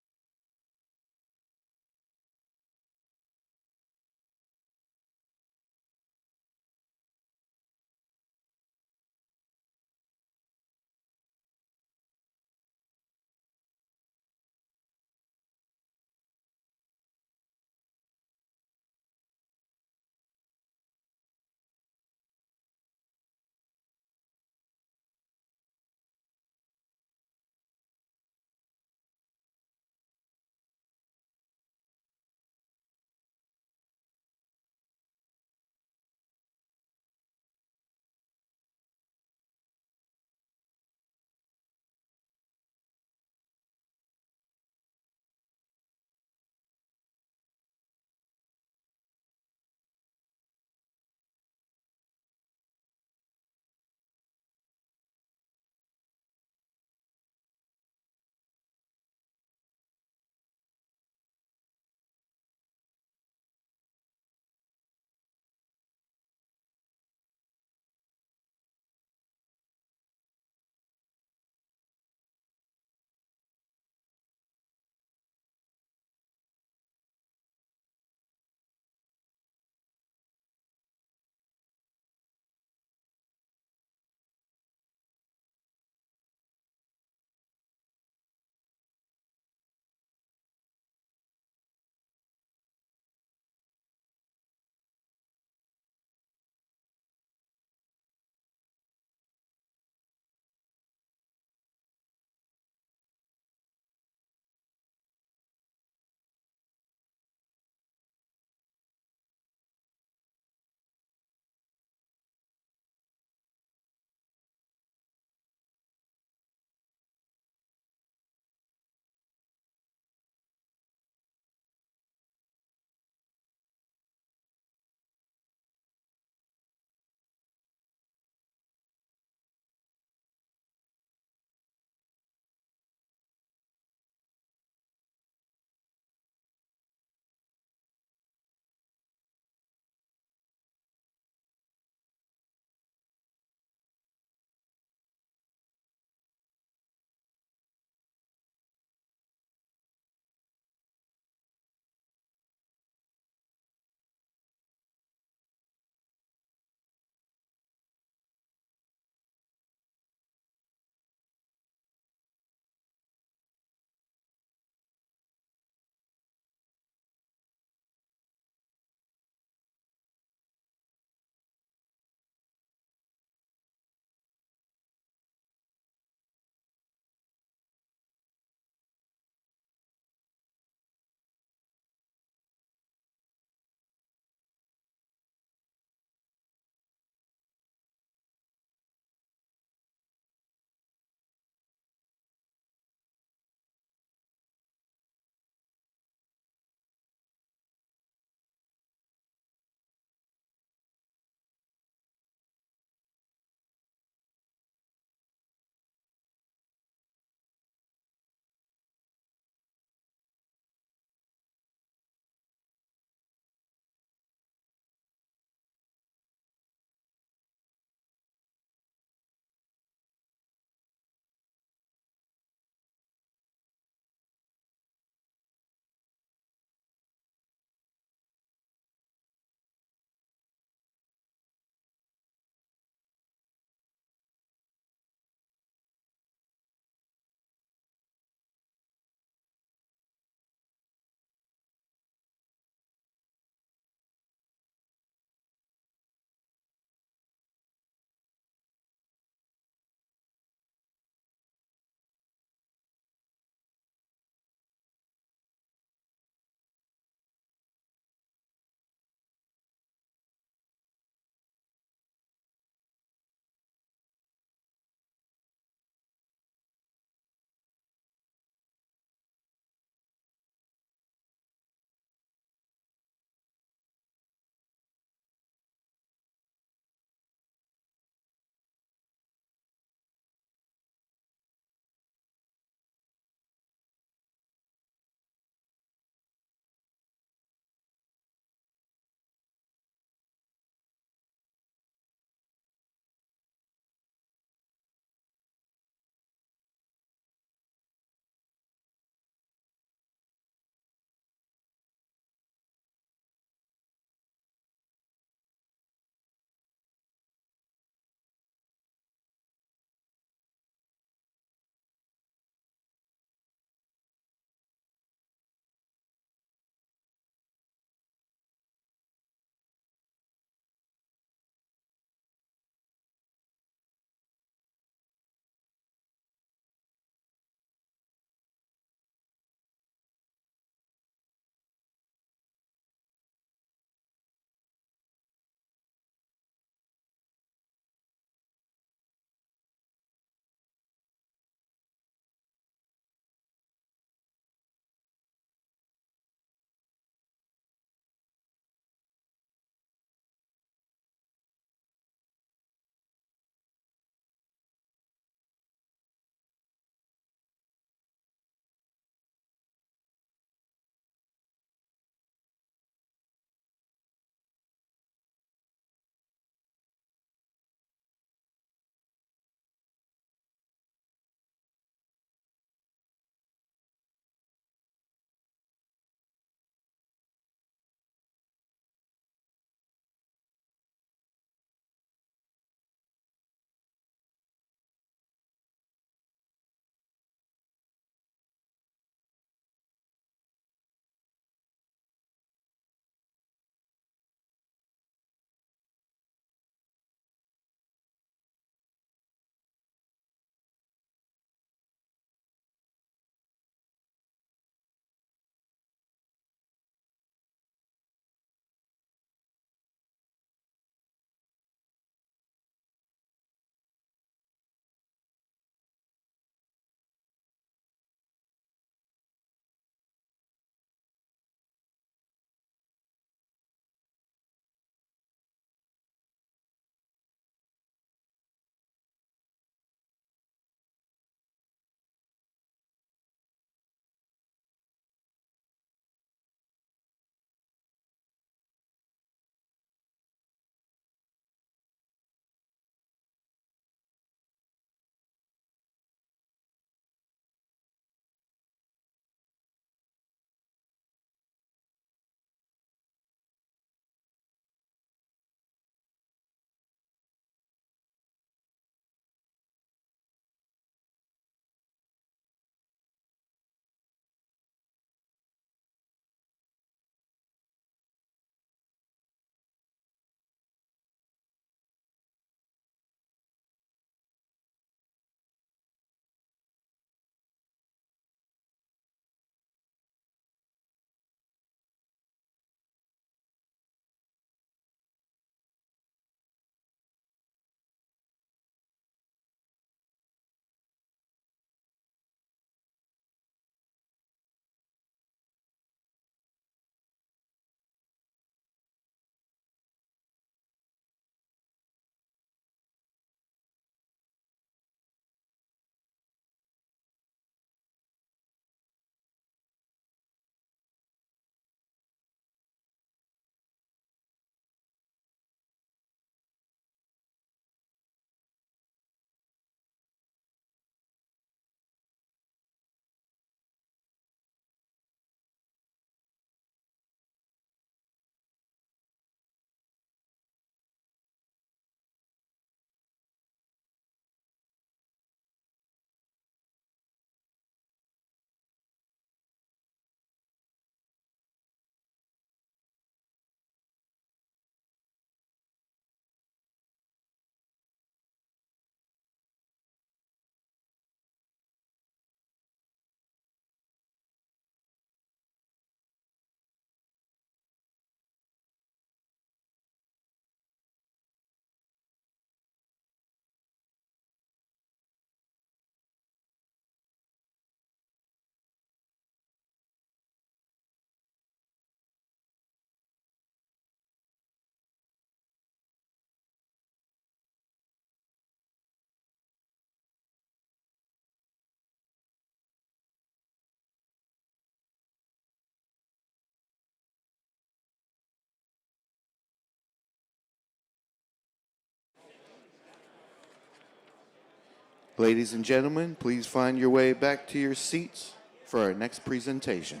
Ladies and gentlemen, please find your way back to your seats for our next presentation.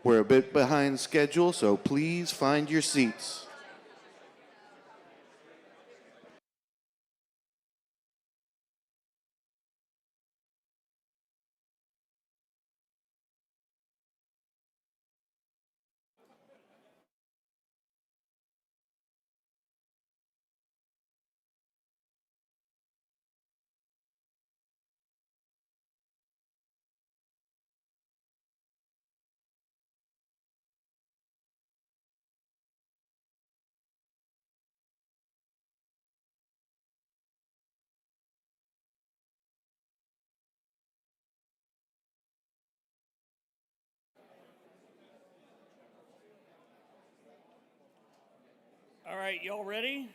We're a bit behind schedule, so please find your seats. All right, y'all ready?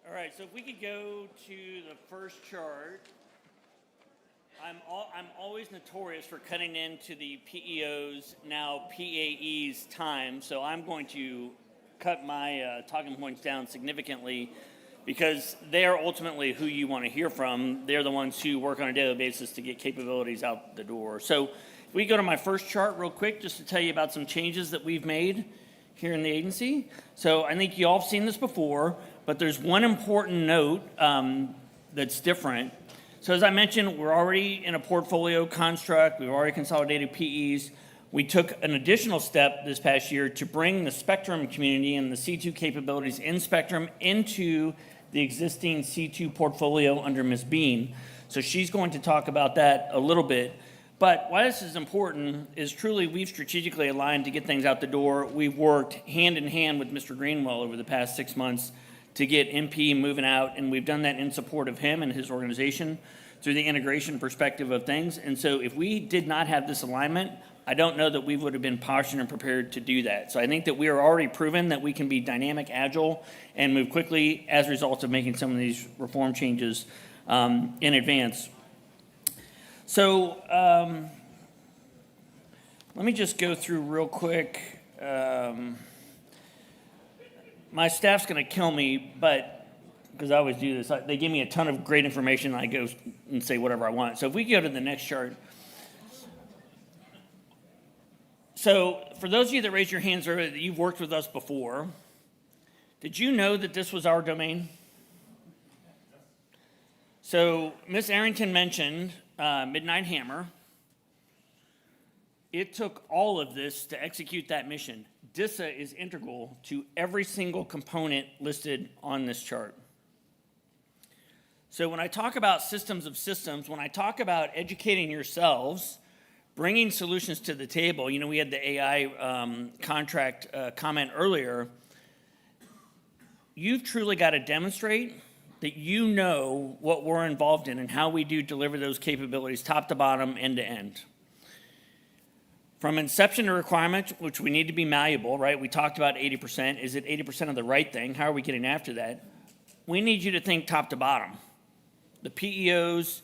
All right, so if we could go to the first chart. I'm always notorious for cutting into the PEO's, now PAE's time, so I'm going to cut my talking points down significantly because they are ultimately who you want to hear from. They're the ones who work on a daily basis to get capabilities out the door. So if we go to my first chart real quick, just to tell you about some changes that we've made here in the agency. So I think you all have seen this before, but there's one important note that's different. So as I mentioned, we're already in a portfolio construct. We've already consolidated PEs. We took an additional step this past year to bring the Spectrum community and the C2 capabilities in Spectrum into the existing C2 portfolio under Ms. Bean. So she's going to talk about that a little bit. But why this is important is truly we've strategically aligned to get things out the door. We've worked hand in hand with Mr. Greenwell over the past 6 months to get MP moving out, and we've done that in support of him and his organization through the integration perspective of things. And so if we did not have this alignment, I don't know that we would have been postured and prepared to do that. So I think that we are already proven that we can be dynamic, agile, and move quickly as a result of making some of these reform changes in advance. So let me just go through real quick. My staff's going to kill me, but because I always do this, they give me a ton of great information, and I go and say whatever I want. So if we go to the next chart. So for those of you that raised your hands earlier that you've worked with us before, did you know that this was our domain? So Ms. Arrington mentioned Midnight Hammer. It took all of this to execute that mission. DISA is integral to every single component listed on this chart. So when I talk about systems of systems, when I talk about educating yourselves, bringing solutions to the table, you know, we had the AI contract comment earlier, you've truly got to demonstrate that you know what we're involved in and how we do deliver those capabilities top to bottom, end to end. From inception to requirement, which we need to be malleable, right? We talked about 80%. Is it 80% of the right thing? How are we getting after that? We need you to think top to bottom. The PEOs,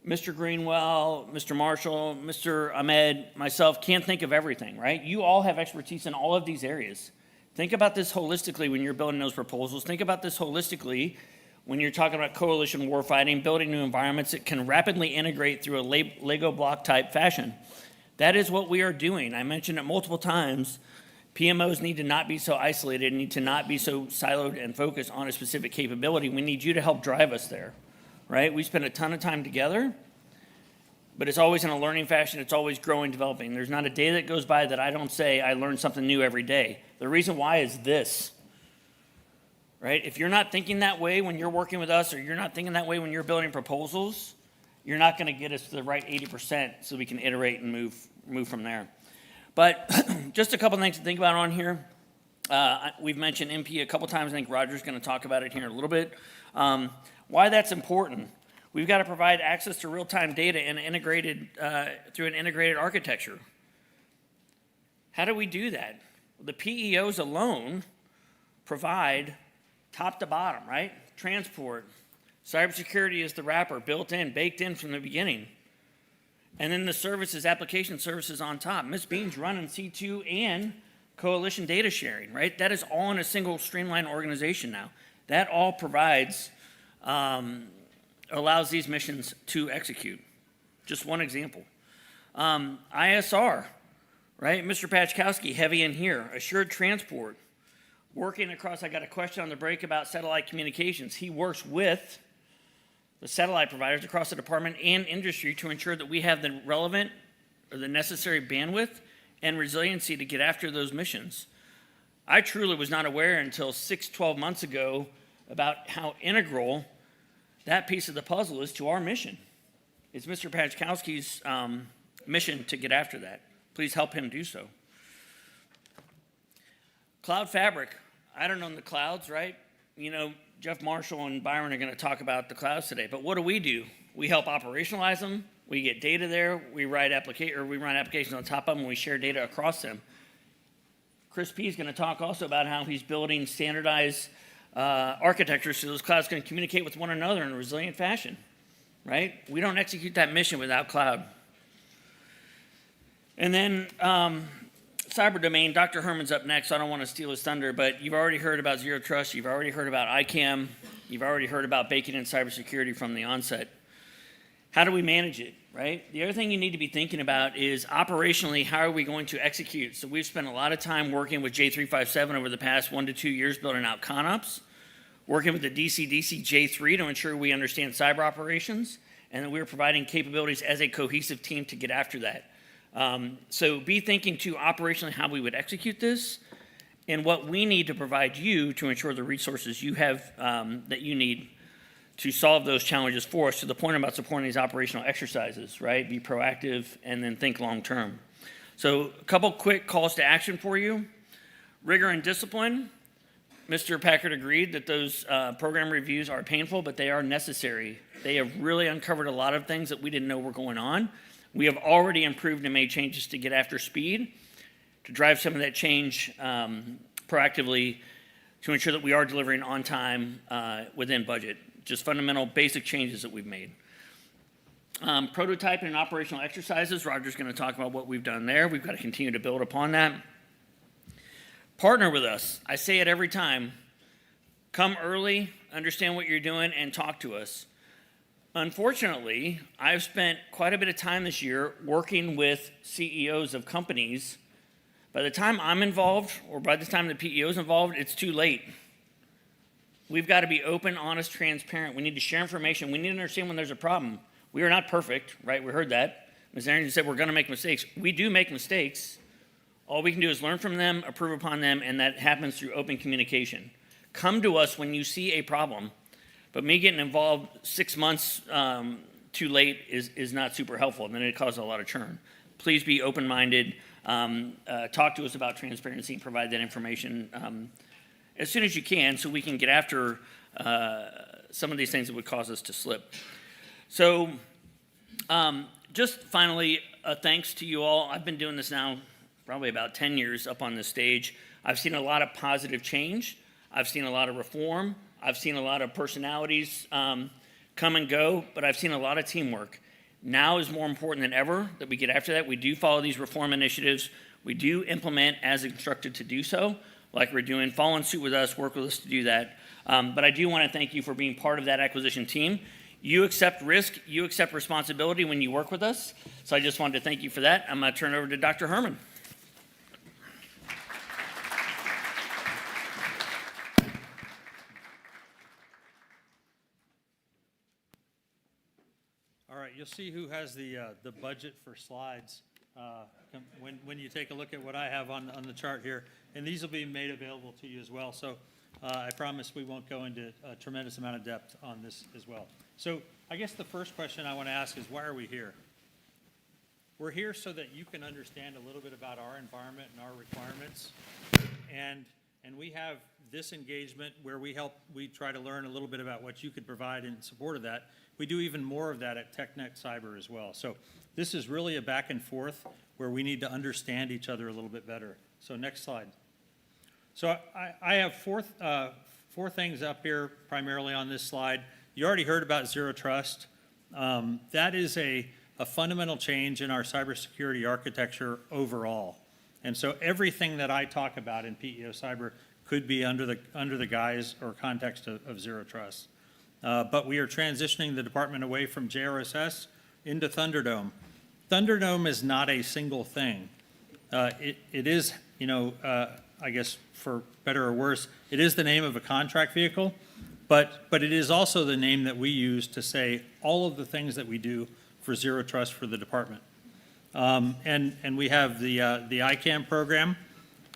Mr. Greenwell, Mr. Marshall, Mr. Ahmed, myself can't think of everything, right? You all have expertise in all of these areas. Think about this holistically when you're building those proposals. Think about this holistically when you're talking about coalition warfighting, building new environments that can rapidly integrate through a Lego block type fashion. That is what we are doing. I mentioned it multiple times. PMOs need to not be so isolated, need to not be so siloed and focused on a specific capability. We need you to help drive us there, right? We spend a ton of time together, but it's always in a learning fashion. It's always growing, developing. There's not a day that goes by that I don't say I learn something new every day. The reason why is this, right? If you're not thinking that way when you're working with us, or you're not thinking that way when you're building proposals, you're not going to get us to the right 80% so we can iterate and move from there. But just a couple things to think about on here. We've mentioned MP a couple times. I think Roger's going to talk about it here in a little bit. Why that's important. We've got to provide access to real-time data and integrated through an integrated architecture. How do we do that? The PEOs alone provide top to bottom, right? Transport. Cybersecurity is the wrapper, built in, baked in from the beginning. And then the services, application services on top. Ms. Bean's running C2 and coalition data sharing, right? That is all in a single streamlined organization now. That all provides, allows these missions to execute. Just one example. ISR, right? Mr. Paczkowski, heavy in here. Assured transport. Working across, I got a question on the break about satellite communications. He works with the satellite providers across the department and industry to ensure that we have the relevant or the necessary bandwidth and resiliency to get after those missions. I truly was not aware until 12 months ago about how integral that piece of the puzzle is to our mission. It's Mr. Paczkowski's mission to get after that. Please help him do so. Cloud fabric. I don't own the clouds, right? You know, Jeff Marshall and Byron are going to talk about the clouds today, but what do? We help operationalize them. We get data there. We run applications on top of them. We share data across them. Chris P is going to talk also about how he's building standardized architecture so those clouds can communicate with one another in a resilient fashion, right? We don't execute that mission without cloud. And then cyber domain, Dr. Herman's up next, so I don't want to steal his thunder, but you've already heard about Zero Trust, you've already heard about ICAM, you've already heard about baking in cybersecurity from the onset. How do we manage it, right? The other thing you need to be thinking about is operationally, how are we going to execute? So we've spent a lot of time working with J357 over the past 1 to 2 years building out ConOps, working with the DCDC J3 to ensure we understand cyber operations, and that we're providing capabilities as a cohesive team to get after that. So be thinking too operationally how we would execute this and what we need to provide you to ensure the resources you have that you need to solve those challenges for us, to the point about supporting these operational exercises, right? Be proactive and then think long term. So a couple quick calls to action for you. Rigor and discipline. Mr. Packard agreed that those program reviews are painful, but they are necessary. They have really uncovered a lot of things that we didn't know were going on. We have already improved and made changes to get after speed, to drive some of that change proactively, to ensure that we are delivering on time within budget. Just fundamental basic changes that we've made. Prototyping and operational exercises, Roger's going to talk about what we've done there. We've got to continue to build upon that. Partner with us. I say it every time. Come early, understand what you're doing, and talk to us. Unfortunately, I've spent quite a bit of time this year working with CEOs of companies. By the time I'm involved, or by the time the PEO is involved, it's too late. We've got to be open, honest, transparent. We need to share information. We need to understand when there's a problem. We are not perfect, right? We heard that. Ms. Arrington said we're going to make mistakes. We do make mistakes. All we can do is learn from them, improve upon them, and that happens through open communication. Come to us when you see a problem. But me getting involved 6 months too late is not super helpful, and then it causes a lot of churn. Please be open-minded. Talk to us about transparency and provide that information as soon as you can so we can get after some of these things that would cause us to slip. So just finally, thanks to you all. I've been doing this now probably about 10 years up on this stage. I've seen a lot of positive change. I've seen a lot of reform. I've seen a lot of personalities come and go, but I've seen a lot of teamwork. Now is more important than ever that we get after that. We do follow these reform initiatives. We do implement as instructed to do so, like we're doing. Follow in suit with us, work with us to do that. But I do want to thank you for being part of that acquisition team. You accept risk, you accept responsibility when you work with us. So I just wanted to thank you for that. I'm going to turn it over to Dr. Hermann. All right, you'll see who has the budget for slides when you take a look at what I have on the chart here. And these will be made available to you as well. So I promise we won't go into a tremendous amount of depth on this as well. So I guess the first question I want to ask is, why are we here? We're here so that you can understand a little bit about our environment and our requirements. And we have this engagement where we try to learn a little bit about what you could provide in support of that. We do even more of that at TechNet Cyber as well. So this is really a back and forth where we need to understand each other a little bit better. So next slide. So I have four things up here primarily on this slide. You already heard about Zero Trust. That is a fundamental change in our cybersecurity architecture overall. And so everything that I talk about in PEO Cyber could be under the guise or context of Zero Trust. But we are transitioning the department away from JRSS into Thunderdome. Thunderdome is not a single thing. It is, I guess for better or worse, it is the name of a contract vehicle, but it is also the name that we use to say all of the things that we do for Zero Trust for the department. And we have the ICAM program.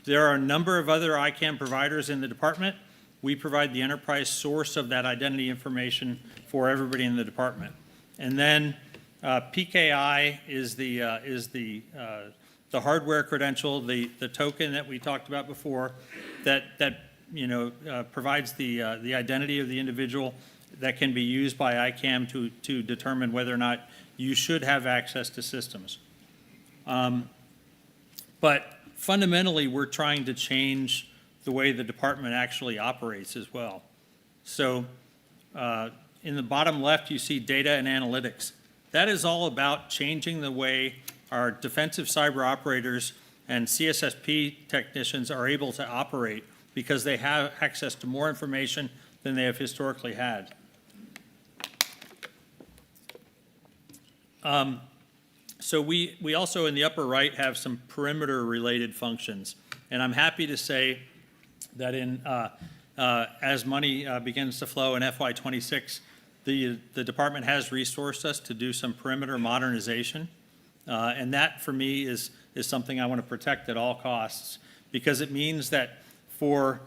There are a number of other ICAM providers in the department. We provide the enterprise source of that identity information for everybody in the department. And then PKI is the hardware credential, the token that we talked about before, that provides the identity of the individual that can be used by ICAM to determine whether or not you should have access to systems. But fundamentally, we're trying to change the way the department actually operates as well. So in the bottom left, you see data and analytics. That is all about changing the way our defensive cyber operators and CSSP technicians are able to operate because they have access to more information than they have historically had. So we also in the upper right have some perimeter related functions. And I'm happy to say that as money begins to flow in FY26, the department has resourced us to do some perimeter modernization. And that for me is something I want to protect at all costs, because it means that for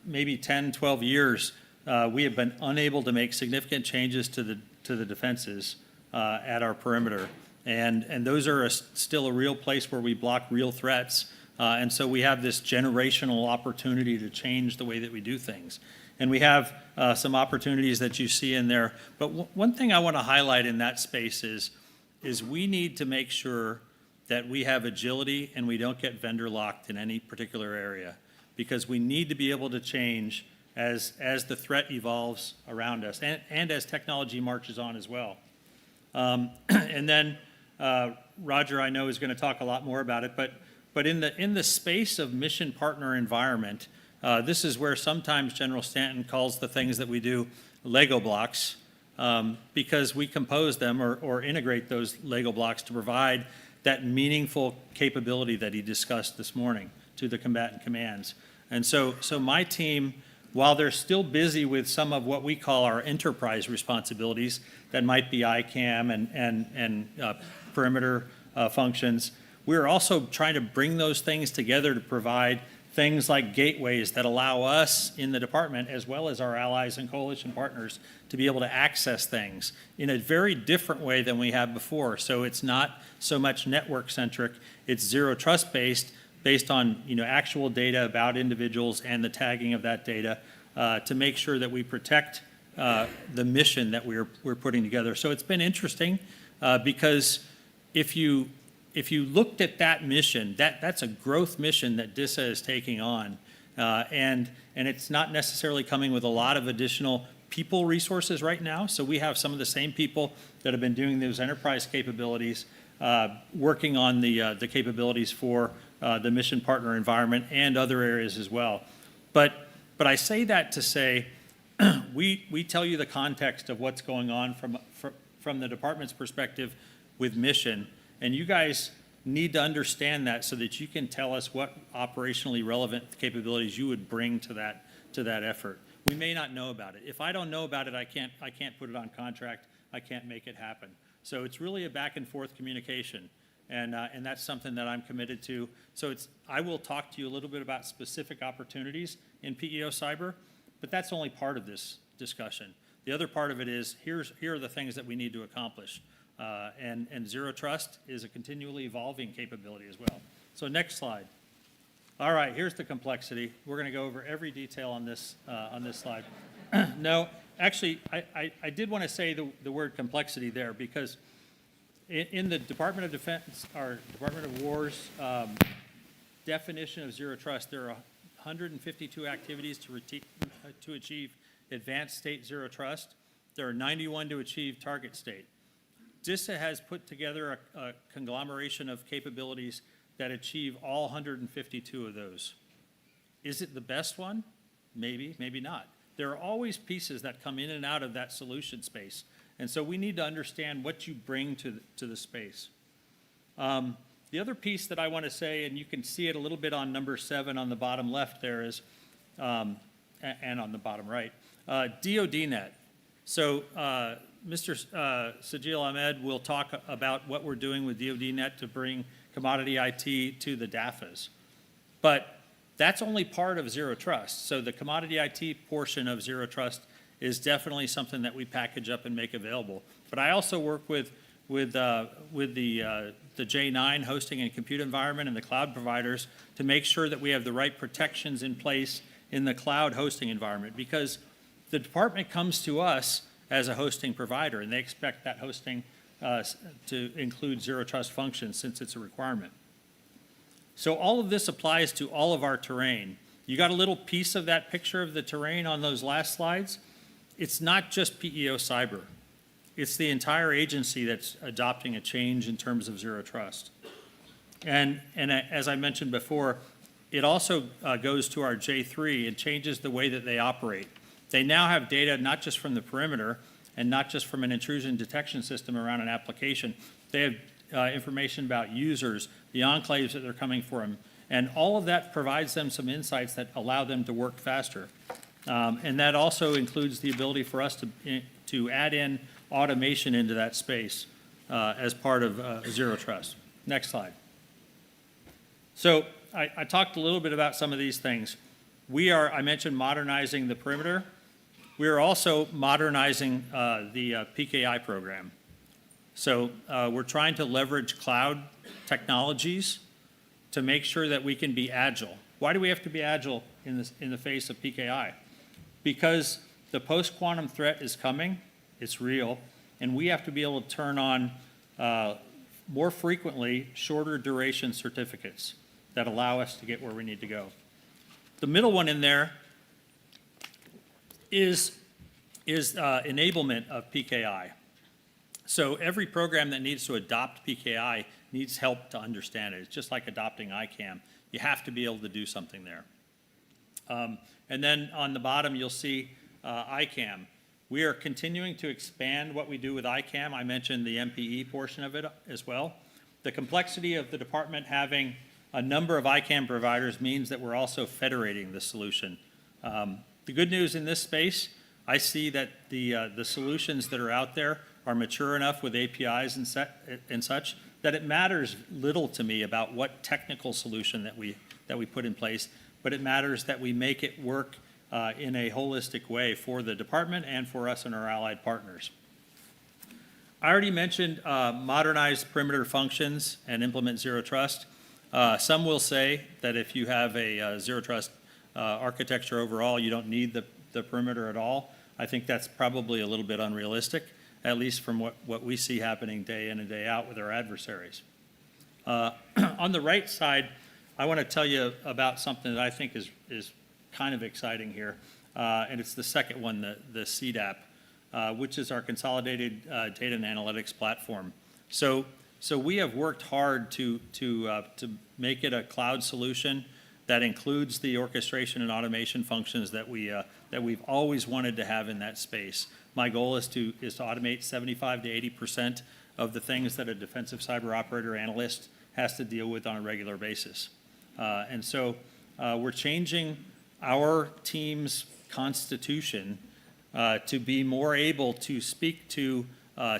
maybe 10, 12 years, we have been unable to make significant changes to the defenses at our perimeter. And those are still a real place where we block real threats. And so we have this generational opportunity to change the way that we do things. And we have some opportunities that you see in there. But one thing I want to highlight in that space is we need to make sure that we have agility and we don't get vendor locked in any particular area, because we need to be able to change as the threat evolves around us and as technology marches on as well. And then Roger, I know, is going to talk a lot more about it, but in the space of mission partner environment, this is where sometimes General Stanton calls the things that we do Lego blocks, because we compose them or integrate those Lego blocks to provide that meaningful capability that he discussed this morning to the combatant commands. And so my team, while they're still busy with some of what we call our enterprise responsibilities, that might be ICAM and perimeter functions, we're also trying to bring those things together to provide things like gateways that allow us in the department, as well as our allies and coalition partners, to be able to access things in a very different way than we have before. So it's not so much network-centric, it's Zero Trust based on actual data about individuals and the tagging of that data to make sure that we protect the mission that we're putting together. So it's been interesting because if you looked at that mission, that's a growth mission that DISA is taking on, and it's not necessarily coming with a lot of additional people resources right now. So we have some of the same people that have been doing those enterprise capabilities, working on the capabilities for the mission partner environment and other areas as well. But I say that to say, we tell you the context of what's going on from the department's perspective with mission, and you guys need to understand that so that you can tell us what operationally relevant capabilities you would bring to that effort. We may not know about it. If I don't know about it, I can't put it on contract. I can't make it happen. So it's really a back and forth communication, and that's something that I'm committed to. So I will talk to you a little bit about specific opportunities in PEO Cyber, but that's only part of this discussion. The other part of it is here are the things that we need to accomplish. And Zero Trust is a continually evolving capability as well. So next slide. All right, here's the complexity. We're going to go over every detail on this slide. No, actually, I did want to say the word complexity there, because in the Department of Defense, our Department of War's definition of Zero Trust, there are 152 activities to achieve advanced state zero trust. There are 91 to achieve target state. DISA has put together a conglomeration of capabilities that achieve all 152 of those. Is it the best one? Maybe, maybe not. There are always pieces that come in and out of that solution space. And so we need to understand what you bring to the space. The other piece that I want to say, and you can see it a little bit on number 7 on the bottom left there is, and on the bottom right, DoDNet. So Mr. Sajeel Ahmed will talk about what we're doing with DoDNet to bring commodity IT to the DAFAs. But that's only part of Zero Trust. So the commodity IT portion of Zero Trust is definitely something that we package up and make available. But I also work with the J9 hosting and compute environment and the cloud providers to make sure that we have the right protections in place in the cloud hosting environment, because the department comes to us as a hosting provider and they expect that hosting to include Zero Trust functions since it's a requirement. So all of this applies to all of our terrain. You got a little piece of that picture of the terrain on those last slides. It's not just PEO Cyber. It's the entire agency that's adopting a change in terms of Zero Trust. And as I mentioned before, it also goes to our J3 and changes the way that they operate. They now have data not just from the perimeter and not just from an intrusion detection system around an application. They have information about users, the enclaves that they're coming from, and all of that provides them some insights that allow them to work faster. And that also includes the ability for us to add in automation into that space as part of Zero Trust. Next slide. So I talked a little bit about some of these things. I mentioned modernizing the perimeter. We are also modernizing the PKI program. So we're trying to leverage cloud technologies to make sure that we can be agile. Why do we have to be agile in the face of PKI? Because the post-quantum threat is coming, it's real, and we have to be able to turn on more frequently shorter duration certificates that allow us to get where we need to go. The middle one in there is enablement of PKI. So every program that needs to adopt PKI needs help to understand it. It's just like adopting ICAM. You have to be able to do something there. And then on the bottom, you'll see ICAM. We are continuing to expand what we do with ICAM. I mentioned the MPE portion of it as well. The complexity of the department having a number of ICAM providers means that we're also federating the solution. The good news in this space, I see that the solutions that are out there are mature enough with APIs and such that it matters little to me about what technical solution that we put in place, but it matters that we make it work in a holistic way for the department and for us and our allied partners. I already mentioned modernize perimeter functions and implement Zero Trust. Some will say that if you have a Zero Trust architecture overall, you don't need the perimeter at all. I think that's probably a little bit unrealistic, at least from what we see happening day in and day out with our adversaries. On the right side, I want to tell you about something that I think is kind of exciting here, and it's the second one, the CDAP, which is our Consolidated Data and Analytics Platform. So we have worked hard to make it a cloud solution that includes the orchestration and automation functions that we've always wanted to have in that space. My goal is to automate 75 to 80% of the things that a defensive cyber operator analyst has to deal with on a regular basis. And so we're changing our team's constitution to be more able to speak to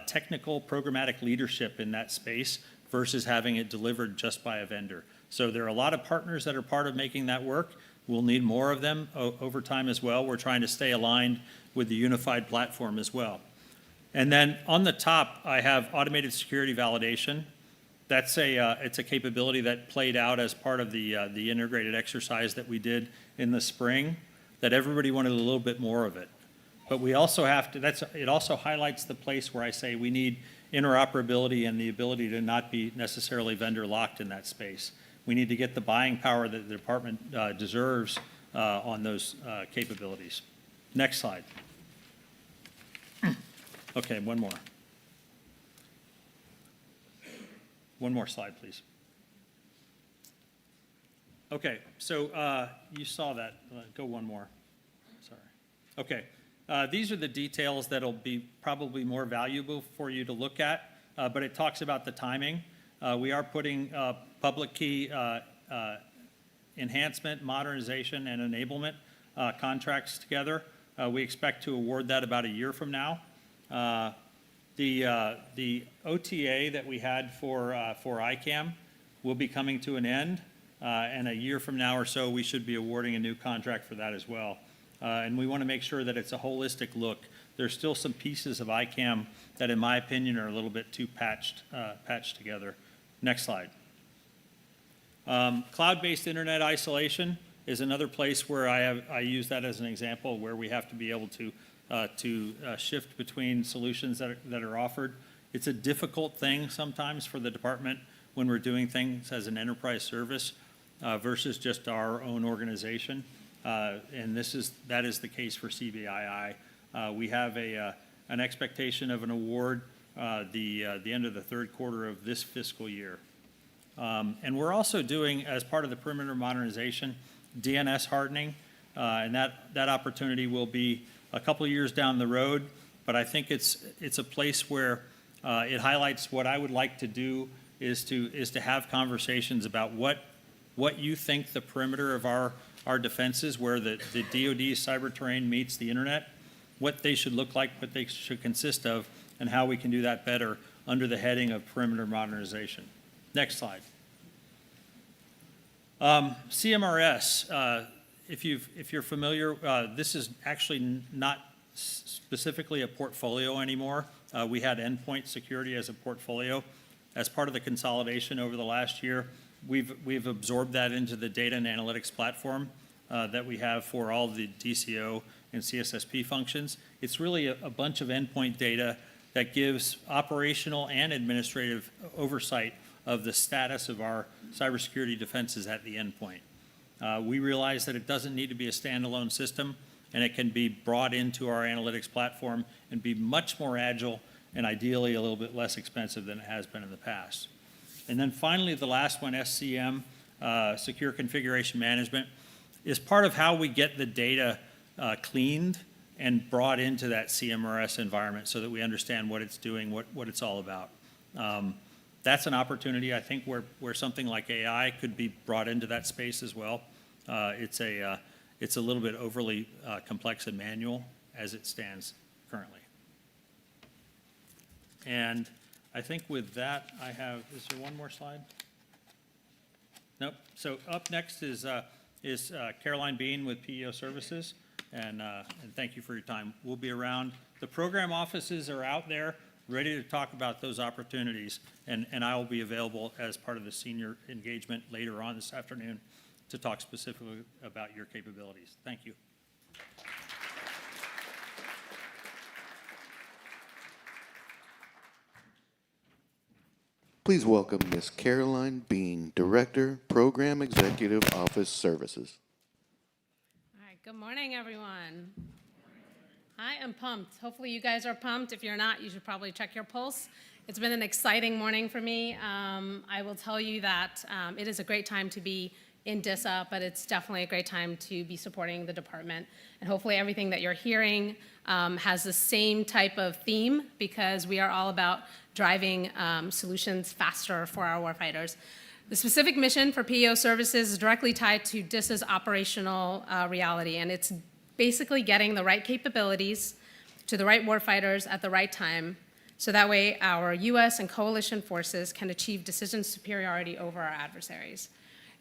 technical programmatic leadership in that space versus having it delivered just by a vendor. So there are a lot of partners that are part of making that work. We'll need more of them over time as well. We're trying to stay aligned with the unified platform as well. And then on the top, I have automated security validation. That's it's a capability that played out as part of the integrated exercise that we did in the spring, that everybody wanted a little bit more of it. But we also have to, it also highlights the place where I say we need interoperability and the ability to not be necessarily vendor locked in that space. We need to get the buying power that the department deserves on those capabilities. Next slide. Okay, one more. One more slide, please. Okay, so you saw that. Go one more. Sorry. Okay, these are the details that'll be probably more valuable for you to look at, but it talks about the timing. We are putting public key enhancement, modernization, and enablement contracts together. We expect to award that about a year from now. The OTA that we had for ICAM will be coming to an end, and a year from now or so, we should be awarding a new contract for that as well. And we want to make sure that it's a holistic look. There's still some pieces of ICAM that, in my opinion, are a little bit too patched together. Next slide. Cloud-based internet isolation is another place where I use that as an example where we have to be able to shift between solutions that are offered. It's a difficult thing sometimes for the department when we're doing things as an enterprise service versus just our own organization. And that is the case for CBII. We have an expectation of an award the end of the third quarter of this fiscal year. And we're also doing, as part of the perimeter modernization, DNS hardening, and that opportunity will be a couple of years down the road, but I think it's a place where it highlights what I would like to do is to have conversations about what you think the perimeter of our defenses, where the DoD cyber terrain meets the internet, what they should look like, what they should consist of, and how we can do that better under the heading of perimeter modernization. Next slide. CMRS, if you're familiar, this is actually not specifically a portfolio anymore. We had endpoint security as a portfolio. As part of the consolidation over the last year, we've absorbed that into the data and analytics platform that we have for all the DCO and CSSP functions. It's really a bunch of endpoint data that gives operational and administrative oversight of the status of our cybersecurity defenses at the endpoint. We realize that it doesn't need to be a standalone system, and it can be brought into our analytics platform and be much more agile and ideally a little bit less expensive than it has been in the past. And then finally, the last one, SCM, Secure Configuration Management, is part of how we get the data cleaned and brought into that CMRS environment so that we understand what it's doing, what it's all about. That's an opportunity, I think, where something like AI could be brought into that space as well. It's a little bit overly complex and manual as it stands currently. And I think with that, is there one more slide? Nope. So up next is Caroline Bean with PEO Services, and thank you for your time. We'll be around. The program offices are out there, ready to talk about those opportunities, and I will be available as part of the senior engagement later on this afternoon to talk specifically about your capabilities. Thank you. Please welcome Ms. Caroline Bean, Director, Program Executive Office Services. All right, good morning, everyone. I am pumped. Hopefully you guys are pumped. If you're not, you should probably check your pulse. It's been an exciting morning for me. I will tell you that it is a great time to be in DISA, but it's definitely a great time to be supporting the department. And hopefully everything that you're hearing has the same type of theme, because we are all about driving solutions faster for our warfighters. The specific mission for PEO Services is directly tied to DISA's operational reality, and it's basically getting the right capabilities to the right warfighters at the right time, so that way our US and coalition forces can achieve decision superiority over our adversaries.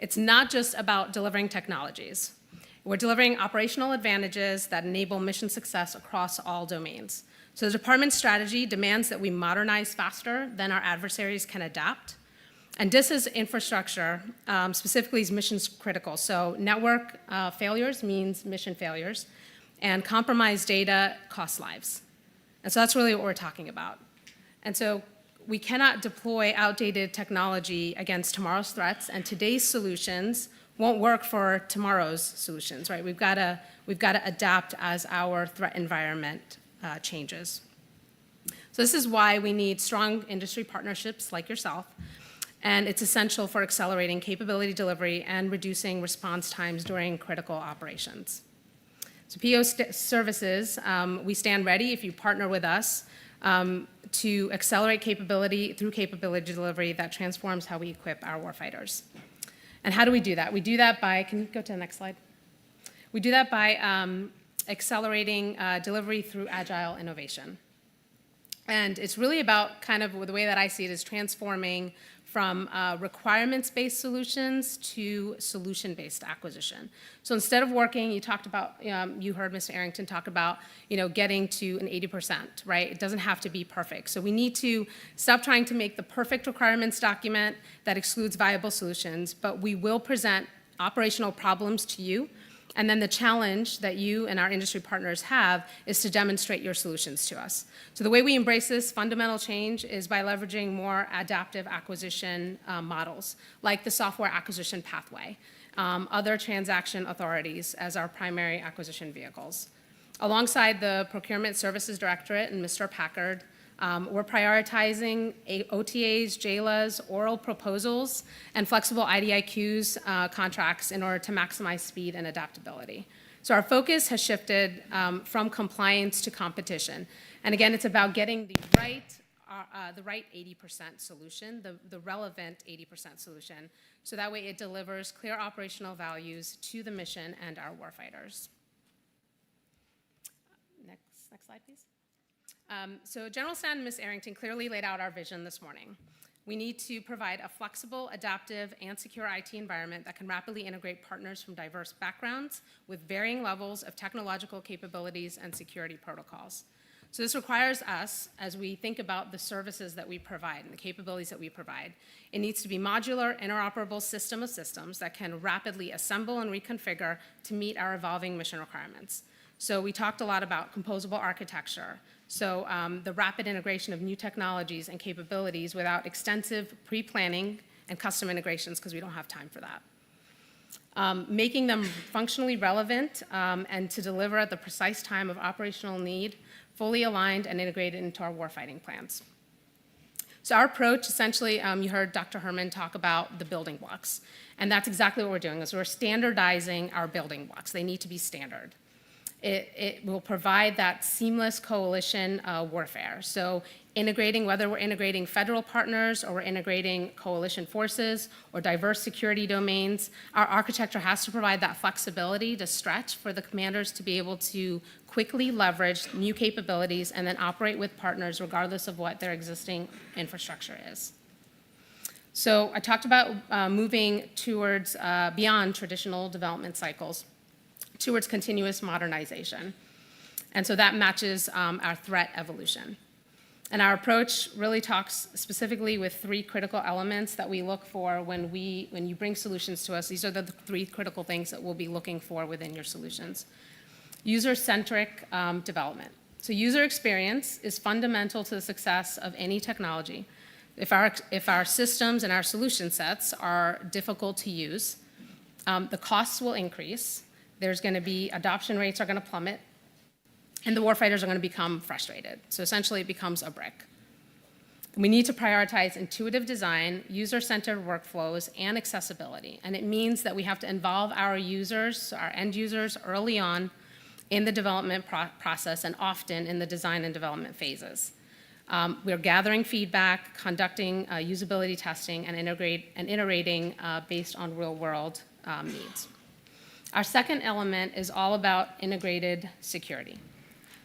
It's not just about delivering technologies. We're delivering operational advantages that enable mission success across all domains. So the department's strategy demands that we modernize faster than our adversaries can adapt. And DISA's infrastructure specifically is mission critical. So network failures means mission failures, and compromised data costs lives. And so that's really what we're talking about. And so we cannot deploy outdated technology against tomorrow's threats, and today's solutions won't work for tomorrow's solutions, right? We've got to adapt as our threat environment changes. So this is why we need strong industry partnerships like yourself, and it's essential for accelerating capability delivery and reducing response times during critical operations. So PO services, we stand ready if you partner with us to accelerate capability through capability delivery that transforms how we equip our warfighters. And how do we do that? We do that by, can you go to the next slide? We do that by accelerating delivery through agile innovation. And it's really about kind of the way that I see it is transforming from requirements-based solutions to solution-based acquisition. So instead of working, you talked about, you heard Mr. Arrington talk about, getting to an 80%, right? It doesn't have to be perfect. So we need to stop trying to make the perfect requirements document that excludes viable solutions, but we will present operational problems to you. And then the challenge that you and our industry partners have is to demonstrate your solutions to us. So the way we embrace this fundamental change is by leveraging more adaptive acquisition models, like the software acquisition pathway, other transaction authorities as our primary acquisition vehicles. Alongside the Procurement Services Directorate and Mr. Packard, we're prioritizing OTAs, JLAs, oral proposals, and flexible IDIQs contracts in order to maximize speed and adaptability. So our focus has shifted from compliance to competition. And again, it's about getting the right 80% solution, the relevant 80% solution, so that way it delivers clear operational values to the mission and our warfighters. Next slide, please. So General Stanton and Ms. Arrington clearly laid out our vision this morning. We need to provide a flexible, adaptive, and secure IT environment that can rapidly integrate partners from diverse backgrounds with varying levels of technological capabilities and security protocols. So this requires us, as we think about the services that we provide and the capabilities that we provide, it needs to be modular, interoperable system of systems that can rapidly assemble and reconfigure to meet our evolving mission requirements. So we talked a lot about composable architecture, so the rapid integration of new technologies and capabilities without extensive pre-planning and custom integrations, because we don't have time for that. Making them functionally relevant and to deliver at the precise time of operational need, fully aligned and integrated into our warfighting plans. So our approach, essentially, you heard Dr. Hermann talk about the building blocks, and that's exactly what we're doing, is we're standardizing our building blocks. They need to be standard. It will provide that seamless coalition warfare. So integrating, whether we're integrating federal partners or we're integrating coalition forces or diverse security domains, our architecture has to provide that flexibility to stretch for the commanders to be able to quickly leverage new capabilities and then operate with partners regardless of what their existing infrastructure is. So I talked about moving towards beyond traditional development cycles, towards continuous modernization. And so that matches our threat evolution. And our approach really talks specifically with three critical elements that we look for when you bring solutions to us. These are the three critical things that we'll be looking for within your solutions. User-centric development. So user experience is fundamental to the success of any technology. If our systems and our solution sets are difficult to use, the costs will increase. There's going to be, adoption rates are going to plummet, and the warfighters are going to become frustrated. So essentially, it becomes a brick. We need to prioritize intuitive design, user-centered workflows, and accessibility. And it means that we have to involve our users, our end users, early on in the development process and often in the design and development phases. We're gathering feedback, conducting usability testing, and iterating based on real-world needs. Our second element is all about integrated security.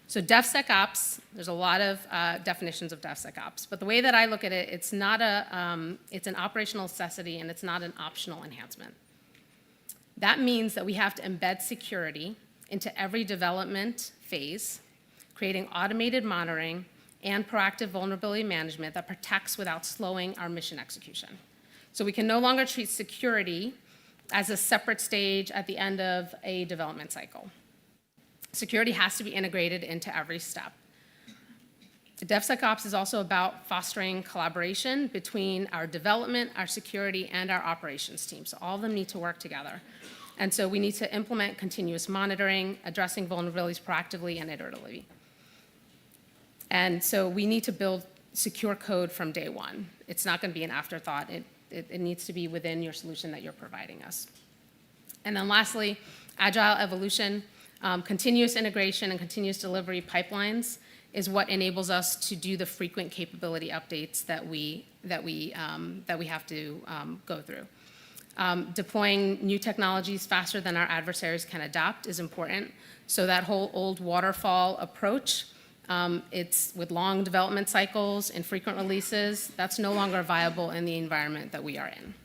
So DevSecOps, there's a lot of definitions of DevSecOps, but the way that I look at it, it's an operational necessity and it's not an optional enhancement. That means that we have to embed security into every development phase, creating automated monitoring and proactive vulnerability management that protects without slowing our mission execution. So we can no longer treat security as a separate stage at the end of a development cycle. Security has to be integrated into every step. DevSecOps is also about fostering collaboration between our development, our security, and our operations team. So all of them need to work together. And so we need to implement continuous monitoring, addressing vulnerabilities proactively and iteratively. And so we need to build secure code from day one. It's not going to be an afterthought. It needs to be within your solution that you're providing us. And then lastly, agile evolution, continuous integration and continuous delivery pipelines is what enables us to do the frequent capability updates that we have to go through. Deploying new technologies faster than our adversaries can adapt is important. So that whole old waterfall approach, it's with long development cycles and frequent releases, that's no longer viable in the environment that we are in.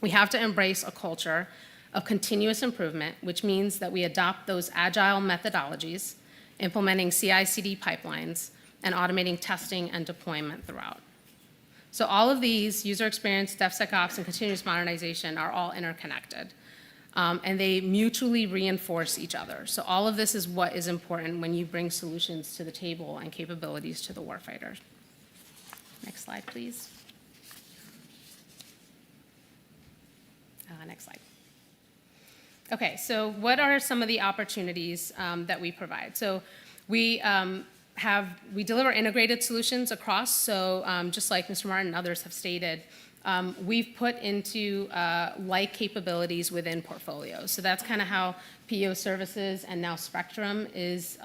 We have to embrace a culture of continuous improvement, which means that we adopt those agile methodologies, implementing CI/CD pipelines, and automating testing and deployment throughout. So all of these, user experience, DevSecOps, and continuous modernization, are all interconnected. And they mutually reinforce each other. So all of this is what is important when you bring solutions to the table and capabilities to the warfighter. Next slide, please. Next slide. Okay, so what are some of the opportunities that we provide? So we deliver integrated solutions across. So just like Mr. Martin and others have stated, we've put into like capabilities within portfolios. So that's kind of how PEO services and now Spectrum is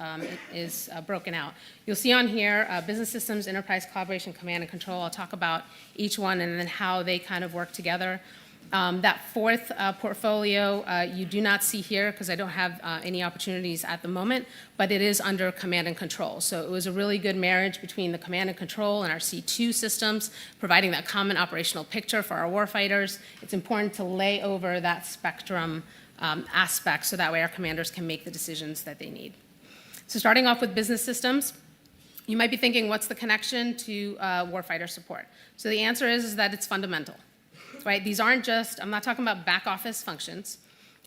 broken out. You'll see on here business systems, enterprise collaboration, command and control. I'll talk about each one and then how they kind of work together. That fourth portfolio you do not see here because I don't have any opportunities at the moment, but it is under command and control. So it was a really good marriage between the command and control and our C2 systems, providing that common operational picture for our warfighters. It's important to lay over that spectrum aspect so that way our commanders can make the decisions that they need. So starting off with business systems, you might be thinking, what's the connection to warfighter support? So the answer is that it's fundamental. Right? These aren't just, I'm not talking about back office functions.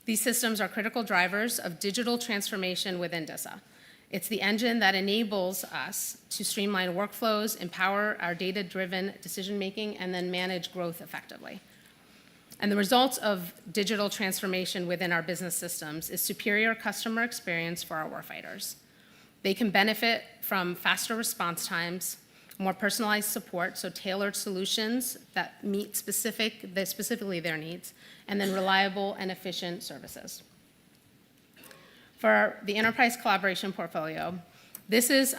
These systems are critical drivers of digital transformation within DISA. It's the engine that enables us to streamline workflows, empower our data-driven decision-making, and then manage growth effectively. And the results of digital transformation within our business systems is superior customer experience for our warfighters. They can benefit from faster response times, more personalized support, so tailored solutions that meet specifically their needs, and then reliable and efficient services. For the enterprise collaboration portfolio, this is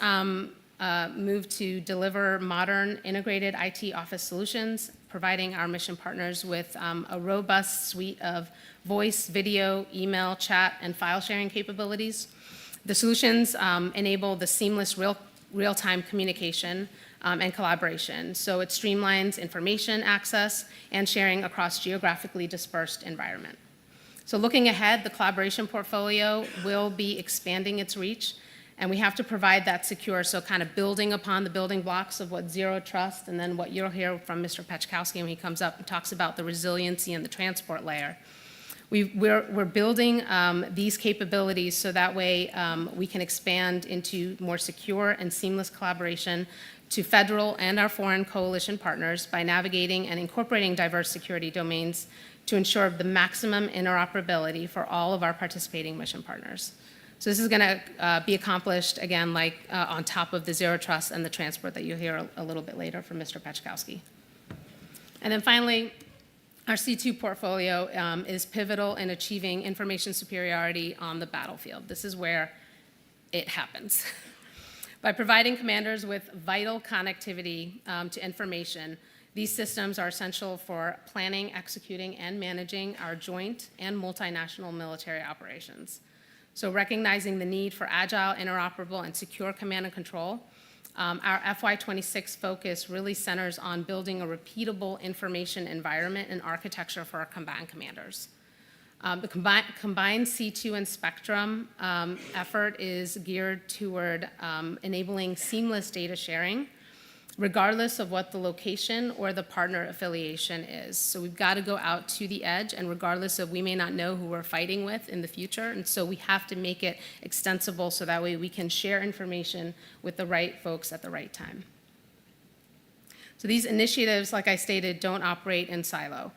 moved to deliver modern integrated IT office solutions, providing our mission partners with a robust suite of voice, video, email, chat, and file sharing capabilities. The solutions enable the seamless real-time communication and collaboration. So it streamlines information access and sharing across geographically dispersed environment. So looking ahead, the collaboration portfolio will be expanding its reach, and we have to provide that secure, so kind of building upon the building blocks of what Zero Trust, and then what you'll hear from Mr. Paczkowski when he comes up and talks about the resiliency and the transport layer. We're building these capabilities so that way we can expand into more secure and seamless collaboration to federal and our foreign coalition partners by navigating and incorporating diverse security domains to ensure the maximum interoperability for all of our participating mission partners. So this is going to be accomplished, again, like on top of the Zero Trust and the transport that you'll hear a little bit later from Mr. Paczkowski. And then finally, our C2 portfolio is pivotal in achieving information superiority on the battlefield. This is where it happens. By providing commanders with vital connectivity to information, these systems are essential for planning, executing, and managing our joint and multinational military operations. So recognizing the need for agile, interoperable, and secure command and control, our FY26 focus really centers on building a repeatable information environment and architecture for our combined commanders. The combined C2 and Spectrum effort is geared toward enabling seamless data sharing regardless of what the location or the partner affiliation is. So we've got to go out to the edge, and regardless of, we may not know who we're fighting with in the future, and so we have to make it extensible so that way we can share information with the right folks at the right time. So these initiatives, like I stated, don't operate in silo.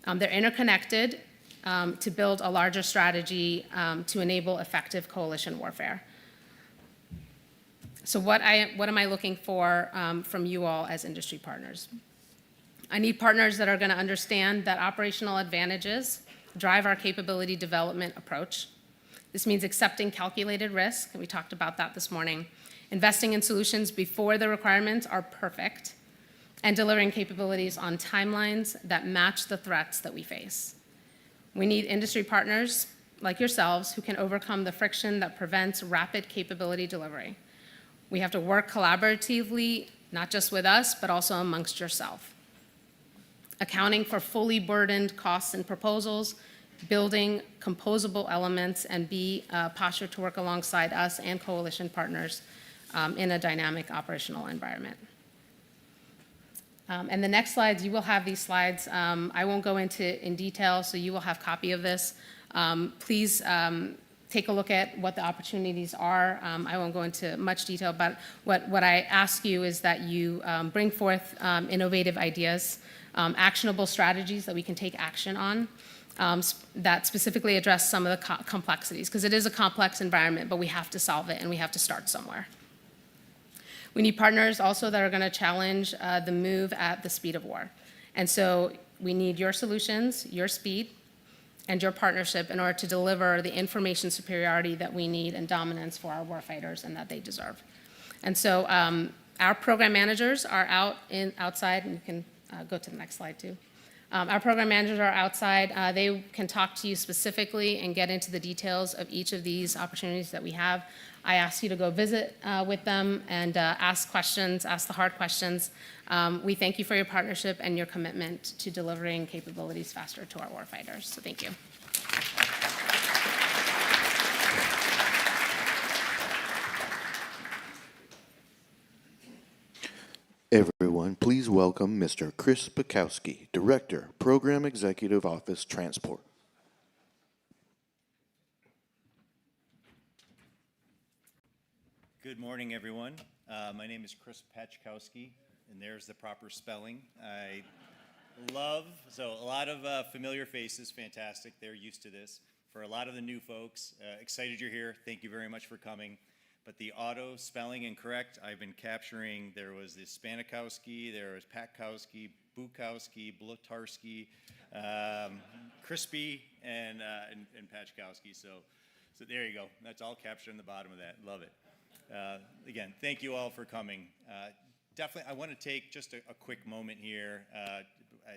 They're interconnected to build a larger strategy to enable effective coalition warfare. So what am I looking for from you all as industry partners? I need partners that are going to understand that operational advantages drive our capability development approach. This means accepting calculated risk, and we talked about that this morning, investing in solutions before the requirements are perfect, and delivering capabilities on timelines that match the threats that we face. We need industry partners like yourselves who can overcome the friction that prevents rapid capability delivery. We have to work collaboratively, not just with us, but also amongst yourself. Accounting for fully burdened costs and proposals, building composable elements, and be postured to work alongside us and coalition partners in a dynamic operational environment. And the next slides, you will have these slides. I won't go into in detail, so you will have a copy of this. Please take a look at what the opportunities are. I won't go into much detail, but what I ask you is that you bring forth innovative ideas, actionable strategies that we can take action on, that specifically address some of the complexities, because it is a complex environment, but we have to solve it and we have to start somewhere. We need partners also that are going to challenge the move at the speed of war. And so we need your solutions, your speed, and your partnership in order to deliver the information superiority that we need and dominance for our warfighters and that they deserve. And so our program managers are outside, and you can go to the next slide too. Our program managers are outside. They can talk to you specifically and get into the details of each of these opportunities that we have. I ask you to go visit with them and ask questions, ask the hard questions. We thank you for your partnership and your commitment to delivering capabilities faster to our warfighters. So thank you. Everyone, please welcome Mr. Chris Paczkowski, Director, Program Executive Office Transport. Good morning, everyone. My name is Chris Paczkowski, and there's the proper spelling. I love, so a lot of familiar faces, fantastic. They're used to this. For a lot of the new folks, excited you're here. Thank you very much for coming. But the auto spelling incorrect, I've been capturing. There was the Spanikowski, there was Packowski, Bukowski, Blotarski, Crispy, and Paczkowski. So there you go. That's all captured on the bottom of that. Love it. Again, thank you all for coming. Definitely, I want to take just a quick moment here.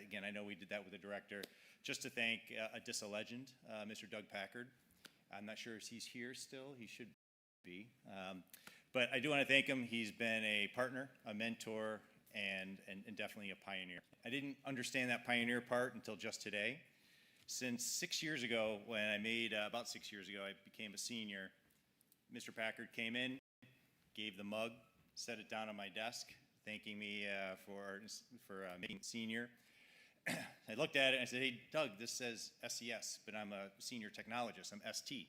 Again, I know we did that with the director. Just to thank a DISA legend, Mr. Doug Packard. I'm not sure if he's here still. He should be. But I do want to thank him. He's been a partner, a mentor, and definitely a pioneer. I didn't understand that pioneer part until just today. Since 6 years ago, when I made, about 6 years ago, I became a senior, Mr. Packard came in, gave the mug, set it down on my desk, thanking me for making senior. I looked at it and I said, hey, Doug, this says SES, but I'm a senior technologist, I'm ST.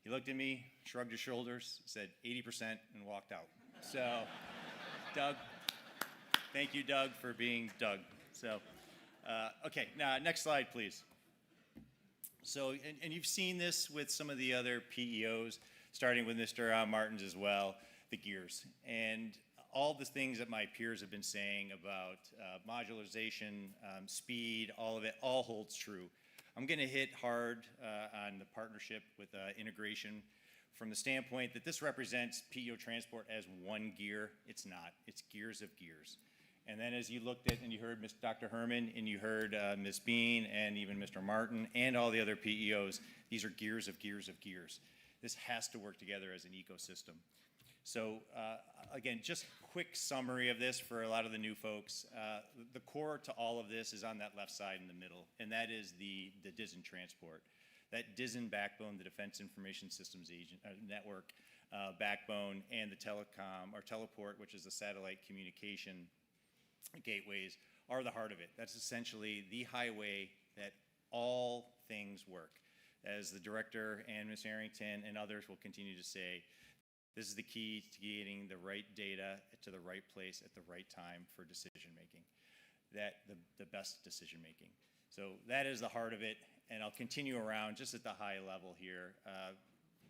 He looked at me, shrugged his shoulders, said 80%, and walked out. So, Doug, thank you, Doug, for being Doug. So, okay, now next slide, please. So, and you've seen this with some of the other PEOs, starting with Mr. Martins as well, the gears. And all the things that my peers have been saying about modularization, speed, all of it, all holds true. I'm going to hit hard on the partnership with integration from the standpoint that this represents PEO transport as one gear. It's not. It's gears of gears. And then as you looked at and you heard Dr. Hermann and you heard Ms. Bean and even Mr. Martin and all the other PEOs, these are gears of gears of gears. This has to work together as an ecosystem. So again, just quick summary of this for a lot of the new folks. The core to all of this is on that left side in the middle, and that is the DISN transport. That DISN backbone, the Defense Information Systems Network, backbone and the telecom or teleport, which is the satellite communication gateways, are the heart of it. That's essentially the highway that all things work. As the director and Ms. Arrington and others will continue to say, this is the key to getting the right data to the right place at the right time for decision making, the best decision making. So that is the heart of it, and I'll continue around just at the high level here.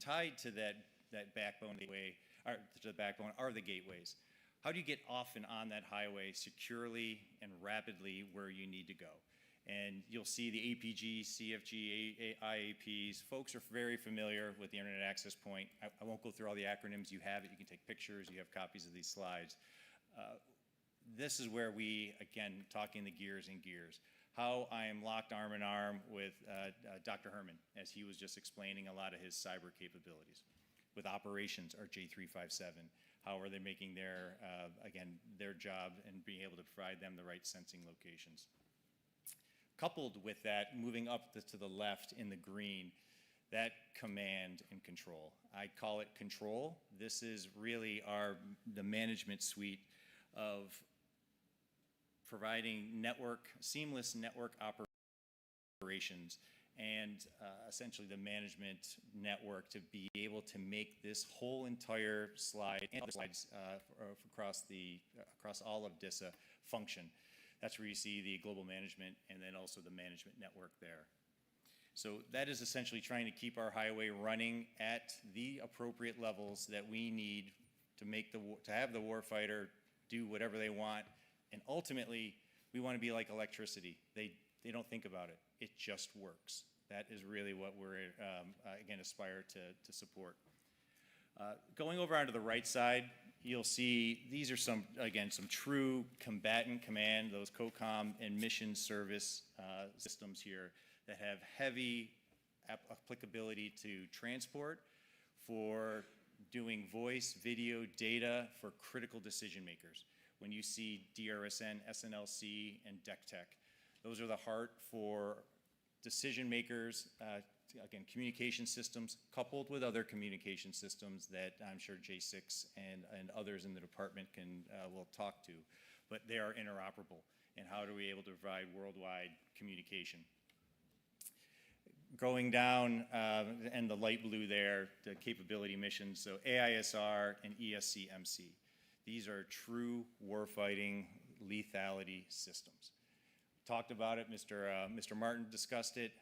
Tied to that backbone gateway, or to the backbone, are the gateways. How do you get off and on that highway securely and rapidly where you need to go? And you'll see the APG, CFG, IAPs. Folks are very familiar with the Internet Access Point. I won't go through all the acronyms. You have it. You can take pictures. You have copies of these slides. This is where we, again, talking the gears and gears. How I am locked arm in arm with Dr. Hermann, as he was just explaining a lot of his cyber capabilities. With operations, our J357, how are they making their, again, their job and being able to provide them the right sensing locations. Coupled with that, moving up to the left in the green, that command and control. I call it control. This is really the management suite of providing seamless network operations and essentially the management network to be able to make this whole entire slide and other slides across all of DISA function. That's where you see the global management and then also the management network there. So that is essentially trying to keep our highway running at the appropriate levels that we need to have the warfighter do whatever they want. And ultimately, we want to be like electricity. They don't think about it. It just works. That is really what we're, again, aspire to support. Going over onto the right side, you'll see these are some true combatant command, those COCOM and mission service systems here that have heavy applicability to transport for doing voice, video, data for critical decision makers. When you see DRSN, SNLC, and DECTEC, those are the heart for decision makers, again, communication systems coupled with other communication systems that I'm sure J6 and others in the department will talk to, but they are interoperable. And how are we able to provide worldwide communication? Going down, and the light blue there, the capability missions, so AISR and ESCMC. These are true warfighting lethality systems. Talked about it, Mr. Martin discussed it,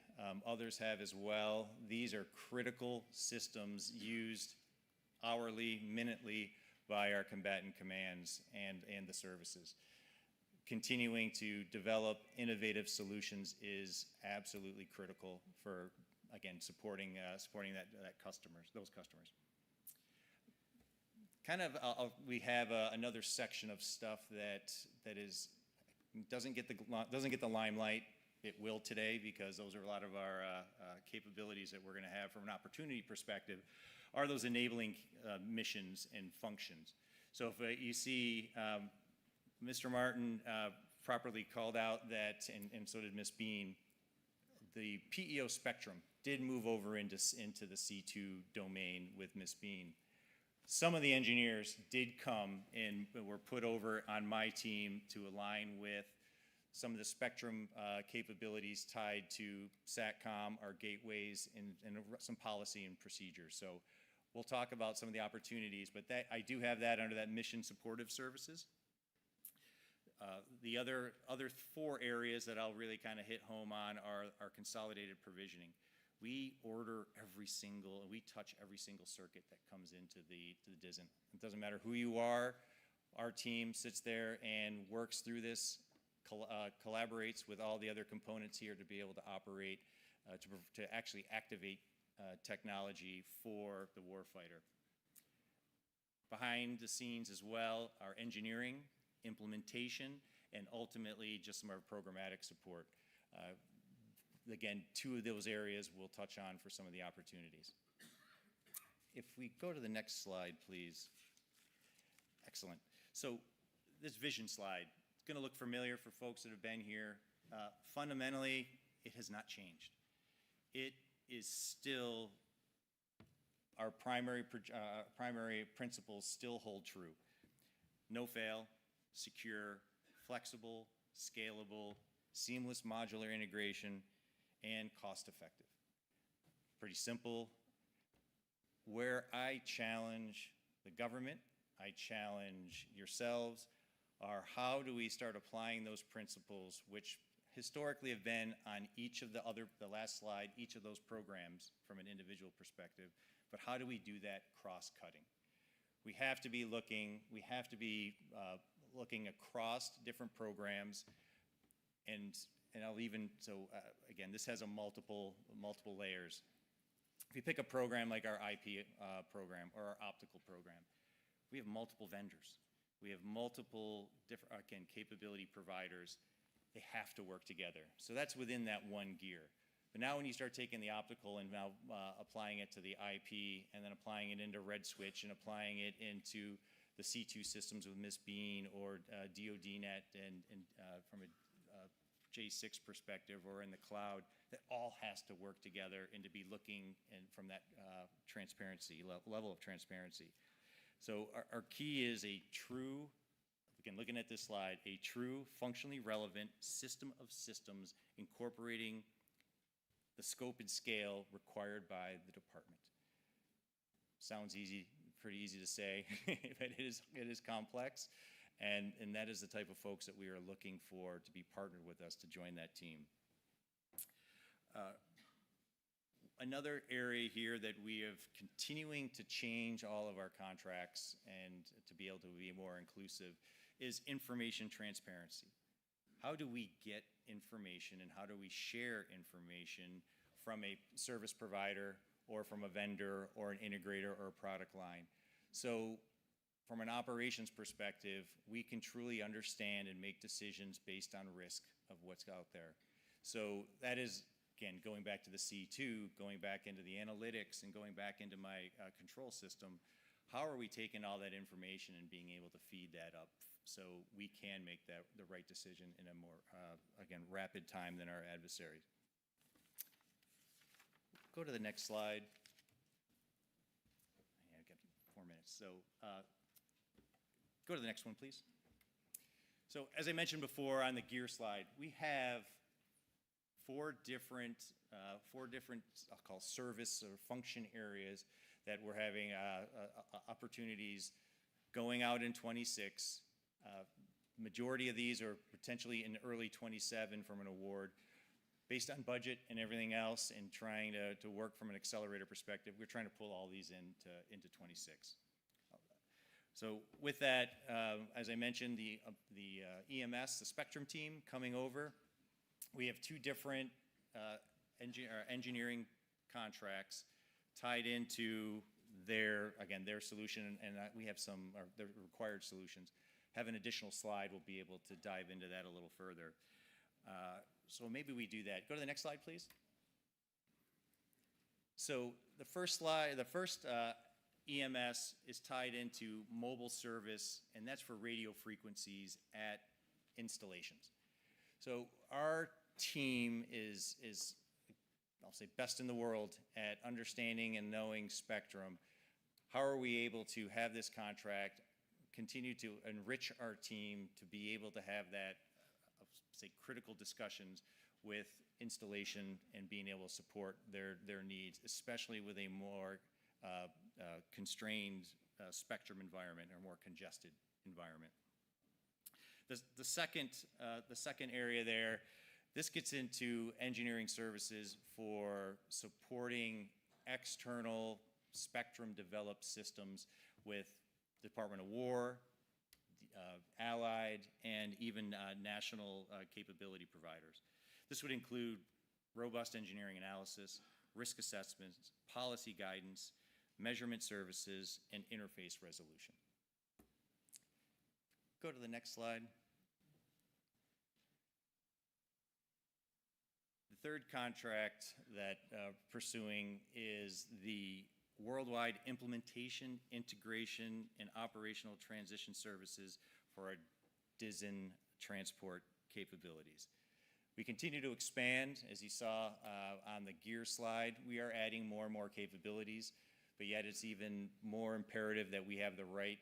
others have as well. These are critical systems used hourly, minutely by our combatant commands and the services. Continuing to develop innovative solutions is absolutely critical for, again, supporting those customers. Kind of, we have another section of stuff that doesn't get the limelight. It will today because those are a lot of our capabilities that we're going to have from an opportunity perspective. Are those enabling missions and functions? So if you see. Mr. Martin properly called out that, and so did Ms. Bean, the PEO spectrum did move over into the C2 domain with Ms. Bean. Some of the engineers did come and were put over on my team to align with some of the spectrum capabilities tied to SATCOM, our gateways, and some policy and procedures. So we'll talk about some of the opportunities, but I do have that under that mission supportive services. The other four areas that I'll really kind of hit home on are consolidated provisioning. We order we touch every single circuit that comes into the DISA. It doesn't matter who you are, our team sits there and works through this, collaborates with all the other components here to be able to operate, to actually activate technology for the warfighter. Behind the scenes as well, our engineering, implementation, and ultimately just some of our programmatic support. Again, two of those areas we'll touch on for some of the opportunities. If we go to the next slide, please. Excellent. So this vision slide, it's going to look familiar for folks that have been here. Fundamentally, it has not changed. It is still our primary principles still hold true. No fail, secure, flexible, scalable, seamless modular integration, and cost effective. Pretty simple. Where I challenge the government, I challenge yourselves, are how do we start applying those principles which historically have been on each of the last slide, each of those programs from an individual perspective, but how do we do that cross-cutting? We have to be looking across different programs, and I'll even, so again, this has a multiple layers. If you pick a program like our IP program or our optical program, we have multiple vendors. We have multiple different, again, capability providers. They have to work together. So that's within that one gear. But now when you start taking the optical and now applying it to the IP and then applying it into Red Switch and applying it into the C2 systems with Miss Bean or DoDNet and from a J6 perspective or in the cloud, that all has to work together and to be looking from that transparency, level of transparency. So our key is a true, again, looking at this slide, a true functionally relevant system of systems incorporating the scope and scale required by the department. Sounds easy, pretty easy to say, but it is complex, and that is the type of folks that we are looking for to be partnered with us to join that team. Another area here that we have continuing to change all of our contracts and to be able to be more inclusive is information transparency. How do we get information and how do we share information from a service provider or from a vendor or an integrator or a product line? So from an operations perspective, we can truly understand and make decisions based on risk of what's out there. So that is, again, going back to the C2, going back into the analytics and going back into my control system, how are we taking all that information and being able to feed that up so we can make the right decision in a more, again, rapid time than our adversary? Go to the next slide. Yeah, I've got 4 minutes. So go to the next one, please. So as I mentioned before on the gear slide, we have four different, I'll call service or function areas that we're having opportunities going out in 26. Majority of these are potentially in early 27 from an award. Based on budget and everything else and trying to work from an accelerator perspective, we're trying to pull all these into 26. So with that, as I mentioned, the EMS, the Spectrum team coming over, we have two different engineering contracts tied into their solution, and we have some, their required solutions. Have an additional slide, we'll be able to dive into that a little further. So maybe we do that. Go to the next slide, please. So the first slide, the first EMS is tied into mobile service, and that's for radio frequencies at installations. So our team is I'll say best in the world at understanding and knowing spectrum. How are we able to have this contract, continue to enrich our team to be able to have that, say, critical discussions with installation and being able to support their needs, especially with a more constrained spectrum environment or more congested environment. The second area there, this gets into engineering services for supporting external spectrum developed systems with Department of War, allied, and even national capability providers. This would include robust engineering analysis, risk assessments, policy guidance, measurement services, and interface resolution. Go to the next slide. The third contract that pursuing is the worldwide implementation, integration, and operational transition services for our DISA transport capabilities. We continue to expand, as you saw on the gear slide. We are adding more and more capabilities. but yet it's even more imperative that we have the right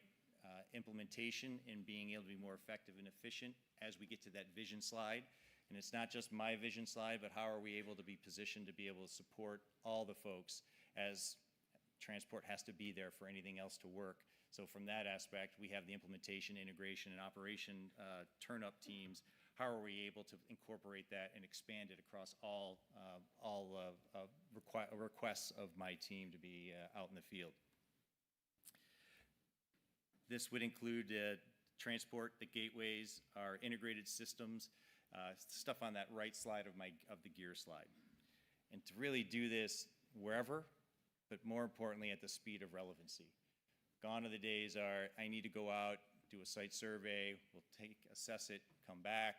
implementation in being able to be more effective and efficient as we get to that vision slide. And it's not just my vision slide, but how are we able to be positioned to be able to support all the folks as transport has to be there for anything else to work. So from that aspect, we have the implementation, integration, and operation turn-up teams. How are we able to incorporate that and expand it across all requests of my team to be out in the field? This would include transport, the gateways, our integrated systems, stuff on that right slide of the gear slide. And to really do this wherever, but more importantly at the speed of relevancy. Gone are the days are, I need to go out, do a site survey, we'll assess it, come back,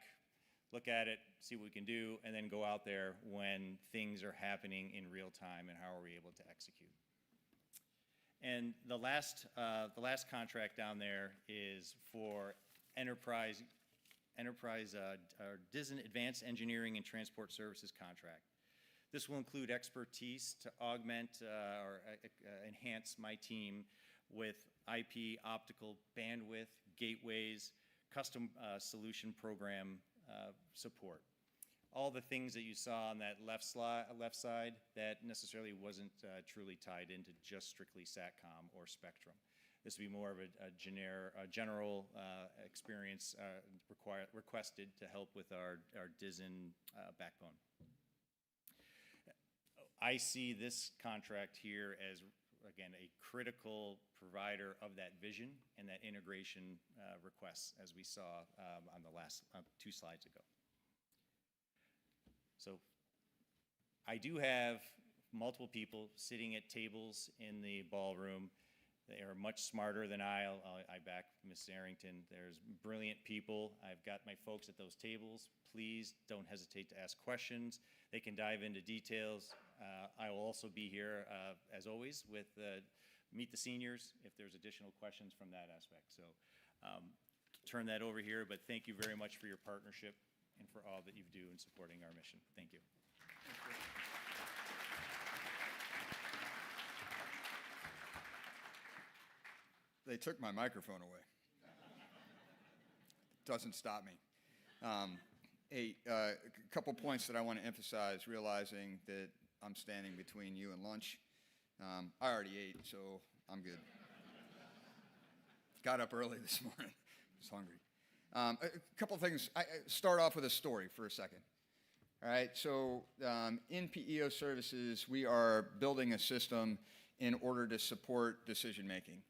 look at it, see what we can do, and then go out there when things are happening in real time, and how are we able to execute. And the last contract down there is for enterprise or DISA Advanced Engineering and Transport Services contract. This will include expertise to augment or enhance my team with IP, optical, bandwidth, gateways, custom solution program support. All the things that you saw on that left side, that necessarily wasn't truly tied into just strictly SATCOM or Spectrum. This would be more of a general experience requested to help with our DISN backbone. I see this contract here as, again, a critical provider of that vision and that integration requests, as we saw on the last 2 slides ago. So I do have multiple people sitting at tables in the ballroom. They are much smarter than I back Ms. Arrington. There's brilliant people. I've got my folks at those tables. Please don't hesitate to ask questions. They can dive into details. I will also be here, as always, with Meet the Seniors if there's additional questions from that aspect. So turn that over here, but thank you very much for your partnership and for all that you do in supporting our mission. Thank you. They took my microphone away. Doesn't stop me. A couple points that I want to emphasize, realizing that I'm standing between you and lunch. I already ate, so I'm good. Got up early this morning. Was hungry. A couple things. I start off with a story for a second. All right, so in PEO services, we are building a system in order to support decision making.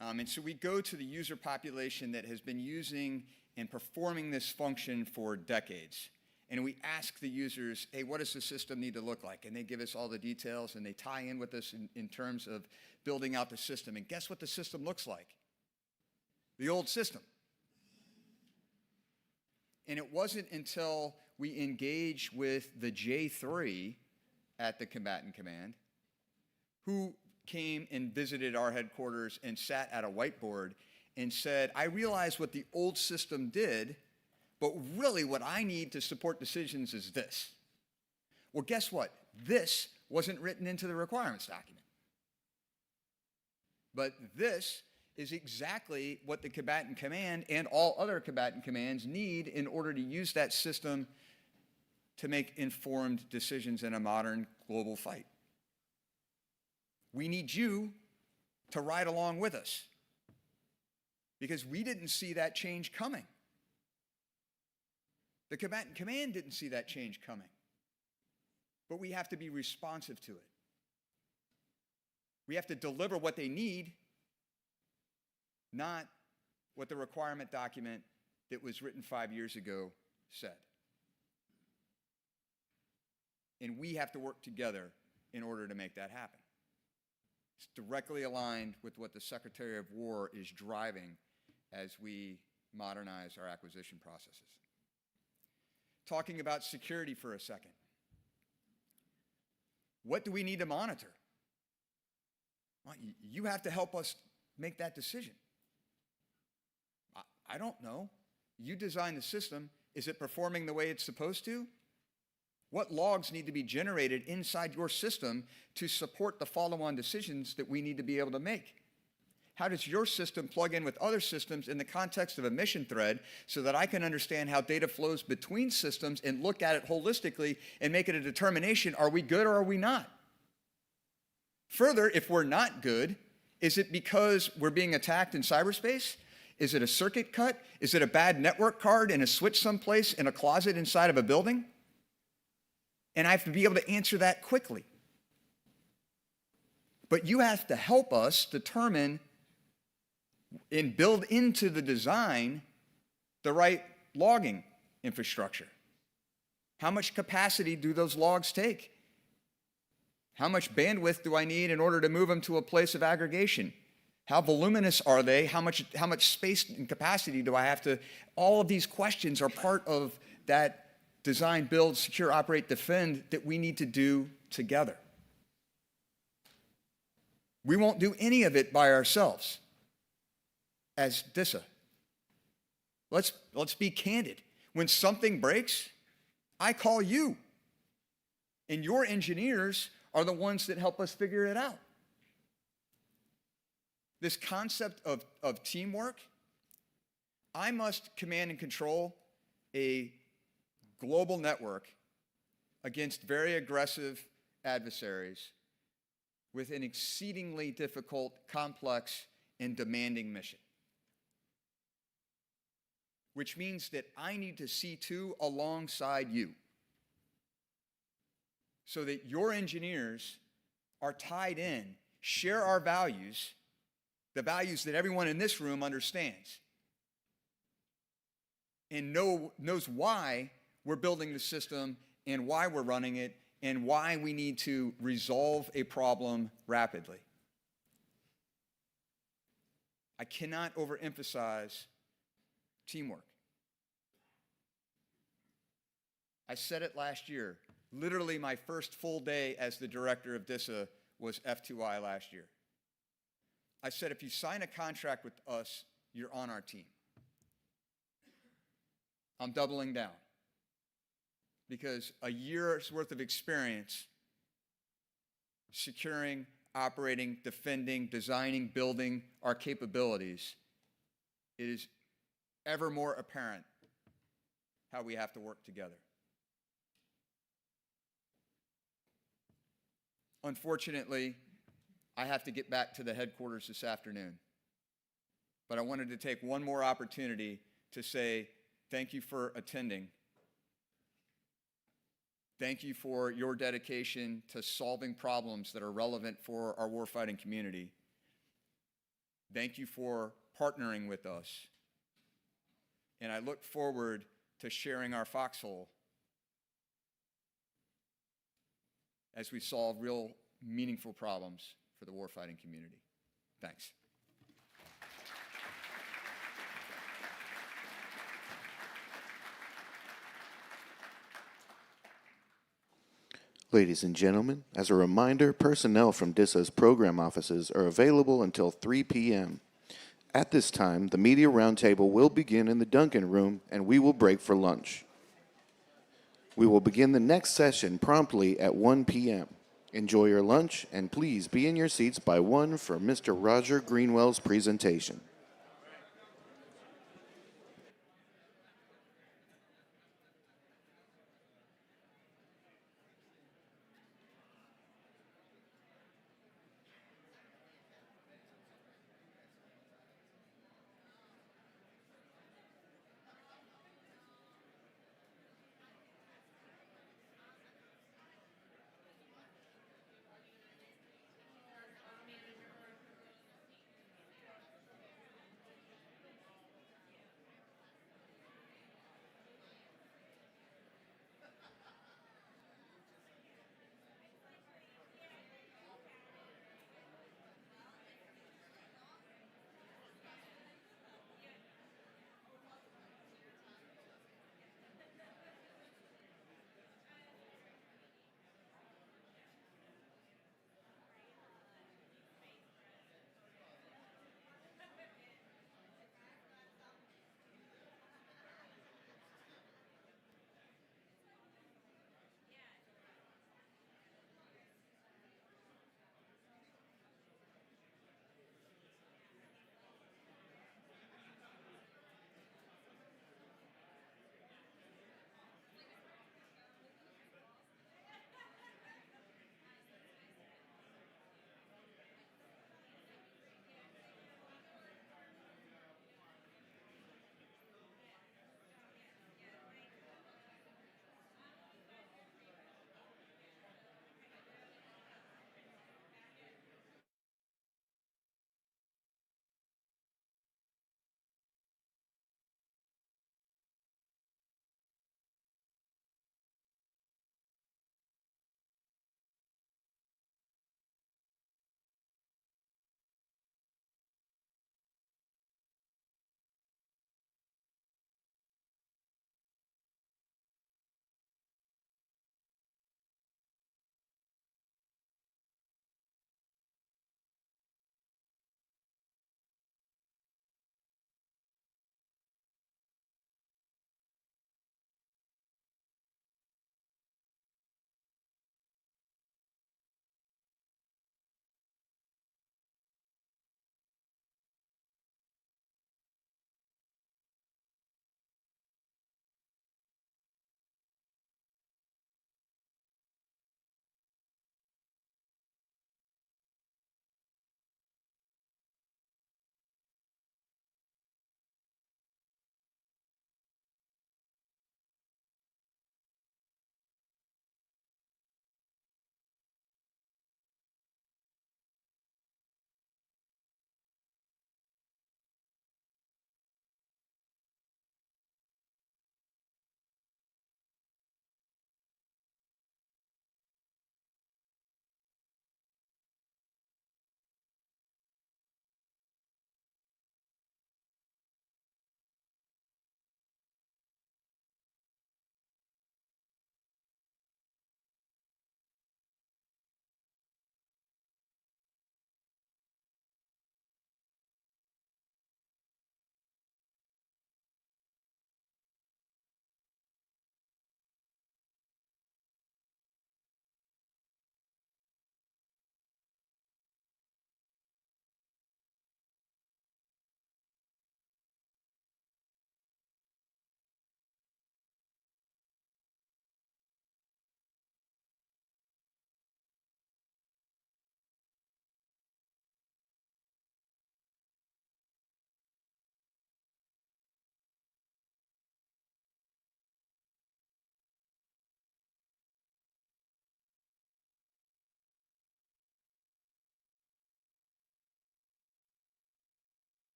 And so we go to the user population that has been using and performing this function for decades. And we ask the users, hey, what does the system need to look like? And they give us all the details, and they tie in with us in terms of building out the system. And guess what the system looks like? The old system. And it wasn't until we engaged with the J3 at the Combatant Command, who came and visited our headquarters and sat at a whiteboard and said, I realize what the old system did, but really what I need to support decisions is this. Well, guess what? This wasn't written into the requirements document. But this is exactly what the Combatant Command and all other Combatant Commands need in order to use that system to make informed decisions in a modern global fight. We need you to ride along with us because we didn't see that change coming. The Combatant Command didn't see that change coming. But we have to be responsive to it. We have to deliver what they need, not what the requirement document that was written 5 years ago said. And we have to work together in order to make that happen. It's directly aligned with what the Secretary of War is driving as we modernize our acquisition processes. Talking about security for a second. What do we need to monitor? Well, you have to help us make that decision. I don't know. You design the system. Is it performing the way it's supposed to? What logs need to be generated inside your system to support the follow-on decisions that we need to be able to make? How does your system plug in with other systems in the context of a mission thread so that I can understand how data flows between systems and look at it holistically and make it a determination, are we good or are we not? Further, if we're not good, is it because we're being attacked in cyberspace? Is it a circuit cut? Is it a bad network card in a switch someplace in a closet inside of a building? And I have to be able to answer that quickly. But you have to help us determine and build into the design the right logging infrastructure. How much capacity do those logs take? How much bandwidth do I need in order to move them to a place of aggregation? How voluminous are they? How much space and capacity do I have to? All of these questions are part of that design, build, secure, operate, defend that we need to do together. We won't do any of it by ourselves as DISA. Let's be candid. When something breaks, I call you. And your engineers are the ones that help us figure it out. This concept of teamwork, I must command and control a global network against very aggressive adversaries with an exceedingly difficult, complex, and demanding mission. Which means that I need to see to alongside you so that your engineers are tied in, share our values, the values that everyone in this room understands, and knows why we're building the system and why we're running it and why we need to resolve a problem rapidly. I cannot overemphasize teamwork. I said it last year. Literally, my first full day as the director of DISA was F2I last year. I said, if you sign a contract with us, you're on our team. I'm doubling down. Because a year's worth of experience securing, operating, defending, designing, building our capabilities, it is ever more apparent how we have to work together. Unfortunately, I have to get back to the headquarters this afternoon. But I wanted to take one more opportunity to say thank you for attending. Thank you for your dedication to solving problems that are relevant for our warfighting community. Thank you for partnering with us. And I look forward to sharing our foxhole as we solve real meaningful problems for the warfighting community. Thanks. Ladies and gentlemen, as a reminder, personnel from DISA's program offices are available until 3 p.m. At this time, the media roundtable will begin in the Duncan room, and we will break for lunch. We will begin the next session promptly at 1 p.m. Enjoy your lunch, and please be in your seats by 1 for Mr. Roger Greenwell's presentation.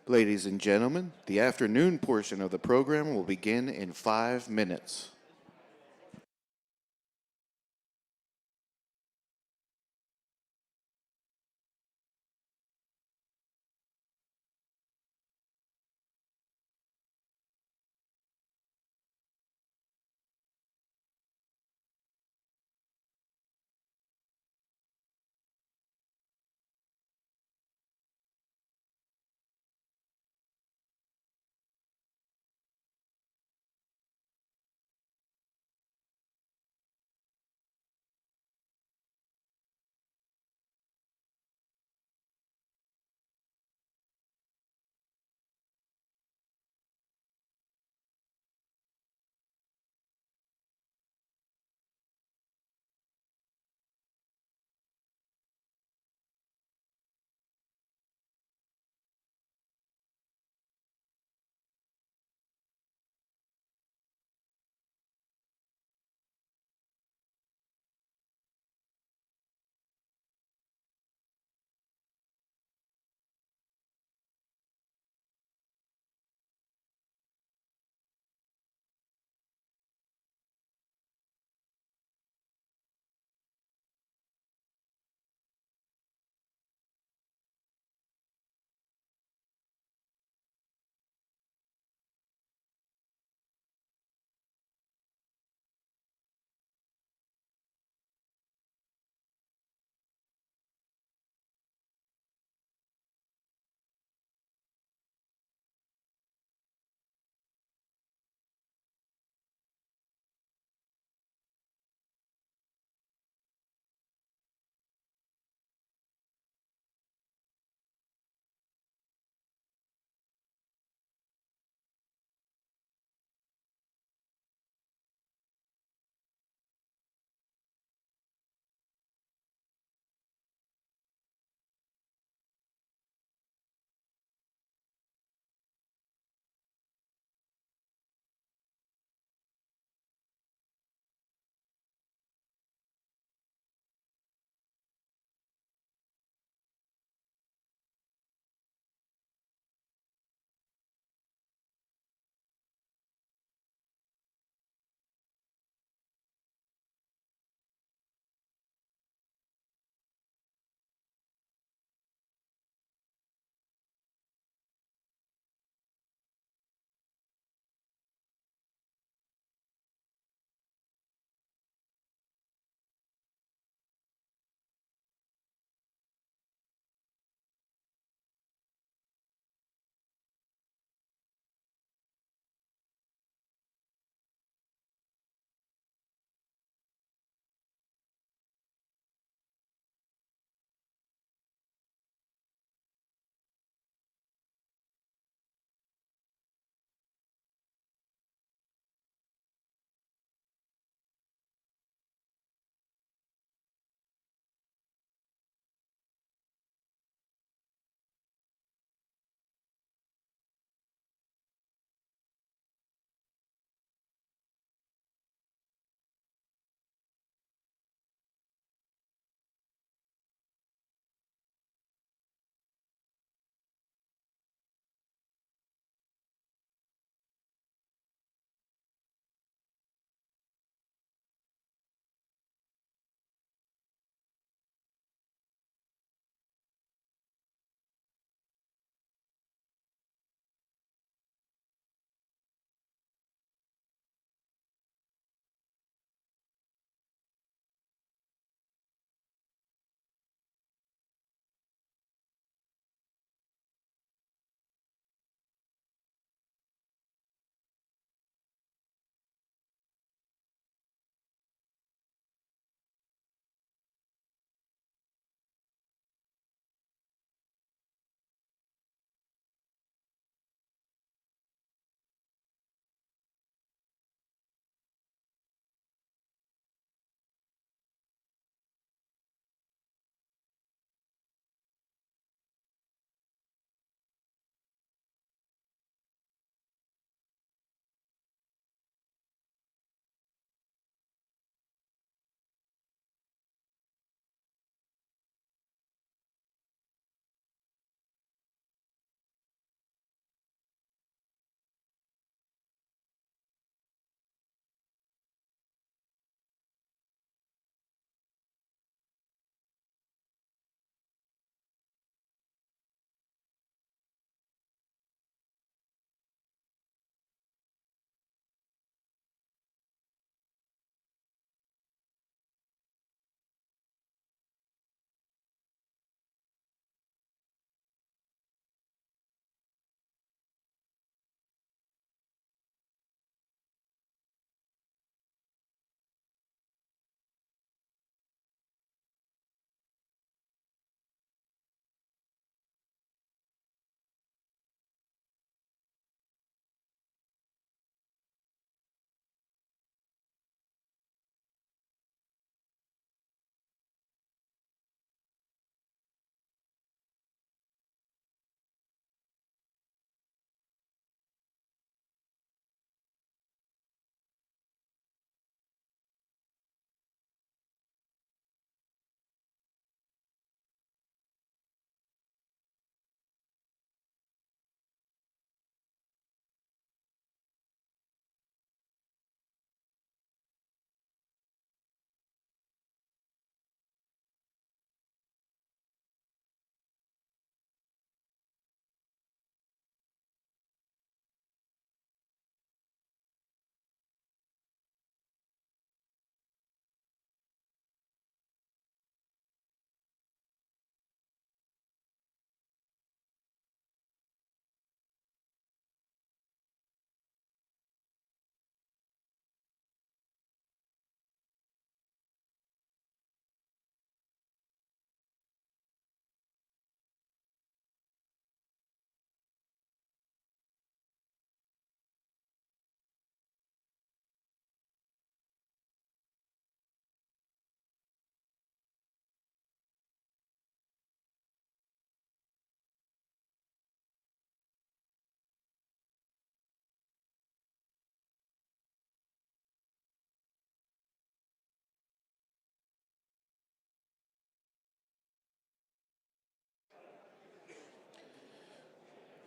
Ladies and gentlemen, the afternoon portion of the program will begin in 5 minutes.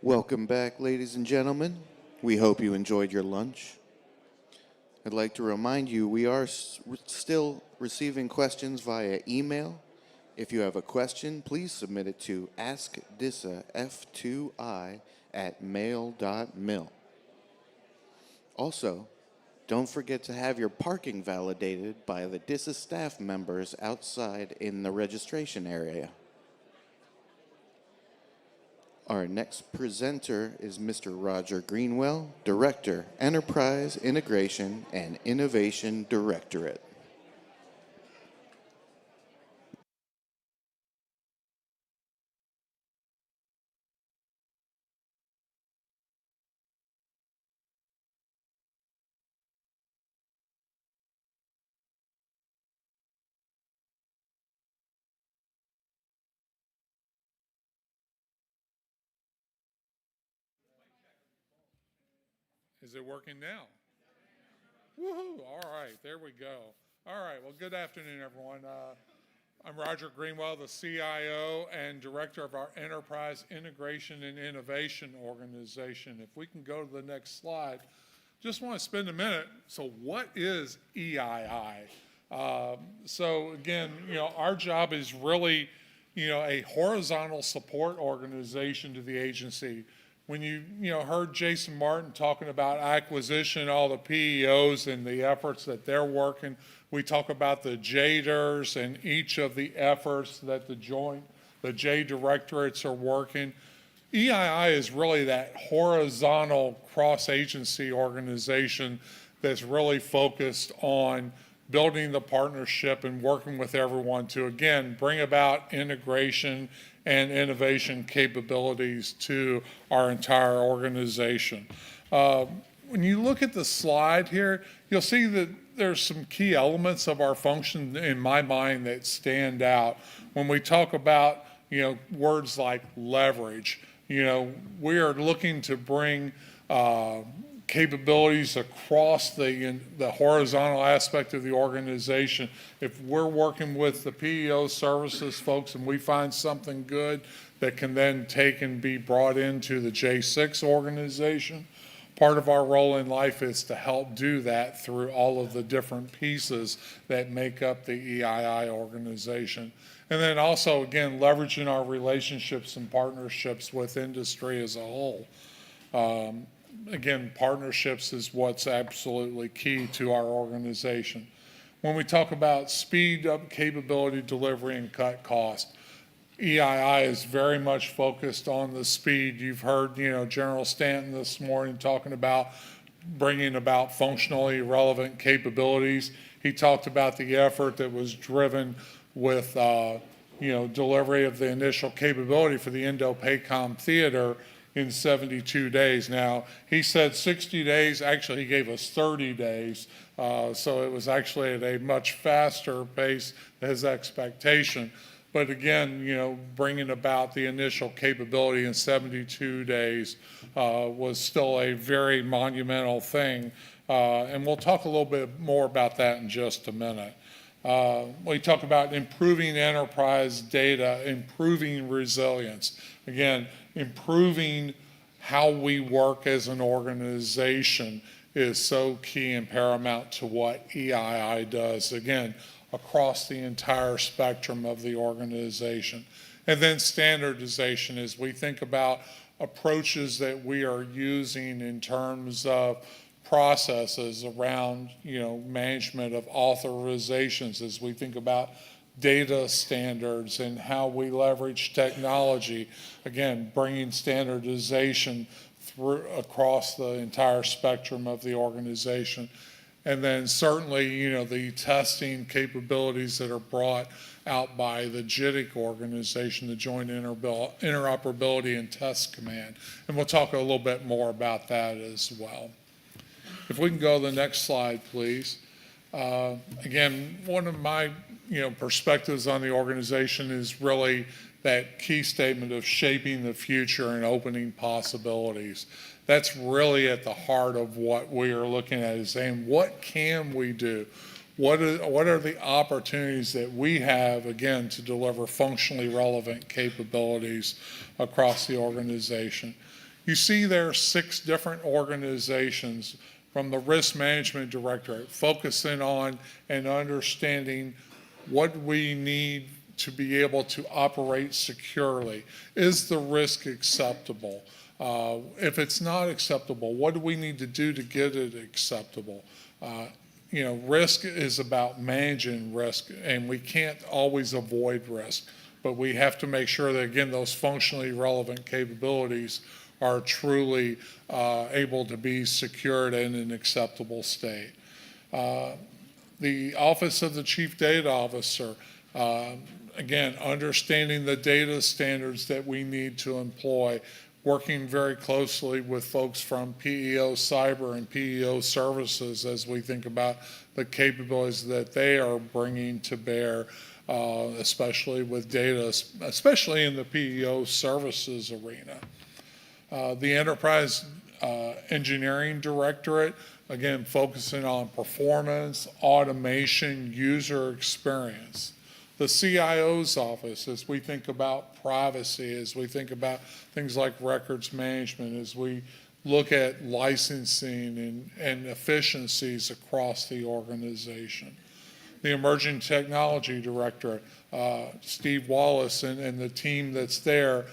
Welcome back, ladies and gentlemen. We hope you enjoyed your lunch. I'd like to remind you we are still receiving questions via email. If you have a question, please submit it to askdisaf2i@mail.mil. Also, don't forget to have your parking validated by the DISA staff members outside in the registration area. Our next presenter is Mr. Roger Greenwell, Director, Enterprise Integration and Innovation Directorate. Is it working now? Woohoo! All right, there we go. All right, well, good afternoon, everyone. I'm Roger Greenwell, the CIO and Director of our Enterprise Integration and Innovation Organization. If we can go to the next slide, just want to spend a minute. So what is EII? So again, our job is really, a horizontal support organization to the agency. When you heard Jason Martin talking about acquisition, all the PEOs and the efforts that they're working, we talk about the JDIRs and each of the efforts that the J directorates are working. EII is really that horizontal cross-agency organization that's really focused on building the partnership and working with everyone to, again, bring about integration and innovation capabilities to our entire organization. When you look at the slide here, you'll see that there's some key elements of our function in my mind that stand out. When we talk about, words like leverage, we are looking to bring capabilities across the horizontal aspect of the organization. If we're working with the PEO services folks and we find something good that can then take and be brought into the J6 organization, part of our role in life is to help do that through all of the different pieces that make up the EII organization. And then also, again, leveraging our relationships and partnerships with industry as a whole. Again, partnerships is what's absolutely key to our organization. When we talk about speed up capability delivery and cut cost, EII is very much focused on the speed. You've heard, General Stanton this morning talking about bringing about functionally relevant capabilities. He talked about the effort that was driven with, delivery of the initial capability for the Indo-PACOM theater in 72 days. Now, he said 60 days, actually he gave us 30 days, so it was actually at a much faster pace than his expectation. But again, bringing about the initial capability in 72 days was still a very monumental thing, and we'll talk a little bit more about that in just a minute. We talk about improving enterprise data, improving resilience. Again, improving how we work as an organization is so key and paramount to what EII does, again, across the entire spectrum of the organization. And then standardization, as we think about approaches that we are using in terms of processes around, management of authorizations, as we think about data standards and how we leverage technology, again, bringing standardization through across the entire spectrum of the organization. And then certainly, the testing capabilities that are brought out by the JITC organization, the Joint Interoperability and Test Command. And we'll talk a little bit more about that as well. If we can go to the next slide, please. Again, one of my perspectives on the organization is really that key statement of shaping the future and opening possibilities. That's really at the heart of what we are looking at, is saying, what can we do? What are the opportunities that we have, again, to deliver functionally relevant capabilities across the organization? You see there are 6 different organizations from the Risk Management Directorate focusing on and understanding what we need to be able to operate securely. Is the risk acceptable? If it's not acceptable, what do we need to do to get it acceptable? You know, risk is about managing risk, and we can't always avoid risk, but we have to make sure that, again, those functionally relevant capabilities are truly able to be secured in an acceptable state. The Office of the Chief Data Officer, again, understanding the data standards that we need to employ, working very closely with folks from PEO Cyber and PEO Services as we think about the capabilities that they are bringing to bear, especially with data, especially in the PEO Services arena. The Enterprise Engineering Directorate, again, focusing on performance, automation, user experience. The CIO's office, as we think about privacy, as we think about things like records management, as we look at licensing and efficiencies across the organization. The Emerging Technology Directorate, Steve Wallace and the team that's there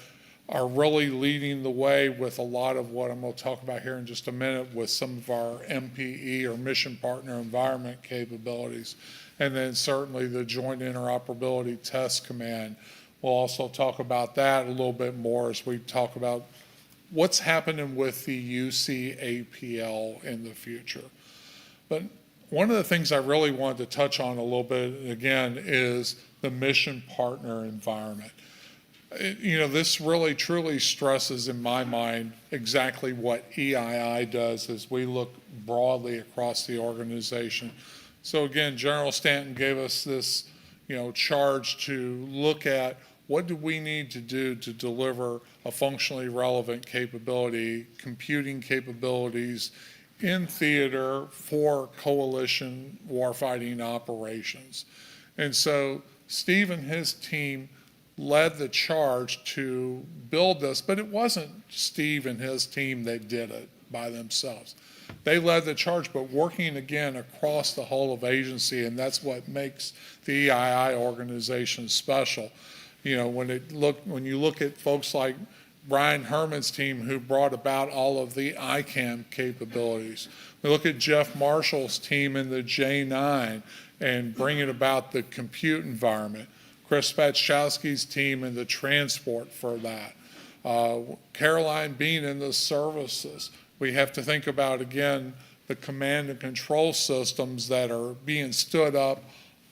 are really leading the way with a lot of what I'm going to talk about here in just a minute with some of our MPE or Mission Partner Environment capabilities. And then certainly the Joint Interoperability Test Command. We'll also talk about that a little bit more as we talk about what's happening with the UC APL in the future. But one of the things I really wanted to touch on a little bit, again, is the mission partner environment. You know, this really truly stresses in my mind exactly what EII does as we look broadly across the organization. So again, General Stanton gave us this, you know, charge to look at what do we need to do to deliver a functionally relevant capability, computing capabilities in theater for coalition warfighting operations. And so Steve and his team led the charge to build this, but it wasn't Steve and his team that did it by themselves. They led the charge, but working again across the whole of agency, and that's what makes the EII organization special. You know, when you look at folks like Brian Hermann's team who brought about all of the ICAM capabilities. We look at Jeff Marshall's team in the J9 and bringing about the compute environment. Chris Paczkowski's team in the transport for that. Caroline Bean in the services. We have to think about, again, the command and control systems that are being stood up,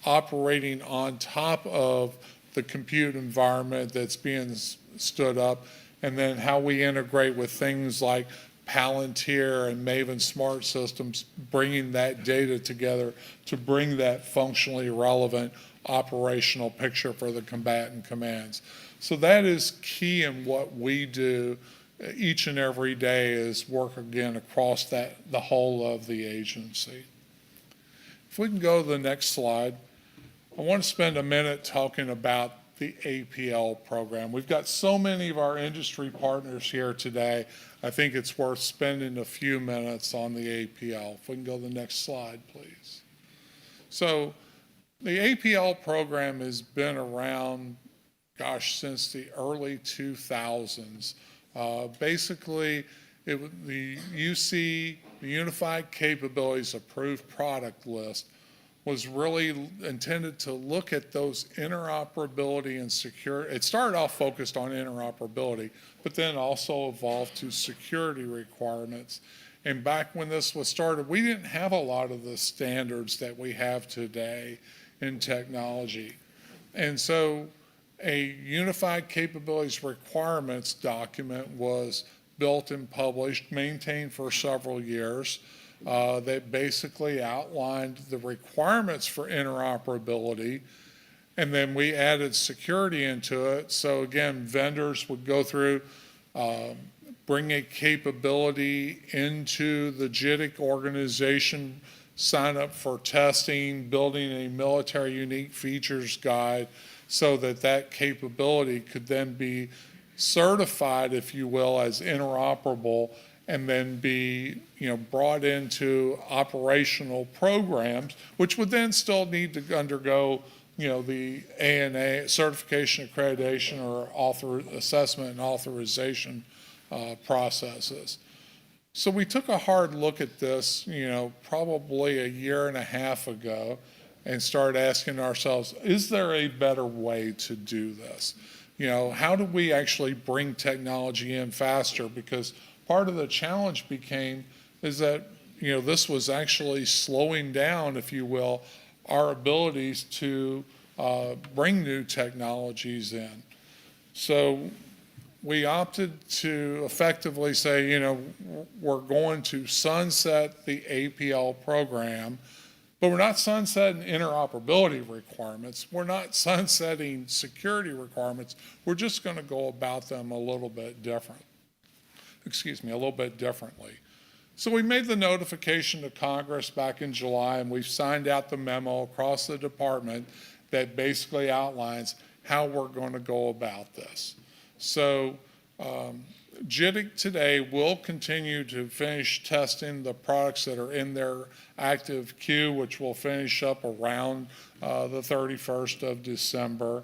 operating on top of the compute environment that's being stood up, and then how we integrate with things like Palantir and Maven Smart Systems, bringing that data together to bring that functionally relevant operational picture for the combatant commands. So that is key in what we do each and every day, is work again across the whole of the agency. If we can go to the next slide, I want to spend a minute talking about the APL program. We've got so many of our industry partners here today. I think it's worth spending a few minutes on the APL. If we can go to the next slide, please. So the APL program has been around, gosh, since the early 2000s. Basically, the UC, the Unified Capabilities Approved Product List, was really intended to look at those interoperability and security. It started off focused on interoperability, but then also evolved to security requirements. And back when this was started, we didn't have a lot of the standards that we have today in technology. And so a Unified Capabilities Requirements document was built and published, maintained for several years, that basically outlined the requirements for interoperability, and then we added security into it. So again, vendors would go through, bring a capability into the JITC organization, sign up for testing, building a military unique features guide, so that that capability could then be certified, if you will, as interoperable, and then be, brought into operational programs, which would then still need to undergo, the ANA certification, accreditation, or assessment and authorization processes. So we took a hard look at this, probably a year and a half ago, and started asking ourselves, is there a better way to do this? How do we actually bring technology in faster? Because part of the challenge is that, this was actually slowing down, if you will, our abilities to bring new technologies in. So we opted to effectively say, we're going to sunset the APL program, but we're not sunsetting interoperability requirements. We're not sunsetting security requirements. We're just going to go about them a little bit differently. So we made the notification to Congress back in July, and we've signed out the memo across the department that basically outlines how we're going to go about this. So JITC today will continue to finish testing the products that are in their active queue, which will finish up around the 31st of December.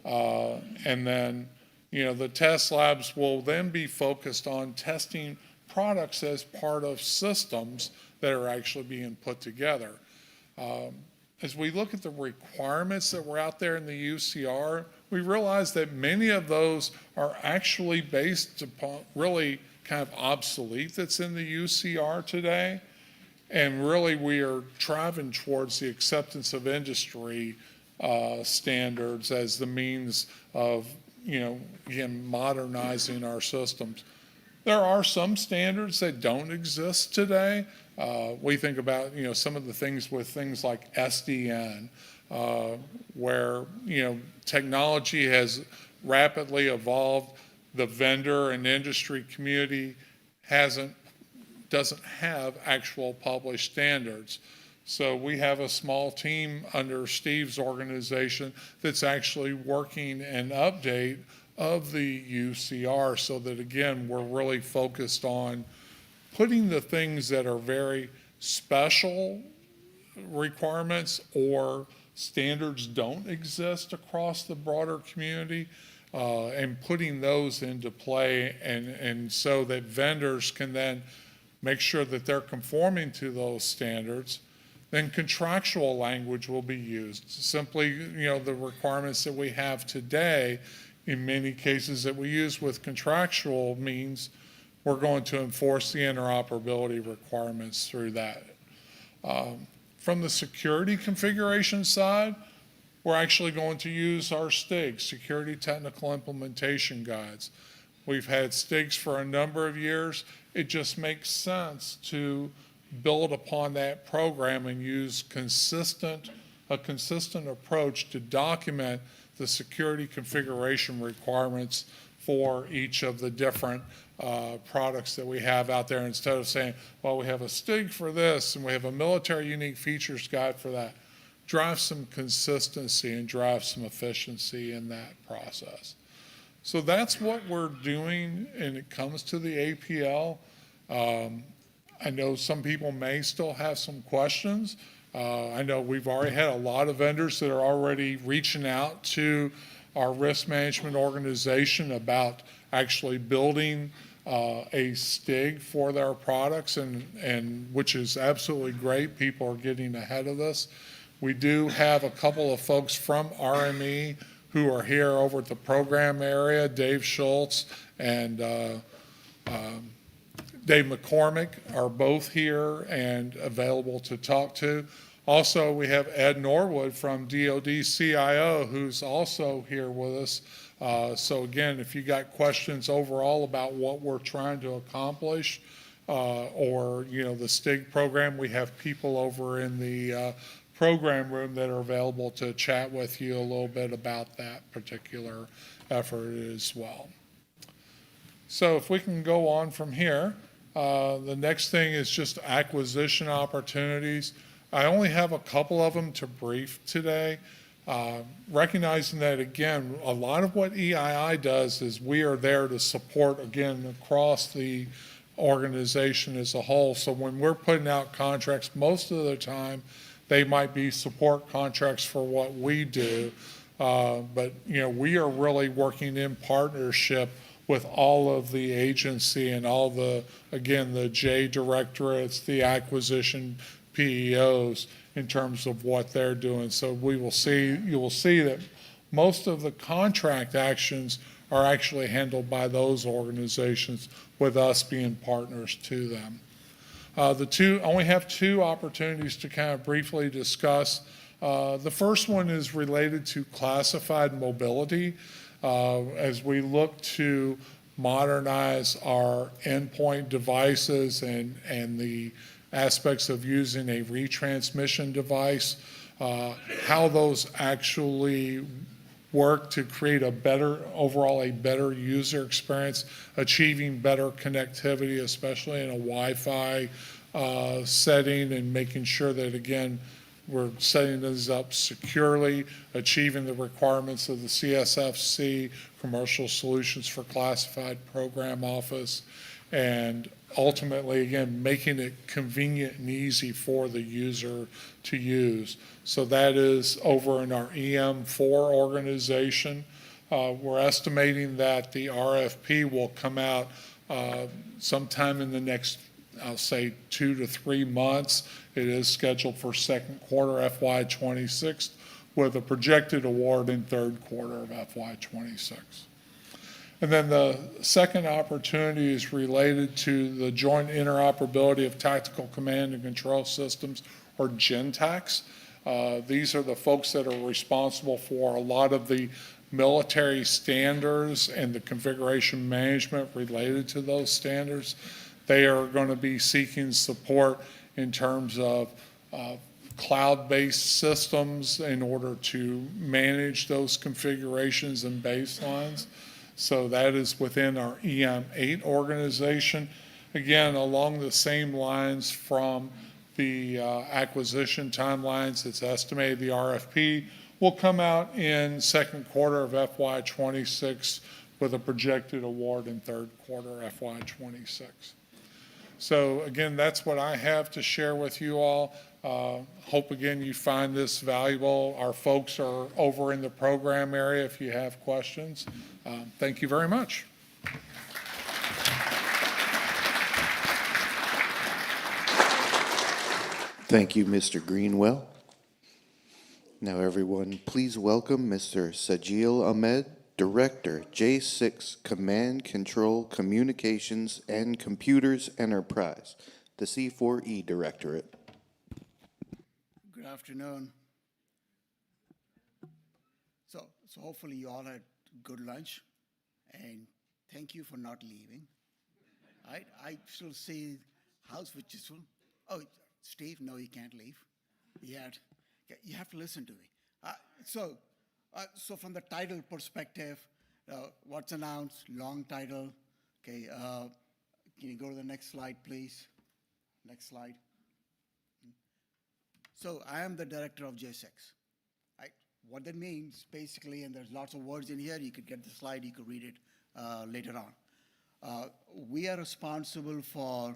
And then, the test labs will then be focused on testing products as part of systems that are actually being put together. As we look at the requirements that were out there in the UCR, we realize that many of those are actually based upon really kind of obsolete that's in the UCR today. And really we are driving towards the acceptance of industry standards as the means of, again, modernizing our systems. There are some standards that don't exist today. We think about, some of the things with things like SDN, where, technology has rapidly evolved. The vendor and industry community doesn't have actual published standards. So we have a small team under Steve's organization that's actually working an update of the UCR so that, again, we're really focused on putting the things that are very special requirements or standards don't exist across the broader community, and putting those into play, and so that vendors can then make sure that they're conforming to those standards. Then contractual language will be used. Simply, the requirements that we have today, in many cases that we use with contractual means we're going to enforce the interoperability requirements through that. From the security configuration side, we're actually going to use our STIGs, Security Technical Implementation Guides. We've had STIGs for a number of years. It just makes sense to build upon that program and use a consistent approach to document the security configuration requirements for each of the different products that we have out there, instead of saying, well, we have a STIG for this and we have a military unique features guide for that. Drive some consistency and drive some efficiency in that process. So that's what we're doing when it comes to the APL. I know some people may still have some questions. I know we've already had a lot of vendors that are already reaching out to our risk management organization about actually building a STIG for their products, and which is absolutely great. People are getting ahead of this. We do have a couple of folks from RME who are here over at the program area. Dave Schultz and Dave McCormick are both here and available to talk to. Also, we have Ed Norwood from DoD CIO, who's also here with us. So again, if you got questions overall about what we're trying to accomplish, or the STIG program, we have people over in the program room that are available to chat with you a little bit about that particular effort as well. So if we can go on from here, the next thing is just acquisition opportunities. I only have a couple of them to brief today. recognizing that, again, a lot of what EII does is we are there to support, again, across the organization as a whole. So when we're putting out contracts, most of the time, they might be support contracts for what we do. But, you know, we are really working in partnership with all of the agency and all the, again, the J directorates, the acquisition PEOs in terms of what they're doing. So you will see that most of the contract actions are actually handled by those organizations, with us being partners to them. Only have two opportunities to kind of briefly discuss. The first one is related to classified mobility. As we look to modernize our endpoint devices and the aspects of using a retransmission device, how those actually work to create a better user experience, achieving better connectivity, especially in a Wi-Fi setting, and making sure that, again, we're setting this up securely, achieving the requirements of the CSFC, Commercial Solutions for Classified Program Office, and ultimately, again, making it convenient and easy for the user to use. So that is over in our EM4 organization. We're estimating that the RFP will come out sometime in the next, I'll say, 2 to 3 months. It is scheduled for second quarter FY26, with a projected award in third quarter of FY26. And then the second opportunity is related to the joint interoperability of tactical command and control systems, or GENTACs. These are the folks that are responsible for a lot of the military standards and the configuration management related to those standards. They are going to be seeking support in terms of cloud-based systems in order to manage those configurations and baselines. So that is within our EM8 organization. Again, along the same lines from the acquisition timelines, it's estimated the RFP will come out in second quarter of FY26, with a projected award in third quarter FY26. So again, that's what I have to share with you all. Hope again you find this valuable. Our folks are over in the program area if you have questions. Thank you very much. Thank you, Mr. Greenwell. Now everyone, please welcome Mr. Sajeel Ahmed, Director, J6 Command Control Communications and Computers Enterprise, the C4E Directorate. Good afternoon. So hopefully you all had good lunch, and thank you for not leaving. I still see house which is full. Oh, Steve, no, you can't leave. You have to listen to me. So from the title perspective, what's announced, long title. Okay, can you go to the next slide, please? Next slide. So I am the director of J6. What that means, basically, and there's lots of words in here, you could get the slide, you could read it later on. We are responsible for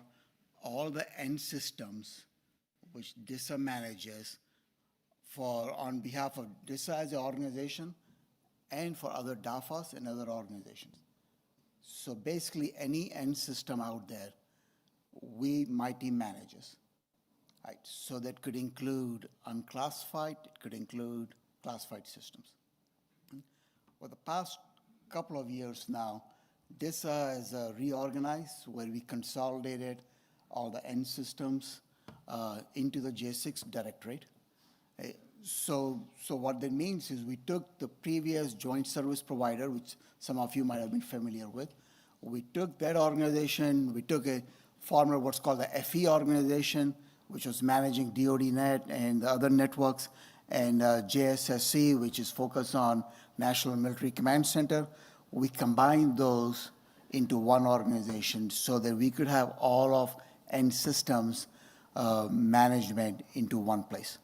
all the end systems which DISA manages on behalf of DISA as an organization and for other DAFAs and other organizations. So basically, any end system out there, my team manages. So that could include unclassified, it could include classified systems. For the past couple of years now, DISA is reorganized, where we consolidated all the end systems into the J6 Directorate. So what that means is we took the previous joint service provider, which some of you might have been familiar with. We took that organization, we took a former what's called the FE organization, which was managing DoDNet and the other networks, and JSSC, which is focused on National Military Command Center. We combined those into one organization so that we could have all of end systems management into one place.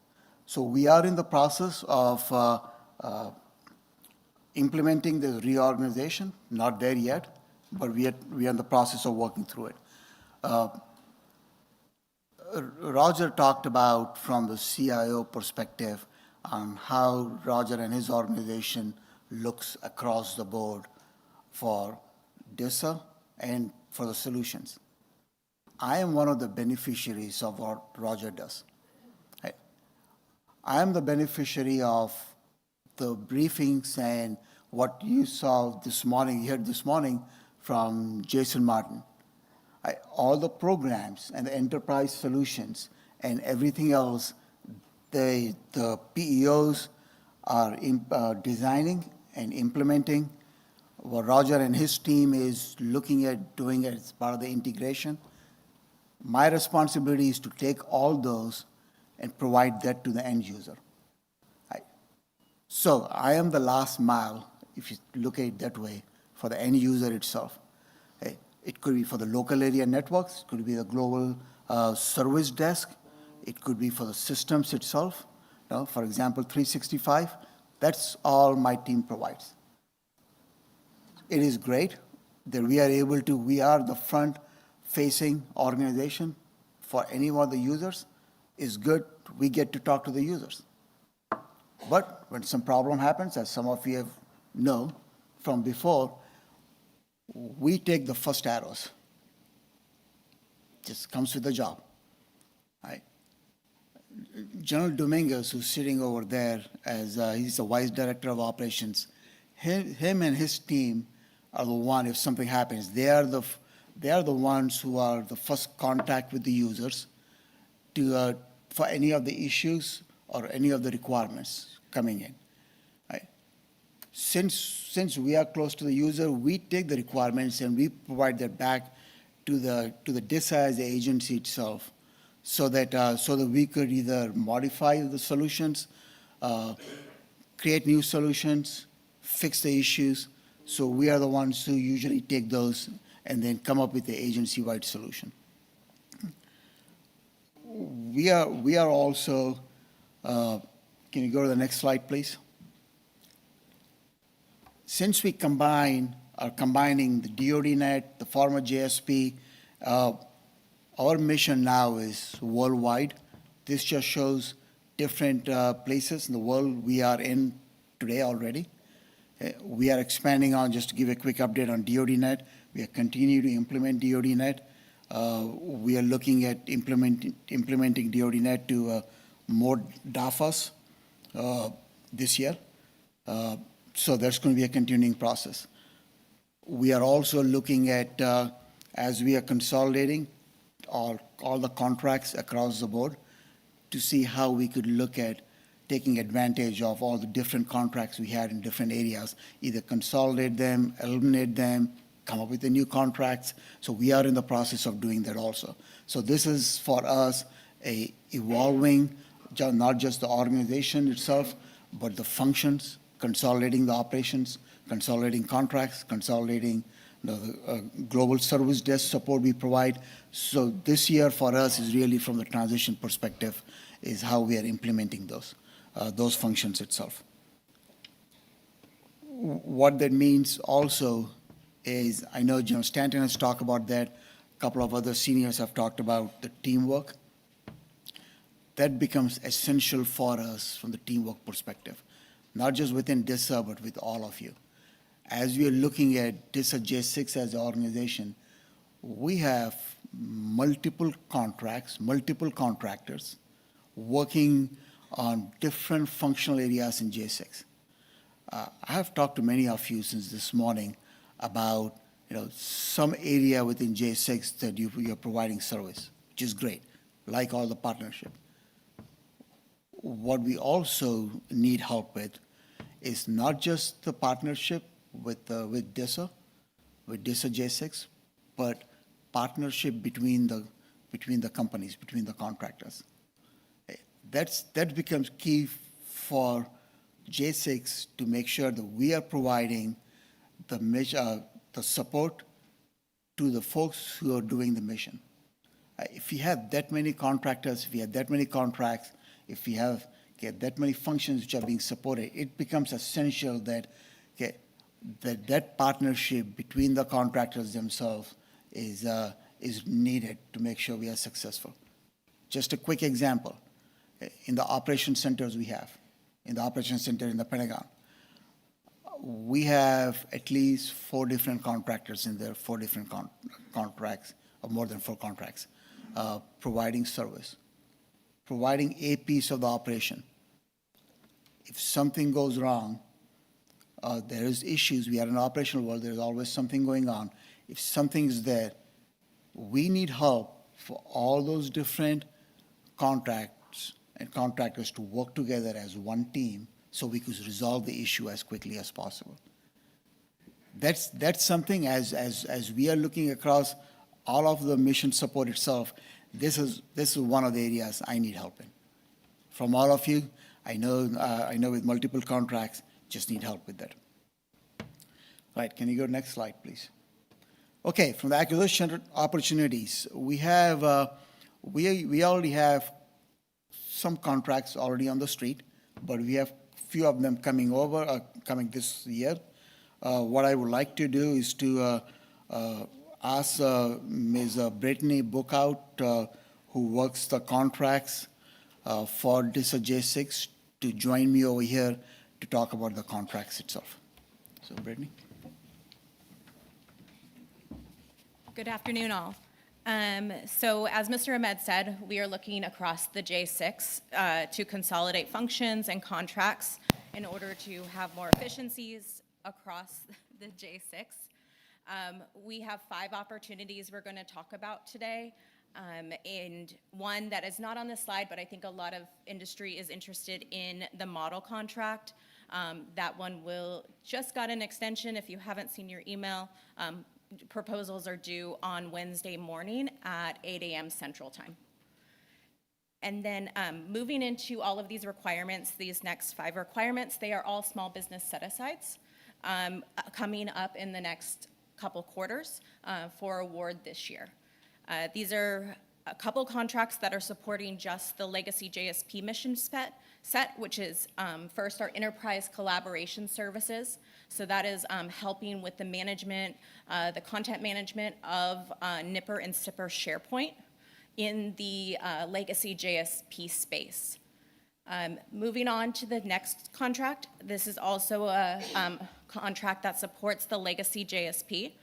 So we are in the process of implementing the reorganization, not there yet, but we are in the process of working through it. Roger talked about from the CIO perspective on how Roger and his organization looks across the board for DISA and for the solutions. I am one of the beneficiaries of what Roger does. I am the beneficiary of the briefings and what you saw this morning, heard this morning from Jason Martin. All the programs and the enterprise solutions and everything else, the PEOs are designing and implementing. What Roger and his team is looking at doing as part of the integration. My responsibility is to take all those and provide that to the end user. So I am the last mile, if you look at it that way, for the end user itself. It could be for the local area networks, it could be the global service desk, it could be for the systems itself. For example, 365, that's all my team provides. It is great that we are the front-facing organization for any of the users. It's good we get to talk to the users. But when some problem happens, as some of you know from before, we take the first arrows. Just comes with the job. General Dominguez, who's sitting over there as he's the Vice Director of Operations, him and his team are the one, if something happens, they are the ones who are the first contact with the users for any of the issues or any of the requirements coming in. Since we are close to the user, we take the requirements and we provide that back to the DISA as the agency itself, so that we could either modify the solutions, create new solutions, fix the issues. So we are the ones who usually take those and then come up with the agency-wide solution. We are also, can you go to the next slide, please? Since we are combining the DoD-Net, the former JSP, our mission now is worldwide. This just shows different places in the world we are in today already. We are expanding on, just to give a quick update on DoD-Net, we are continuing to implement DoD-Net. We are looking at implementing DoD-Net to more DAFAs this year. So that's going to be a continuing process. We are also looking at, as we are consolidating all the contracts across the board, to see how we could look at taking advantage of all the different contracts we had in different areas, either consolidate them, eliminate them, come up with the new contracts. So we are in the process of doing that also. So this is for us a evolving, not just the organization itself, but the functions, consolidating the operations, consolidating contracts, consolidating the global service desk support we provide. So this year for us is really from the transition perspective is how we are implementing those functions itself. What that means also is, I know Stanton has talked about that, a couple of other seniors have talked about the teamwork. That becomes essential for us from the teamwork perspective, not just within DISA, but with all of you. As we are looking at DISA J6 as an organization, we have multiple contracts, multiple contractors working on different functional areas in J6. I have talked to many of you since this morning about some area within J6 that you're providing service, which is great, like all the partnership. What we also need help with is not just the partnership with DISA J6, but partnership between the companies, between the contractors. That becomes key for J6 to make sure that we are providing the support to the folks who are doing the mission. If you have that many contractors, if you have that many contracts, if you have okay, that many functions which are being supported, it becomes essential that, okay, that partnership between the contractors themselves is needed to make sure we are successful. Just a quick example, in the operation centers we have, in the operation center in the Pentagon, we have at least 4 different contractors in there, 4 different contracts, or more than 4 contracts, providing service, providing a piece of the operation. If something goes wrong, there is issues. We are in the operational world. There's always something going on. If something is there, we need help for all those different contracts and contractors to work together as one team so we could resolve the issue as quickly as possible. That's something as we are looking across all of the mission support itself, this is one of the areas I need help in. From all of you, I know with multiple contracts, just need help with that. Right, can you go next slide, please? Okay, from the acquisition opportunities, we have, we already have some contracts already on the street, but we have few of them coming over, coming this year. What I would like to do is to ask Ms. Brittany Bookout, who works the contracts for DISA J6, to join me over here to talk about the contracts itself. So, Brittany. Good afternoon, all. So as Mr. Ahmed said, we are looking across the J6 to consolidate functions and contracts in order to have more efficiencies across the J6. We have 5 opportunities we're going to talk about today, and one that is not on this slide, but I think a lot of industry is interested in the model contract. That one will just got an extension. If you haven't seen your email, proposals are due on Wednesday morning at 8 a.m. Central Time. And then moving into all of these requirements, these next 5 requirements, they are all small business set-asides coming up in the next couple quarters for award this year. These are a couple contracts that are supporting just the legacy JSP mission set, which is first our enterprise collaboration services. So that is helping with the management, the content management of Nipper and Sipper SharePoint in the legacy JSP space. Moving on to the next contract, this is also a contract that supports the legacy JSP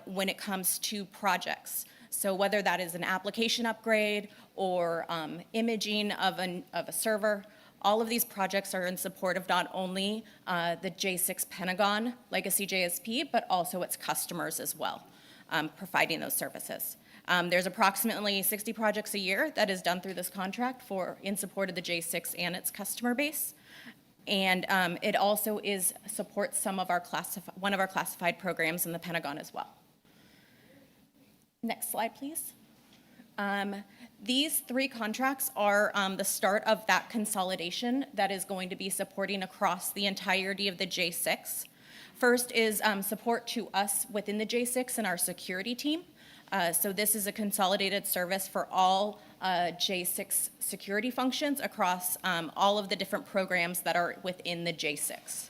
when it comes to projects. So whether that is an application upgrade or imaging of a server, all of these projects are in support of not only the J6 Pentagon legacy JSP, but also its customers as well, providing those services. There's approximately 60 projects a year that is done through this contract in support of the J6 and its customer base. And it also supports some of our one of our classified programs in the Pentagon as well. Next slide, please. These 3 contracts are the start of that consolidation that is going to be supporting across the entirety of the J6. First is support to us within the J6 and our security team. So this is a consolidated service for all J6 security functions across all of the different programs that are within the J6.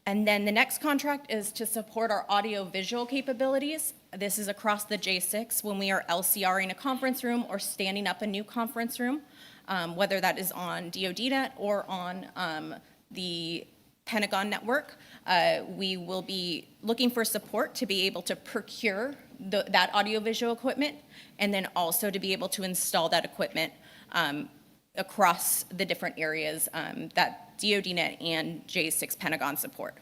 And then the next contract is to support our audio-visual capabilities. This is across the J6 when we are LCRing a conference room or standing up a new conference room, whether that is on DoDNet or on the Pentagon network. We will be looking for support to be able to procure that audio-visual equipment and then also to be able to install that equipment across the different areas that DoDNet and J6 Pentagon support.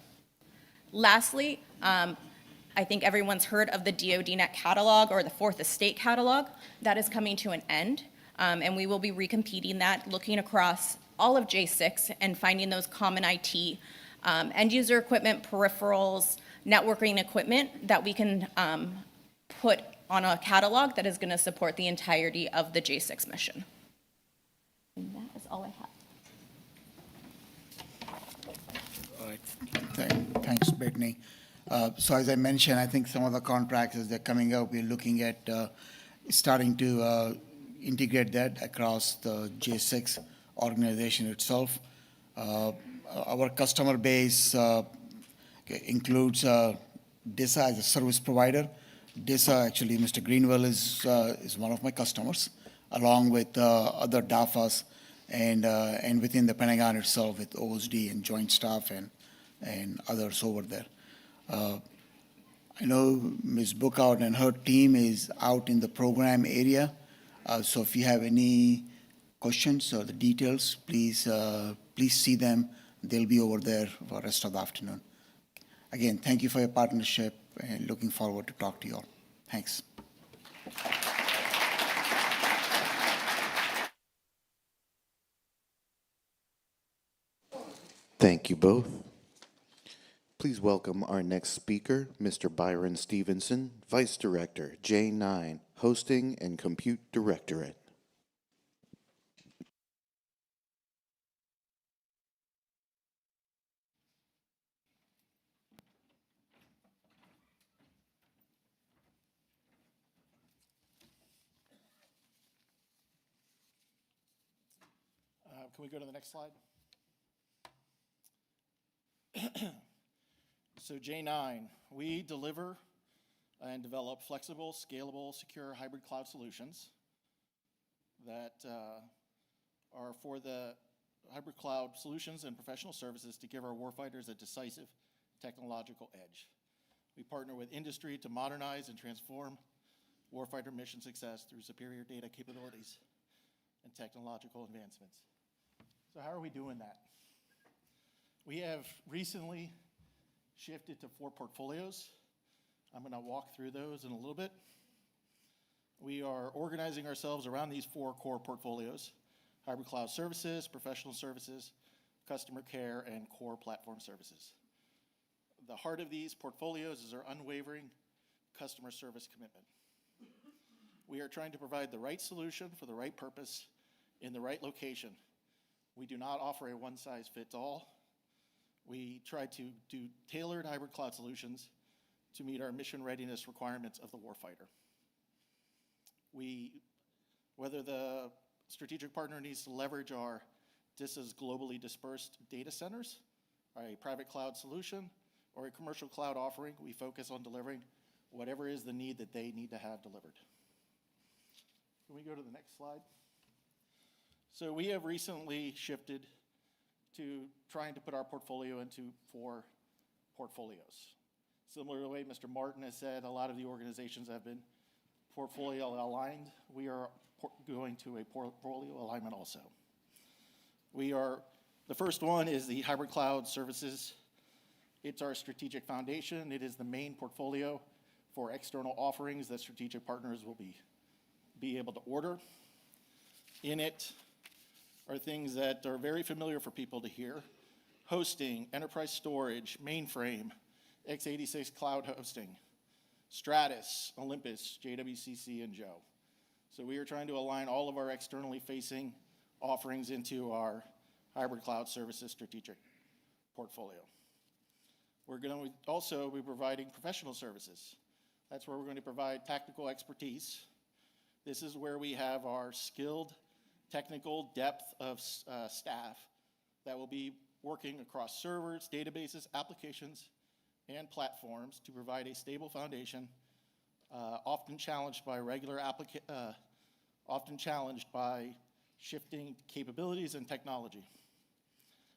Lastly, I think everyone's heard of the DoDNet catalog or the Fourth Estate catalog. That is coming to an end, and we will be recompeting that, looking across all of J6 and finding those common IT end user equipment, peripherals, networking equipment that we can put on a catalog that is going to support the entirety of the J6 mission. And that is all I have. All right. Thanks, Brittany. So as I mentioned, I think some of the contracts as they're coming up, we're looking at starting to integrate that across the J6 organization itself. Our customer base includes DISA as a service provider. DISA, actually, Mr. Greenwell is one of my customers, along with other DAFAs and within the Pentagon itself with OSD and Joint Staff and others over there. I know Ms. Bookout and her team is out in the program area, so if you have any questions or the details, please see them. They'll be over there for the rest of the afternoon. Again, thank you for your partnership and looking forward to talk to you all. Thanks. Thank you both. Please welcome our next speaker, Mr. Byron Stephenson, Vice Director, J9, Hosting and Compute Directorate. Can we go to the next slide? So J9, we deliver and develop flexible, scalable, secure hybrid cloud solutions that are for the hybrid cloud solutions and professional services to give our warfighters a decisive technological edge. We partner with industry to modernize and transform warfighter mission success through superior data capabilities and technological advancements. So how are we doing that? We have recently shifted to 4 portfolios. I'm going to walk through those in a little bit. We are organizing ourselves around these 4 core portfolios: hybrid cloud services, professional services, customer care, and core platform services. The heart of these portfolios is our unwavering customer service commitment. We are trying to provide the right solution for the right purpose in the right location. We do not offer a one-size-fits-all. We try to do tailored hybrid cloud solutions to meet our mission readiness requirements of the warfighter. Whether the strategic partner needs to leverage our DISA's globally dispersed data centers, a private cloud solution, or a commercial cloud offering, we focus on delivering whatever is the need that they need to have delivered. Can we go to the next slide? So we have recently shifted to trying to put our portfolio into 4 portfolios. Similar to the way Mr. Martin has said, a lot of the organizations have been portfolio aligned. We are going to a portfolio alignment also. The first one is the hybrid cloud services. It's our strategic foundation. It is the main portfolio for external offerings that strategic partners will be able to order. In it are things that are very familiar for people to hear: hosting, enterprise storage, mainframe, x86 cloud hosting, Stratus, Olympus, JWCC, and Joe. So we are trying to align all of our externally facing offerings into our hybrid cloud services strategic portfolio. We're going to also be providing professional services. That's where we're going to provide tactical expertise. This is where we have our skilled technical depth of staff that will be working across servers, databases, applications, and platforms to provide a stable foundation, often challenged by shifting capabilities and technology.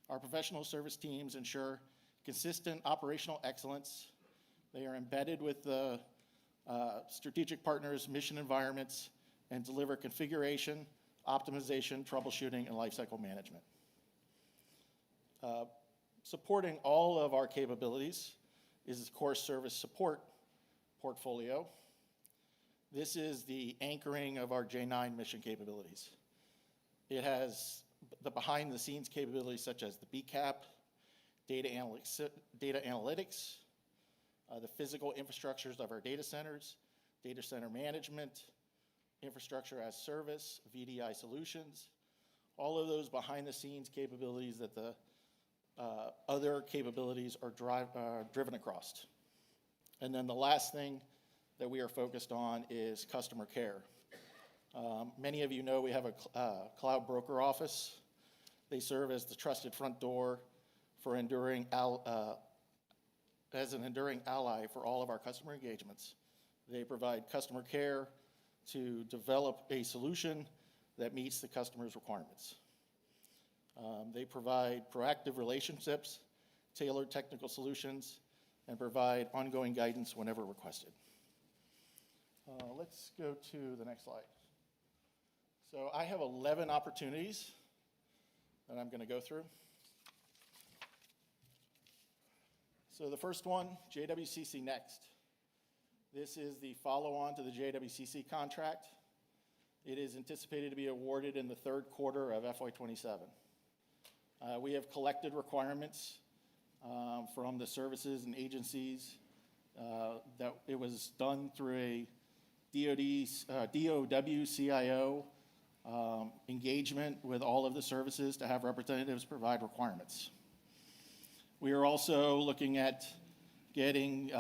Our professional service teams ensure consistent operational excellence. They are embedded with the strategic partners' mission environments and deliver configuration, optimization, troubleshooting, and lifecycle management. Supporting all of our capabilities is the core service support portfolio. This is the anchoring of our J9 mission capabilities. It has the behind-the-scenes capabilities such as the BCAP, data analytics, the physical infrastructures of our data centers, data center management, infrastructure as service, VDI solutions, all of those behind-the-scenes capabilities that the other capabilities are driven across. And then the last thing that we are focused on is customer care. Many of you know we have a cloud broker office. They serve as the trusted front door for as an enduring ally for all of our customer engagements. They provide customer care to develop a solution that meets the customer's requirements. They provide proactive relationships, tailored technical solutions, and provide ongoing guidance whenever requested. Let's go to the next slide. So I have 11 opportunities that I'm going to go through. So the first one, JWCC Next. This is the follow-on to the JWCC contract. It is anticipated to be awarded in the third quarter of FY27. We have collected requirements from the services and agencies that it was done through a DOW-CIO engagement with all of the services to have representatives provide requirements. We are also looking at getting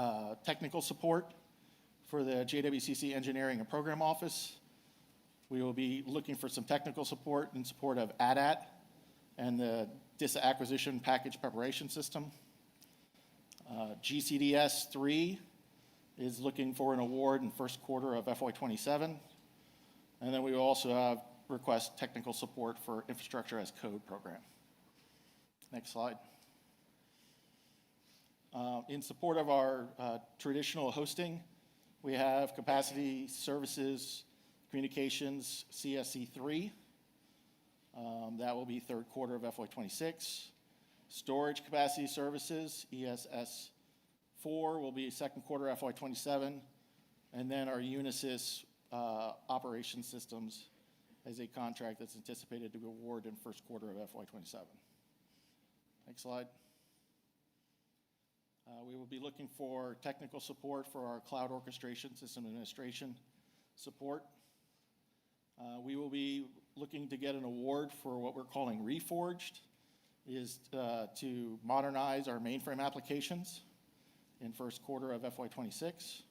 technical support for the JWCC Engineering and Program Office. We will be looking for some technical support in support of ADAT and the DISA acquisition package preparation system. GCDS 3 is looking for an award in first quarter of FY27. And then we will also request technical support for Infrastructure as Code program. Next slide. In support of our traditional hosting, we have Capacity Services Communications CSC 3. That will be third quarter of FY26. Storage Capacity Services, ESS 4, will be second quarter FY27. And then our Unisys Operation Systems as a contract that's anticipated to be awarded in first quarter of FY27. Next slide. We will be looking for technical support for our cloud orchestration system administration support. We will be looking to get an award for what we're calling Reforged, is to modernize our mainframe applications in first quarter of FY26.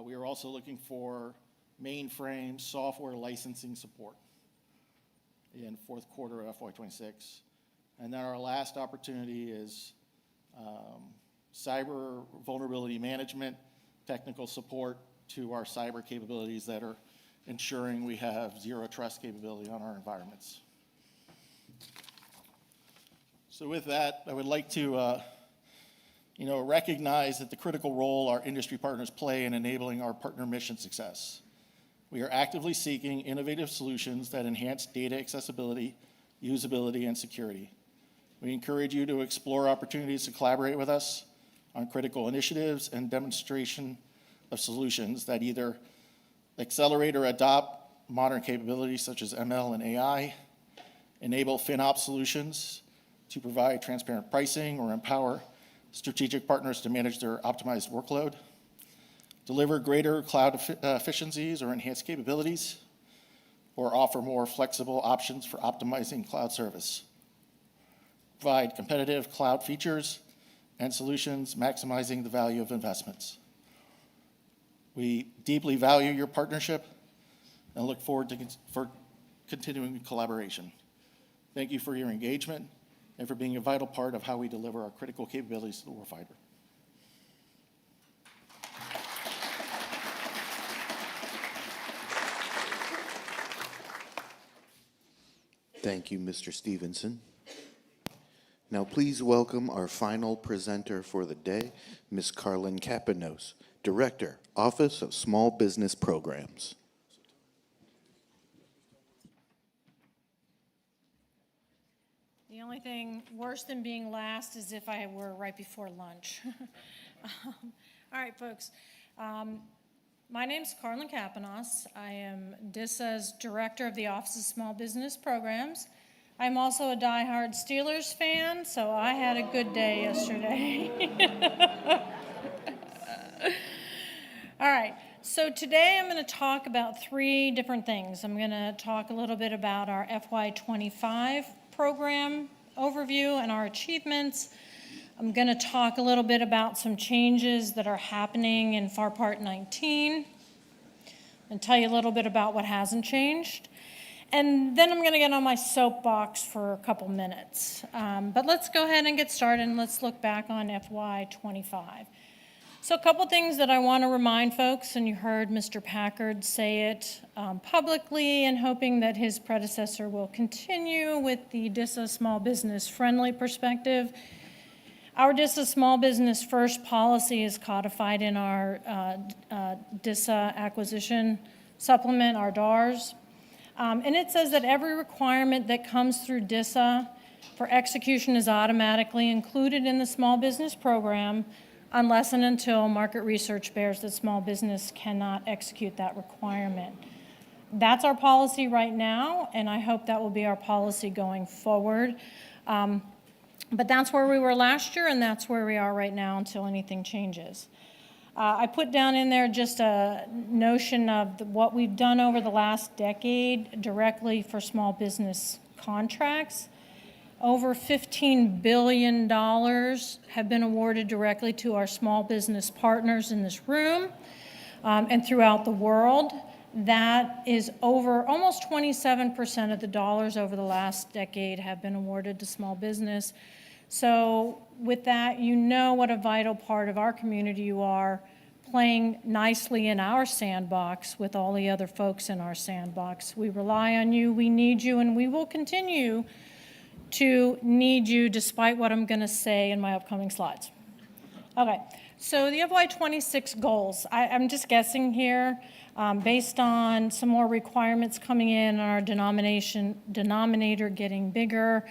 We are also looking for mainframe software licensing support in fourth quarter of FY26. And then our last opportunity is cyber vulnerability management, technical support to our cyber capabilities that are ensuring we have zero trust capability on our environments. So with that, I would like to recognize that the critical role our industry partners play in enabling our partner mission success. We are actively seeking innovative solutions that enhance data accessibility, usability, and security. We encourage you to explore opportunities to collaborate with us on critical initiatives and demonstration of solutions that either accelerate or adopt modern capabilities such as ML and AI, enable FinOps solutions to provide transparent pricing or empower strategic partners to manage their optimized workload, deliver greater cloud efficiencies or enhanced capabilities, or offer more flexible options for optimizing cloud service. Provide competitive cloud features and solutions maximizing the value of investments. We deeply value your partnership and look forward for continuing collaboration. Thank you for your engagement and for being a vital part of how we deliver our critical capabilities to the warfighter. Thank you, Mr. Stephenson. Now please welcome our final presenter for the day, Ms. Carlen Capenos, Director, Office of Small Business Programs. The only thing worse than being last is if I were right before lunch. All right, folks. My name's Carlen Capenos. I am DISA's Director of the Office of Small Business Programs. I'm also a diehard Steelers fan, so I had a good day yesterday. All right, so today I'm going to talk about three different things. I'm going to talk a little bit about our FY25 program overview and our achievements. I'm going to talk a little bit about some changes that are happening in FAR Part 19 and tell you a little bit about what hasn't changed. And then I'm going to get on my soapbox for a couple minutes. But let's go ahead and get started, and let's look back on FY25. So a couple things that I want to remind folks, and you heard Mr. Packard say it publicly, and hoping that his predecessor will continue with the DISA small business friendly perspective. Our DISA Small Business First policy is codified in our DISA acquisition supplement, our DARS. And it says that every requirement that comes through DISA for execution is automatically included in the small business program unless and until market research bears that small business cannot execute that requirement. That's our policy right now, and I hope that will be our policy going forward. But that's where we were last year, and that's where we are right now until anything changes. I put down in there just a notion of what we've done over the last decade directly for small business contracts. Over $15 billion have been awarded directly to our small business partners in this room and throughout the world. That is over almost 27% of the dollars over the last decade have been awarded to small business. So with that, you know what a vital part of our community you are, playing nicely in our sandbox with all the other folks in our sandbox. We rely on you, we need you, and we will continue to need you despite what I'm going to say in my upcoming slides. Okay, so the FY26 goals. I'm just guessing here based on some more requirements coming in, our denominator getting bigger.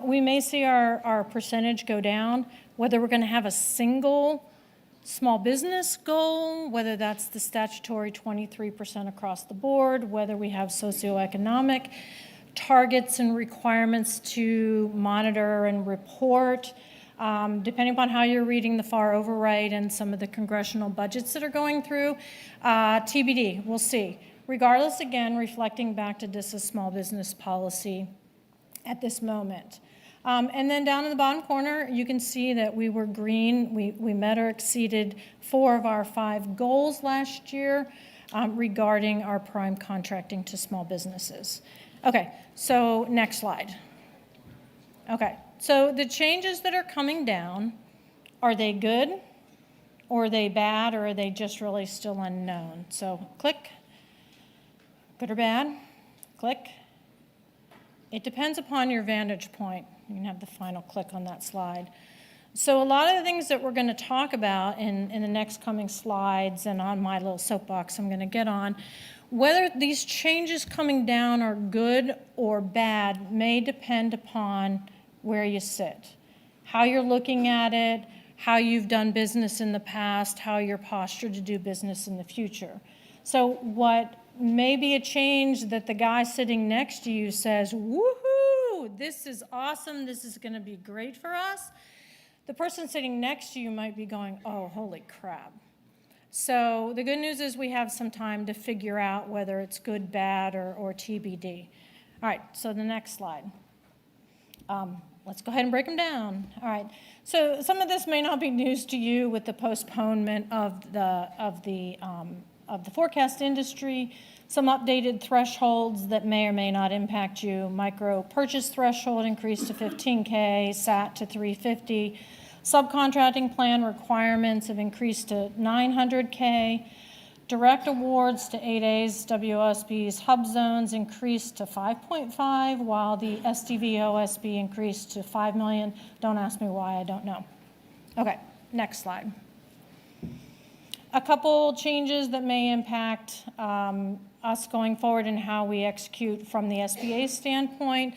We may see our percentage go down, whether we're going to have a single small business goal, whether that's the statutory 23% across the board, whether we have socioeconomic targets and requirements to monitor and report, depending upon how you're reading the FAR override and some of the congressional budgets that are going through. TBD, we'll see. Regardless, again, reflecting back to DISA's small business policy at this moment. And then down in the bottom corner, you can see that we were green. We met or exceeded 4 of our 5 goals last year regarding our prime contracting to small businesses. Okay, so next slide. Okay, so the changes that are coming down, are they good, or are they bad, or are they just really still unknown? So click, good or bad, click. It depends upon your vantage point. You can have the final click on that slide. So a lot of the things that we're going to talk about in the next coming slides and on my little soapbox I'm going to get on, whether these changes coming down are good or bad may depend upon where you sit, how you're looking at it, how you've done business in the past, how you're postured to do business in the future. So what may be a change that the guy sitting next to you says, woohoo, this is awesome, this is going to be great for us. The person sitting next to you might be going, oh, holy crap. So the good news is we have some time to figure out whether it's good, bad, or TBD. All right, so the next slide. Let's go ahead and break them down. All right, so some of this may not be news to you with the postponement of the forecast industry, some updated thresholds that may or may not impact you. Micro purchase threshold increased to 15K, SAT to 350. Subcontracting plan requirements have increased to 900K. Direct awards to 8As, WOSB's hub zones increased to 5.5, while the SDV OSB increased to 5 million. Don't ask me why, I don't know. Okay, next slide. A couple changes that may impact us going forward and how we execute from the SBA standpoint.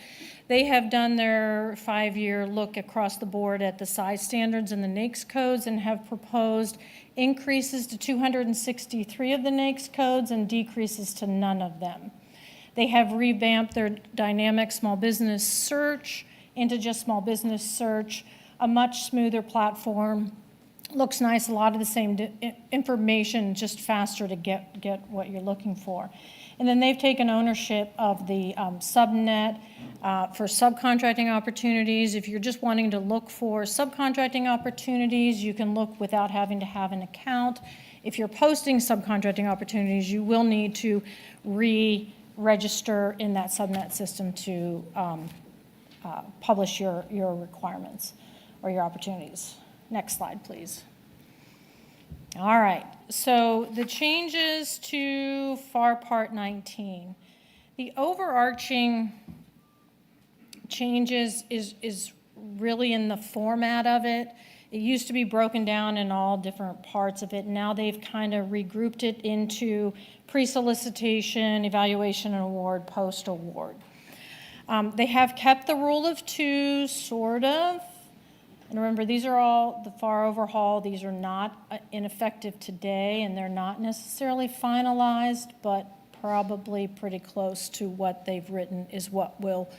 They have done their 5-year look across the board at the size standards and the NAICS codes and have proposed increases to 263 of the NAICS codes and decreases to none of them. They have revamped their dynamic small business search into just small business search, a much smoother platform. Looks nice, a lot of the same information, just faster to get what you're looking for. And then they've taken ownership of the subnet for subcontracting opportunities. If you're just wanting to look for subcontracting opportunities, you can look without having to have an account. If you're posting subcontracting opportunities, you will need to register in that subnet system to publish your requirements or your opportunities. Next slide, please. All right, so the changes to FAR Part 19. The overarching changes is really in the format of it. It used to be broken down in all different parts of it. Now they've kind of regrouped it into pre-solicitation, evaluation and award, post-award. They have kept the rule of two, sort of. And remember, these are all the FAR overhaul. These are not ineffective today, and they're not necessarily finalized, but probably pretty close to what they've written is what will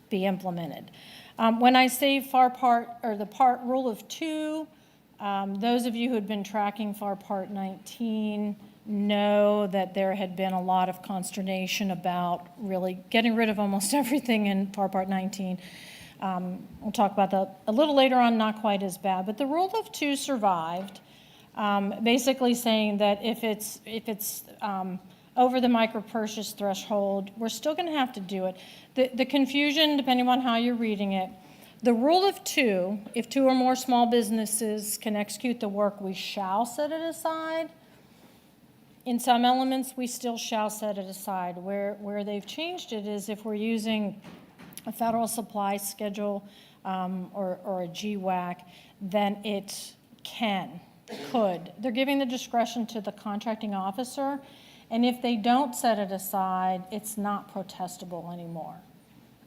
be implemented. When I say FAR Part, or the part rule of two, those of you who had been tracking FAR Part 19 know that there had been a lot of consternation about really getting rid of almost everything in FAR Part 19. We'll talk about that a little later on, not quite as bad. But the rule of two survived, basically saying that if it's over the micro purchase threshold, we're still going to have to do it. The confusion, depending on how you're reading it, the rule of two, if two or more small businesses can execute the work, we shall set it aside. In some elements, we still shall set it aside. Where they've changed it is if we're using a federal supply schedule or a GWAC, then it could. They're giving the discretion to the contracting officer, and if they don't set it aside, it's not protestable anymore.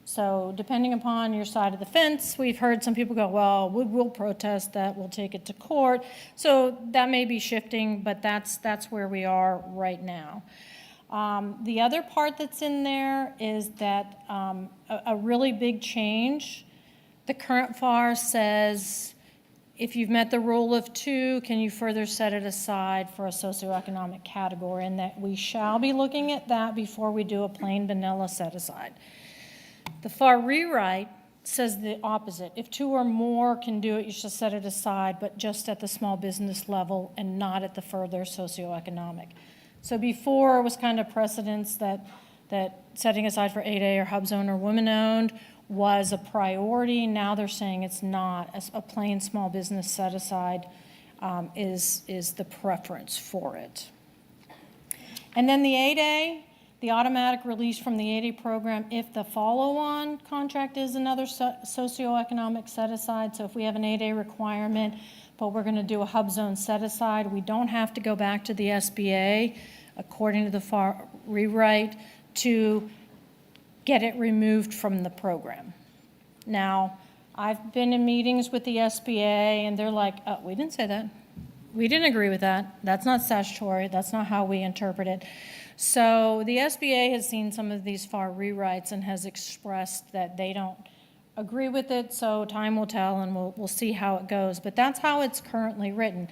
So depending upon your side of the fence, we've heard some people go, well, we'll protest that, we'll take it to court. So that may be shifting, but that's where we are right now. The other part that's in there is that a really big change. The current FAR says, if you've met the rule of two, can you further set it aside for a socioeconomic category? And that we shall be looking at that before we do a plain vanilla set aside. The FAR rewrite says the opposite. If two or more can do it, you should set it aside, but just at the small business level and not at the further socioeconomic. So before it was kind of precedence that setting aside for 8A or HUBZone or women-owned was a priority. Now they're saying it's not. A plain small business set-aside is the preference for it. And then the 8A, the automatic release from the 8A program if the follow-on contract is another socioeconomic set-aside. So if we have an 8A requirement, but we're going to do a HUBZone set-aside, we don't have to go back to the SBA, according to the FAR rewrite, to get it removed from the program. Now, I've been in meetings with the SBA, and they're like, oh, we didn't say that. We didn't agree with that. That's not statutory. That's not how we interpret it. So the SBA has seen some of these FAR rewrites and has expressed that they don't agree with it, so time will tell, and we'll see how it goes. But that's how it's currently written.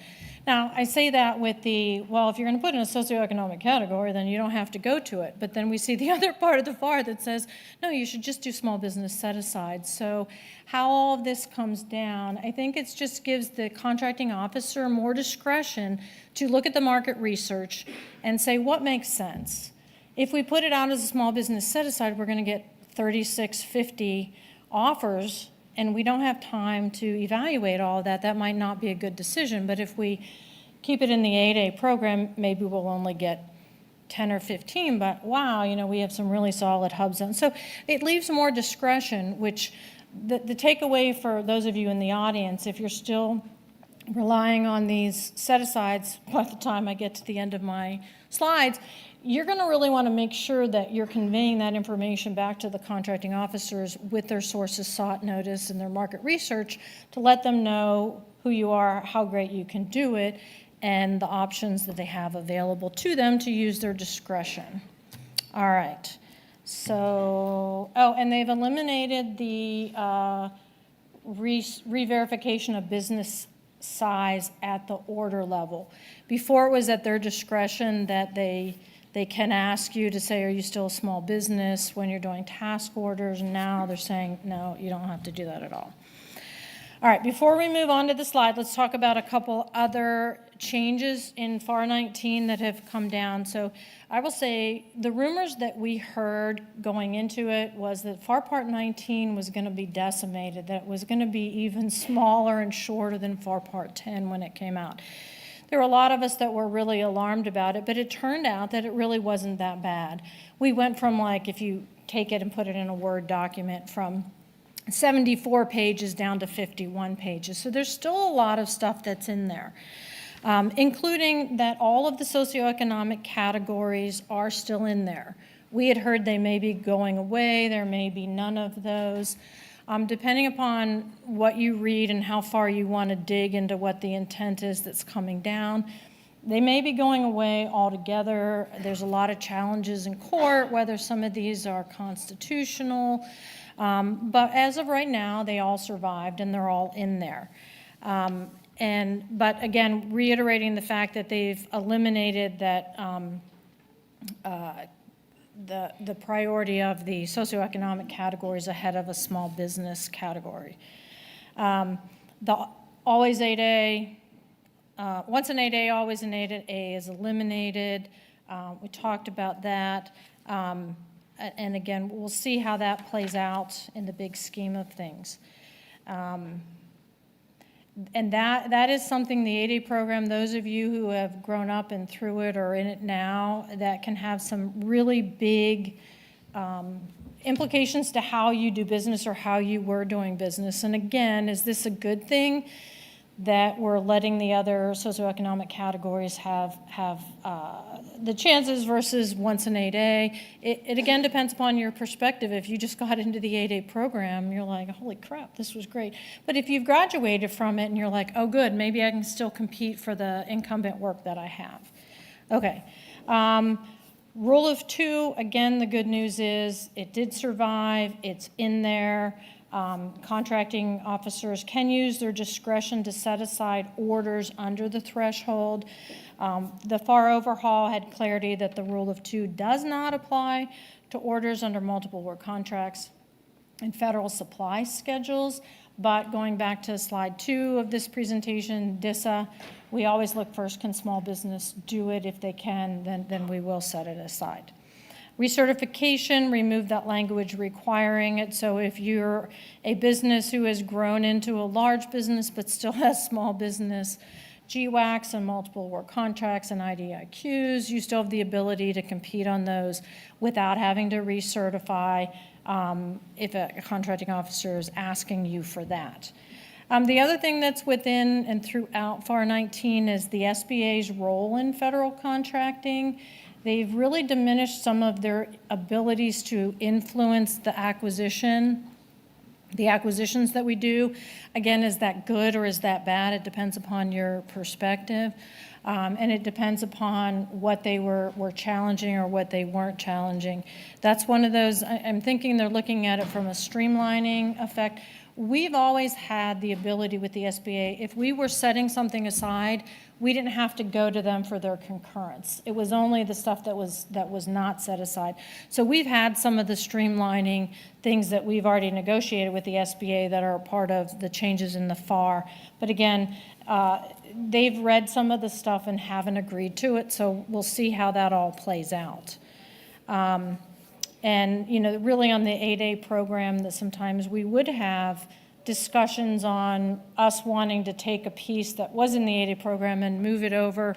Now, I say that with well, if you're going to put in a socioeconomic category, then you don't have to go to it. But then we see the other part of the FAR that says, no, you should just do small business set-aside. So how all of this comes down, I think it just gives the contracting officer more discretion to look at the market research and say, what makes sense? If we put it out as a small business set-aside, we're going to get 3650 offers, and we don't have time to evaluate all of that. That might not be a good decision, but if we keep it in the 8A program, maybe we'll only get 10 or 15, but wow, we have some really solid HUBZone. So it leaves more discretion, which the takeaway for those of you in the audience, if you're still relying on these set-asides by the time I get to the end of my slides, you're going to really want to make sure that you're conveying that information back to the contracting officers with their sources sought notice and their market research to let them know who you are, how great you can do it, and the options that they have available to them to use their discretion. All right. So, and they've eliminated the re-verification of business size at the order level. Before it was at their discretion that they can ask you to say, are you still a small business when you're doing task orders? Now they're saying, no, you don't have to do that at all. All right, before we move on to the slide, let's talk about a couple other changes in FAR 19 that have come down. So I will say the rumors that we heard going into it was that FAR Part 19 was going to be decimated, that it was going to be even smaller and shorter than FAR Part 10 when it came out. There were a lot of us that were really alarmed about it, but it turned out that it really wasn't that bad. We went from, like, if you take it and put it in a Word document, from 74 pages down to 51 pages. So there's still a lot of stuff that's in there, including that all of the socioeconomic categories are still in there. We had heard they may be going away, there may be none of those. Depending upon what you read and how far you want to dig into what the intent is that's coming down, they may be going away altogether. There's a lot of challenges in court, whether some of these are constitutional. But as of right now, they all survived and they're all in there. But again, reiterating the fact that they've eliminated that the priority of the socioeconomic categories ahead of a small business category. The always 8A, once an 8A, always an 8A is eliminated. We talked about that. And again, we'll see how that plays out in the big scheme of things. And that is something, the 8A program, those of you who have grown up and through it or in it now, that can have some really big implications to how you do business or how you were doing business. And again, is this a good thing that we're letting the other socioeconomic categories have the chances versus once an 8A? It again depends upon your perspective. If you just got into the 8A program, you're like, holy crap, this was great. But if you've graduated from it and you're like, oh good, maybe I can still compete for the incumbent work that I have. Okay. Rule of 2, again, the good news is it did survive, it's in there. Contracting officers can use their discretion to set aside orders under the threshold. The FAR overhaul had clarity that the rule of 2 does not apply to orders under multiple work contracts and federal supply schedules. But going back to slide 2 of this presentation, DISA, we always look first, can small business do it? If they can, then we will set it aside. Recertification, remove that language requiring it. So if you're a business who has grown into a large business but still has small business GWACs and multiple work contracts and IDIQs, you still have the ability to compete on those without having to recertify if a contracting officer is asking you for that. The other thing that's within and throughout FAR 19 is the SBA's role in federal contracting. They've really diminished some of their abilities to influence the acquisitions that we do. Again, is that good or is that bad? It depends upon your perspective. And it depends upon what they were challenging or what they weren't challenging. That's one of those, I'm thinking they're looking at it from a streamlining effect. We've always had the ability with the SBA, if we were setting something aside, we didn't have to go to them for their concurrence. It was only the stuff that was not set aside. So we've had some of the streamlining things that we've already negotiated with the SBA that are part of the changes in the FAR. But again, they've read some of the stuff and haven't agreed to it, so we'll see how that all plays out. And, you know, really on the 8A program, that sometimes we would have discussions on us wanting to take a piece that was in the 8A program and move it over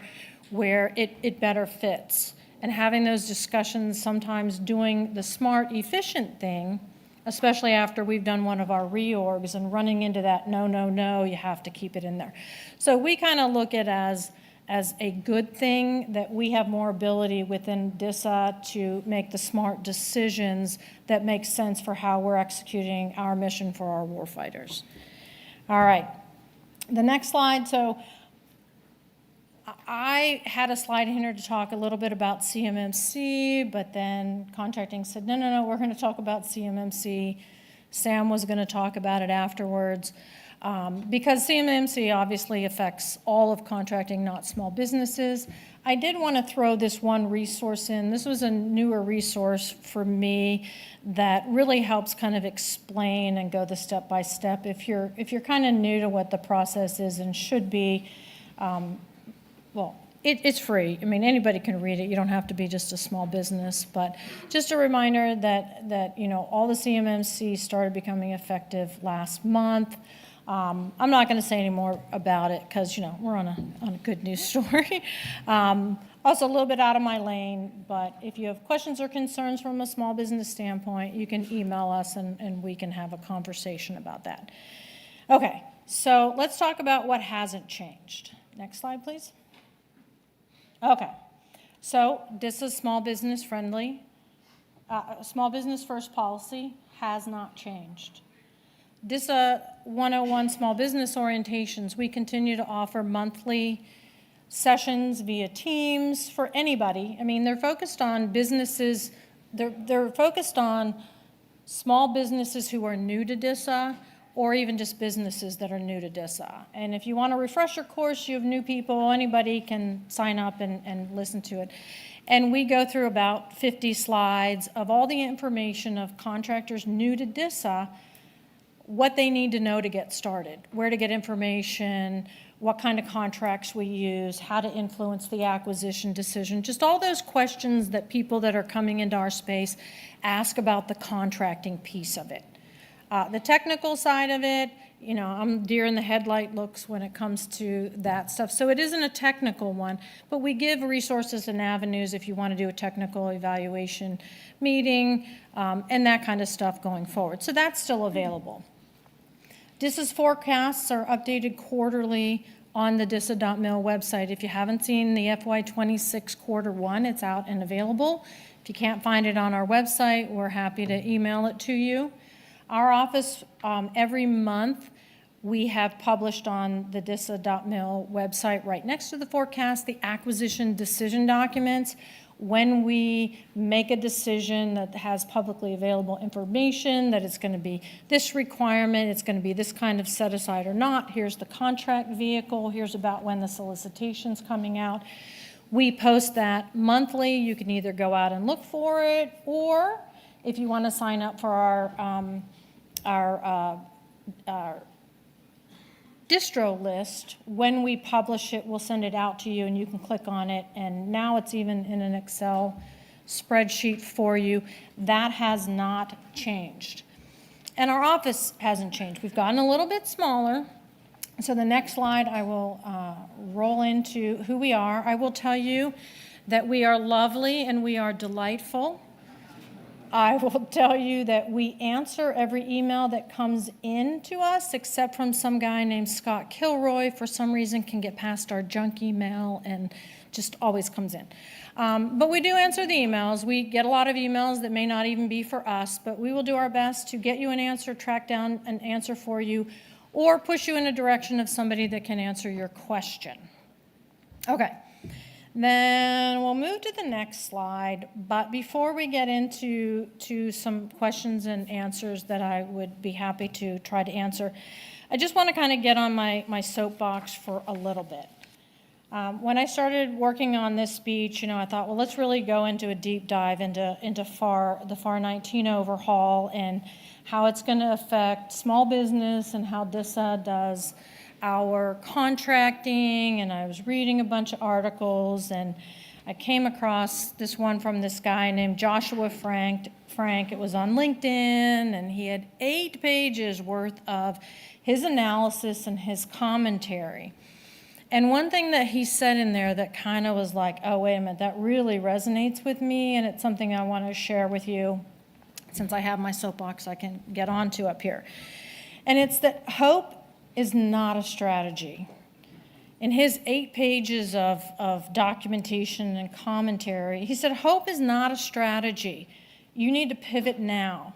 where it better fits. And having those discussions, sometimes doing the smart, efficient thing, especially after we've done one of our reorgs and running into that, no, you have to keep it in there. So we kind of look at it as a good thing that we have more ability within DISA to make the smart decisions that make sense for how we're executing our mission for our warfighters. All right, the next slide. So I had a slide in here to talk a little bit about CMMC, but then contracting said, no, we're going to talk about CMMC. Sam was going to talk about it afterwards. Because CMMC obviously affects all of contracting, not small businesses. I did want to throw this one resource in. This was a newer resource for me that really helps kind of explain and go the step by step. If you're kind of new to what the process is and should be, well, it's free. I mean, anybody can read it. You don't have to be just a small business. But just a reminder that you know, all the CMMC started becoming effective last month. I'm not going to say any more about it because, you know, we're on a good news story. Also, a little bit out of my lane, but if you have questions or concerns from a small business standpoint, you can email us and we can have a conversation about that. Okay, so let's talk about what hasn't changed. Next slide, please. Okay, so this is small business friendly. Small business first policy has not changed. DISA 101 small business orientations, we continue to offer monthly sessions via Teams for anybody. I mean, they're focused on businesses, they're focused on small businesses who are new to DISA or even just businesses that are new to DISA. And if you want a refresher course, you have new people, anybody can sign up and listen to it. And we go through about 50 slides of all the information of contractors new to DISA, what they need to know to get started, where to get information, what kind of contracts we use, how to influence the acquisition decision, just all those questions that people that are coming into our space ask about the contracting piece of it. The technical side of it, you know, I'm deer in the headlight looks when it comes to that stuff. So it isn't a technical one, but we give resources and avenues if you want to do a technical evaluation meeting and that kind of stuff going forward. So that's still available. DISA's forecasts are updated quarterly on the DISA.mil website. If you haven't seen the FY26 quarter one, it's out and available. If you can't find it on our website, we're happy to email it to you. Our office, every month, we have published on the DISA.mil website right next to the forecast, the acquisition decision documents. When we make a decision that has publicly available information, that it's going to be this requirement, it's going to be this kind of set aside or not, here's the contract vehicle, here's about when the solicitation's coming out. We post that monthly. You can either go out and look for it, or if you want to sign up for our distro list, when we publish it, we'll send it out to you and you can click on it, and now it's even in an Excel spreadsheet for you. That has not changed. And our office hasn't changed. We've gotten a little bit smaller. So the next slide, I will roll into who we are. I will tell you that we are lovely and we are delightful. I will tell you that we answer every email that comes in to us, except from some guy named Scott Kilroy, for some reason can get past our junk email and just always comes in. But we do answer the emails. We get a lot of emails that may not even be for us, but we will do our best to get you an answer, track down an answer for you, or push you in a direction of somebody that can answer your question. Okay. Then we'll move to the next slide, but before we get into some questions and answers that I would be happy to try to answer, I just want to kind of get on my soapbox for a little bit. When I started working on this speech, you know, I thought, well, let's really go into a deep dive into the FAR 19 overhaul and how it's going to affect small business and how DISA does our contracting. And I was reading a bunch of articles, and I came across this one from this guy named Joshua Frank. It was on LinkedIn, and he had 8 pages worth of his analysis and his commentary. And one thing that he said in there that kind of was like, oh, wait a minute, that really resonates with me, and it's something I want to share with you. Since I have my soapbox, I can get onto up here. And it's that hope is not a strategy. In his 8 pages of documentation and commentary, he said, hope is not a strategy. You need to pivot now.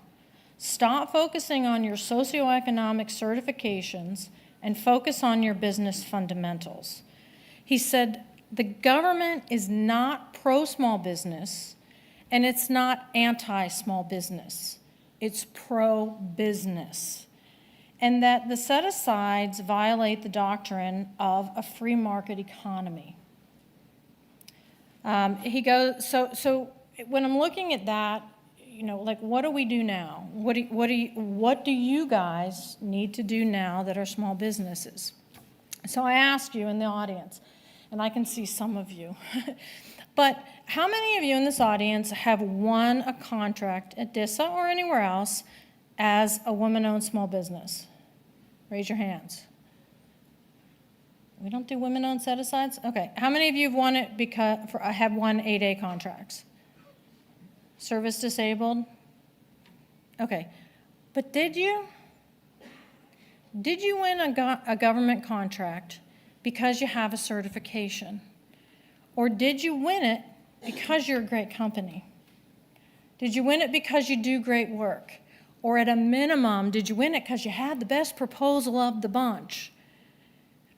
Stop focusing on your socioeconomic certifications and focus on your business fundamentals. He said, the government is not pro-small business, and it's not anti-small business. It's pro-business. And that the set-asides violate the doctrine of a free market economy. He goes, so when I'm looking at that, you know, like, what do we do now? What do you guys need to do now that are small businesses? So I asked you in the audience, and I can see some of you. But how many of you in this audience have won a contract at DISA or anywhere else as a woman-owned small business? Raise your hands. We don't do women-owned set-asides? Okay. How many of you have won it have won 8A contracts? Service disabled? Okay. But did you? Did you win a government contract because you have a certification? Or did you win it because you're a great company? Did you win it because you do great work? Or at a minimum, did you win it because you had the best proposal of the bunch?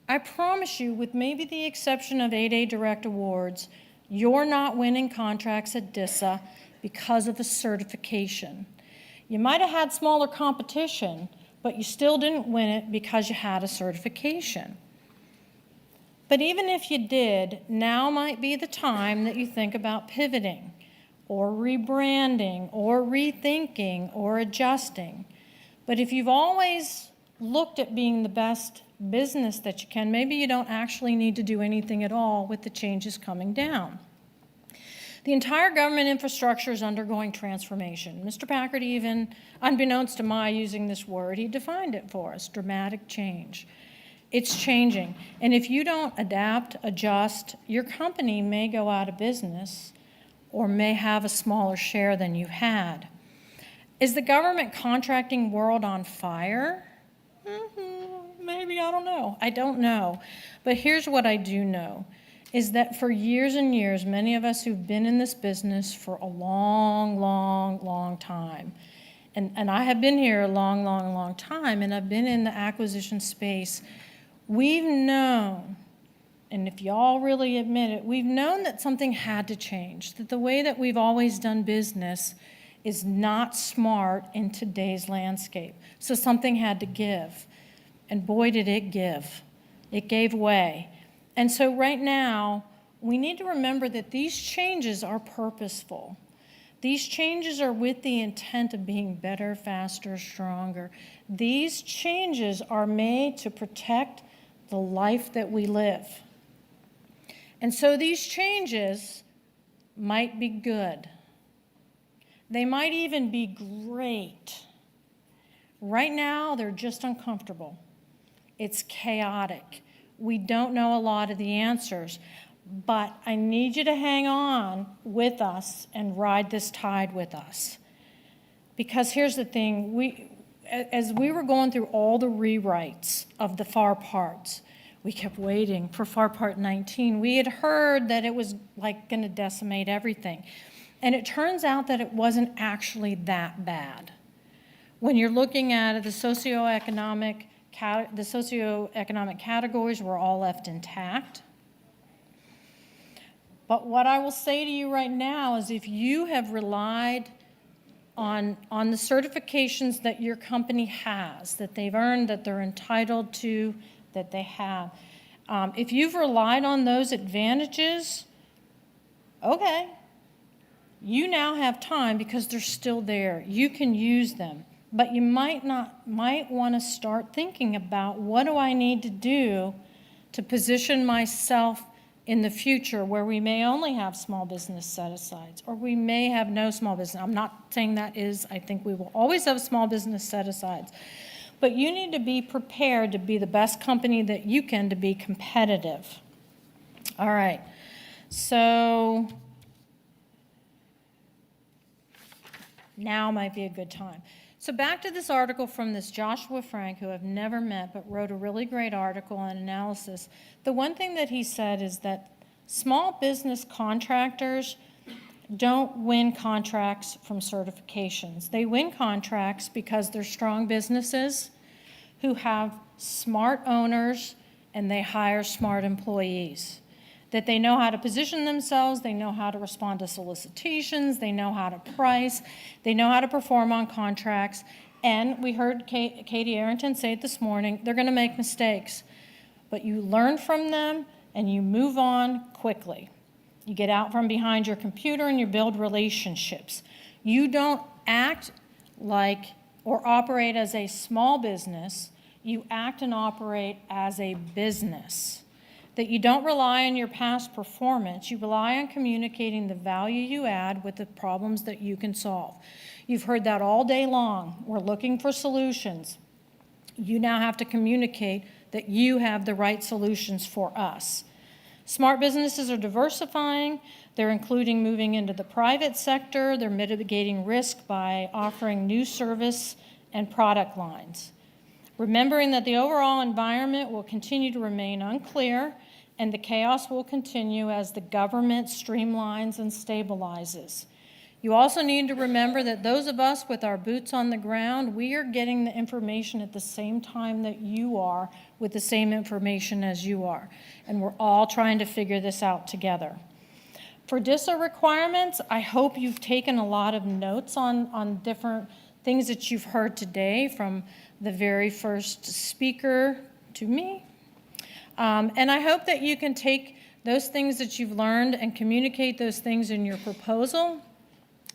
I promise you, with maybe the exception of 8A Direct Awards, you're not winning contracts at DISA because of a certification. You might have had smaller competition, but you still didn't win it because you had a certification. But even if you did, now might be the time that you think about pivoting or rebranding or rethinking or adjusting. But if you've always looked at being the best business that you can, maybe you don't actually need to do anything at all with the changes coming down. The entire government infrastructure is undergoing transformation. Mr. Packard even, unbeknownst to my using this word, he defined it for us, dramatic change. It's changing. And if you don't adapt, adjust, your company may go out of business or may have a smaller share than you had. Is the government contracting world on fire? Maybe, I don't know. I don't know. But here's what I do know, is that for years and years, many of us who've been in this business for a long, long, long time, and I have been here a long, long, long time, and I've been in the acquisition space, we've known, and if y'all really admit it, we've known that something had to change, that the way that we've always done business is not smart in today's landscape. So something had to give. And boy, did it give. It gave way. And so right now, we need to remember that these changes are purposeful. These changes are with the intent of being better, faster, stronger. These changes are made to protect the life that we live. And so these changes might be good. They might even be great. Right now, they're just uncomfortable. It's chaotic. We don't know a lot of the answers, but I need you to hang on with us and ride this tide with us. Because here's the thing, as we were going through all the rewrites of the FAR parts, we kept waiting for FAR Part 19. We had heard that it was like going to decimate everything. And it turns out that it wasn't actually that bad. When you're looking at it, the socioeconomic categories were all left intact. But what I will say to you right now is if you have relied on the certifications that your company has, that they've earned, that they're entitled to, that they have, if you've relied on those advantages, okay, you now have time because they're still there. You can use them. But you might want to start thinking about what do I need to do to position myself in the future where we may only have small business set-asides or we may have no small business. I'm not saying that is, I think we will always have small business set-asides. But you need to be prepared to be the best company that you can to be competitive. All right, so now might be a good time. So back to this article from this Joshua Frank, who I've never met, but wrote a really great article on analysis. The one thing that he said is that small business contractors don't win contracts from certifications. They win contracts because they're strong businesses who have smart owners and they hire smart employees. That they know how to position themselves, they know how to respond to solicitations, they know how to price, they know how to perform on contracts, and we heard Katie Arrington say it this morning, they're gonna make mistakes, but you learn from them and you move on quickly. You get out from behind your computer and you build relationships. You don't act like or operate as a small business, you act and operate as a business. that you don't rely on your past performance, you rely on communicating the value you add with the problems that you can solve. You've heard that all day long. We're looking for solutions. You now have to communicate that you have the right solutions for us. Smart businesses are diversifying. They're including moving into the private sector. They're mitigating risk by offering new service and product lines. Remembering that the overall environment will continue to remain unclear and the chaos will continue as the government streamlines and stabilizes. You also need to remember that those of us with our boots on the ground, we are getting the information at the same time that you are, with the same information as you are. And we're all trying to figure this out together. For DISA requirements, I hope you've taken a lot of notes on different things that you've heard today, from the very first speaker to me. And I hope that you can take those things that you've learned and communicate those things in your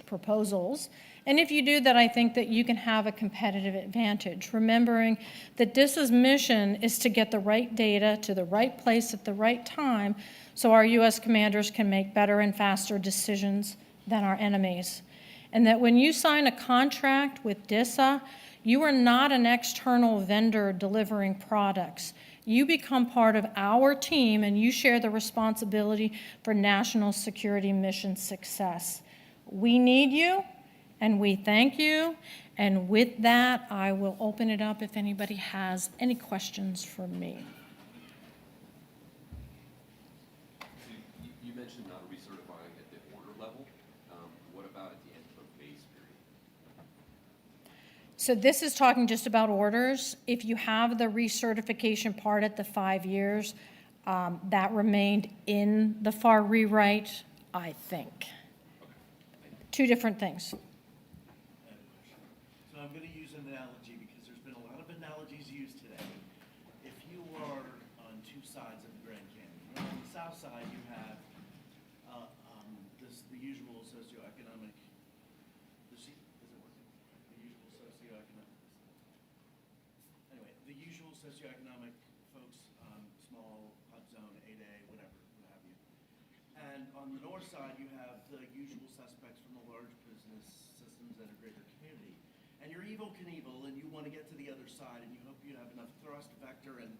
proposals. And if you do that, I think that you can have a competitive advantage, remembering that DISA's mission is to get the right data to the right place at the right time so our U.S. commanders can make better and faster decisions than our enemies. And that when you sign a contract with DISA, you are not an external vendor delivering products. You become part of our team and you share the responsibility for national security mission success. We need you, and we thank you. And with that, I will open it up if anybody has any questions for me. You mentioned not recertifying at the order level. What about at the end of a base period? So this is talking just about orders. If you have the recertification part at the 5 years, that remained in the FAR rewrite, I think. Two different things. So I'm going to use an analogy because there's been a lot of analogies used today. If you are on two sides of the Grand Canyon, on the south side you have the usual socioeconomic, the usual socioeconomic folks, small, hot zone, 8A, whatever, what have you. And on the north side you have the usual suspects from the large business systems and a greater community. And you're Evel Knievel and you want to get to the other side and you hope you have enough thrust vector and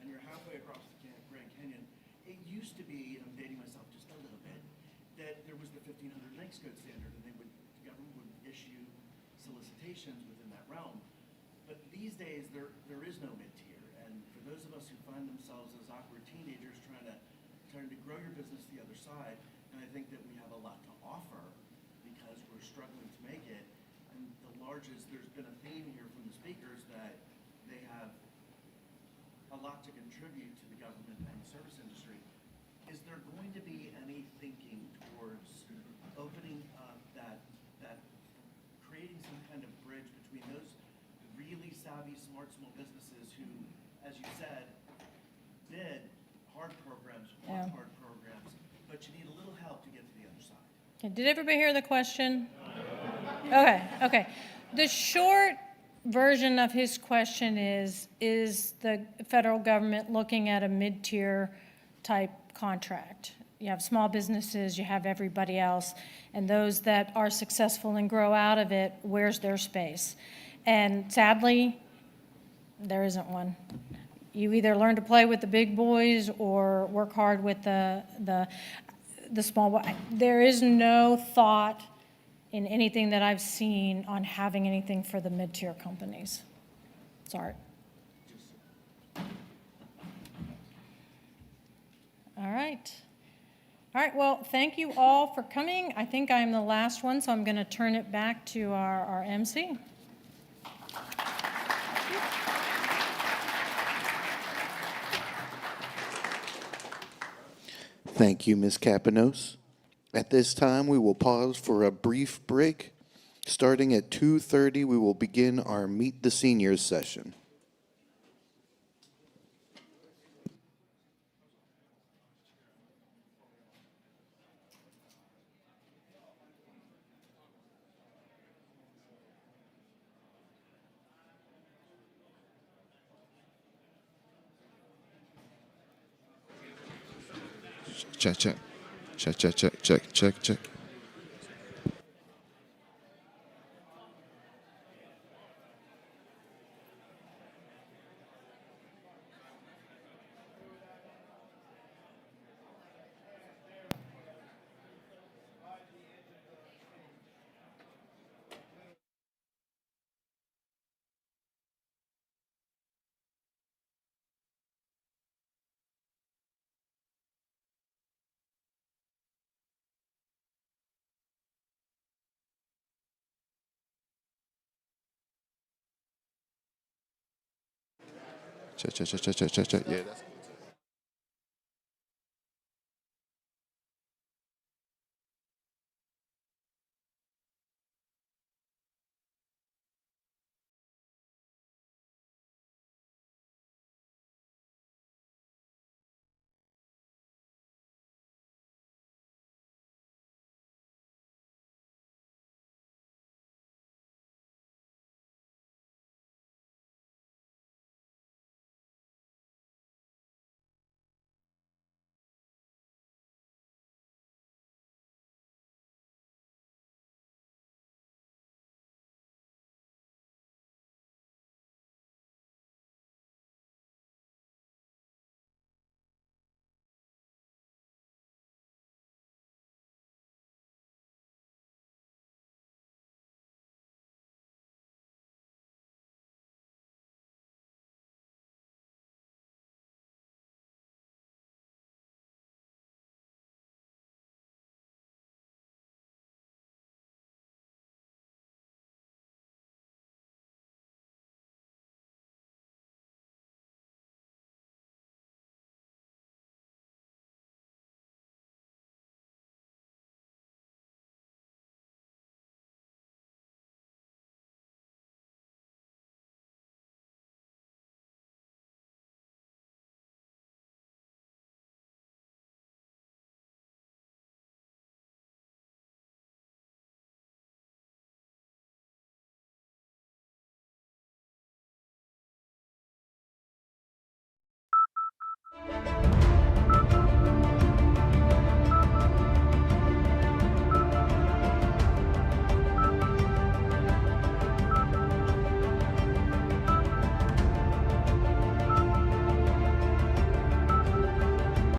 you're halfway across the Grand Canyon. It used to be, and I'm dating myself just a little bit, that there was the 1500 NAICS code standard and the government would issue solicitations within that realm. But these days there is no mid-tier, and for those of us who find themselves as awkward teenagers trying to grow your business to the other side, and I think that we have a lot to offer because we're struggling to make it. And the largest, there's been a theme here from the speakers that they have a lot to contribute to the government and service industry. Is there going to be any thinking towards opening up that creating some kind of bridge between those really savvy, smart small businesses who, as you said, did hard programs, hard programs, but you need a little help to get to the other side? Okay, did everybody hear the question? Okay. The short version of his question is the federal government looking at a mid-tier type contract? You have small businesses, you have everybody else, and those that are successful and grow out of it, where's their space? And sadly, there isn't one. You either learn to play with the big boys or work hard with the small boys. There is no thought in anything that I've seen on having anything for the mid-tier companies. Sorry. All right. Well, thank you all for coming. I think I'm the last one, so I'm going to turn it back to our MC. Thank you, Ms. Capenos. At this time, we will pause for a brief break. Starting at 2:30, we will begin our Meet the Seniors session. Check, check. Check, check, check, check, check, check. Check, check, check, check, check, check, check. Yeah, that's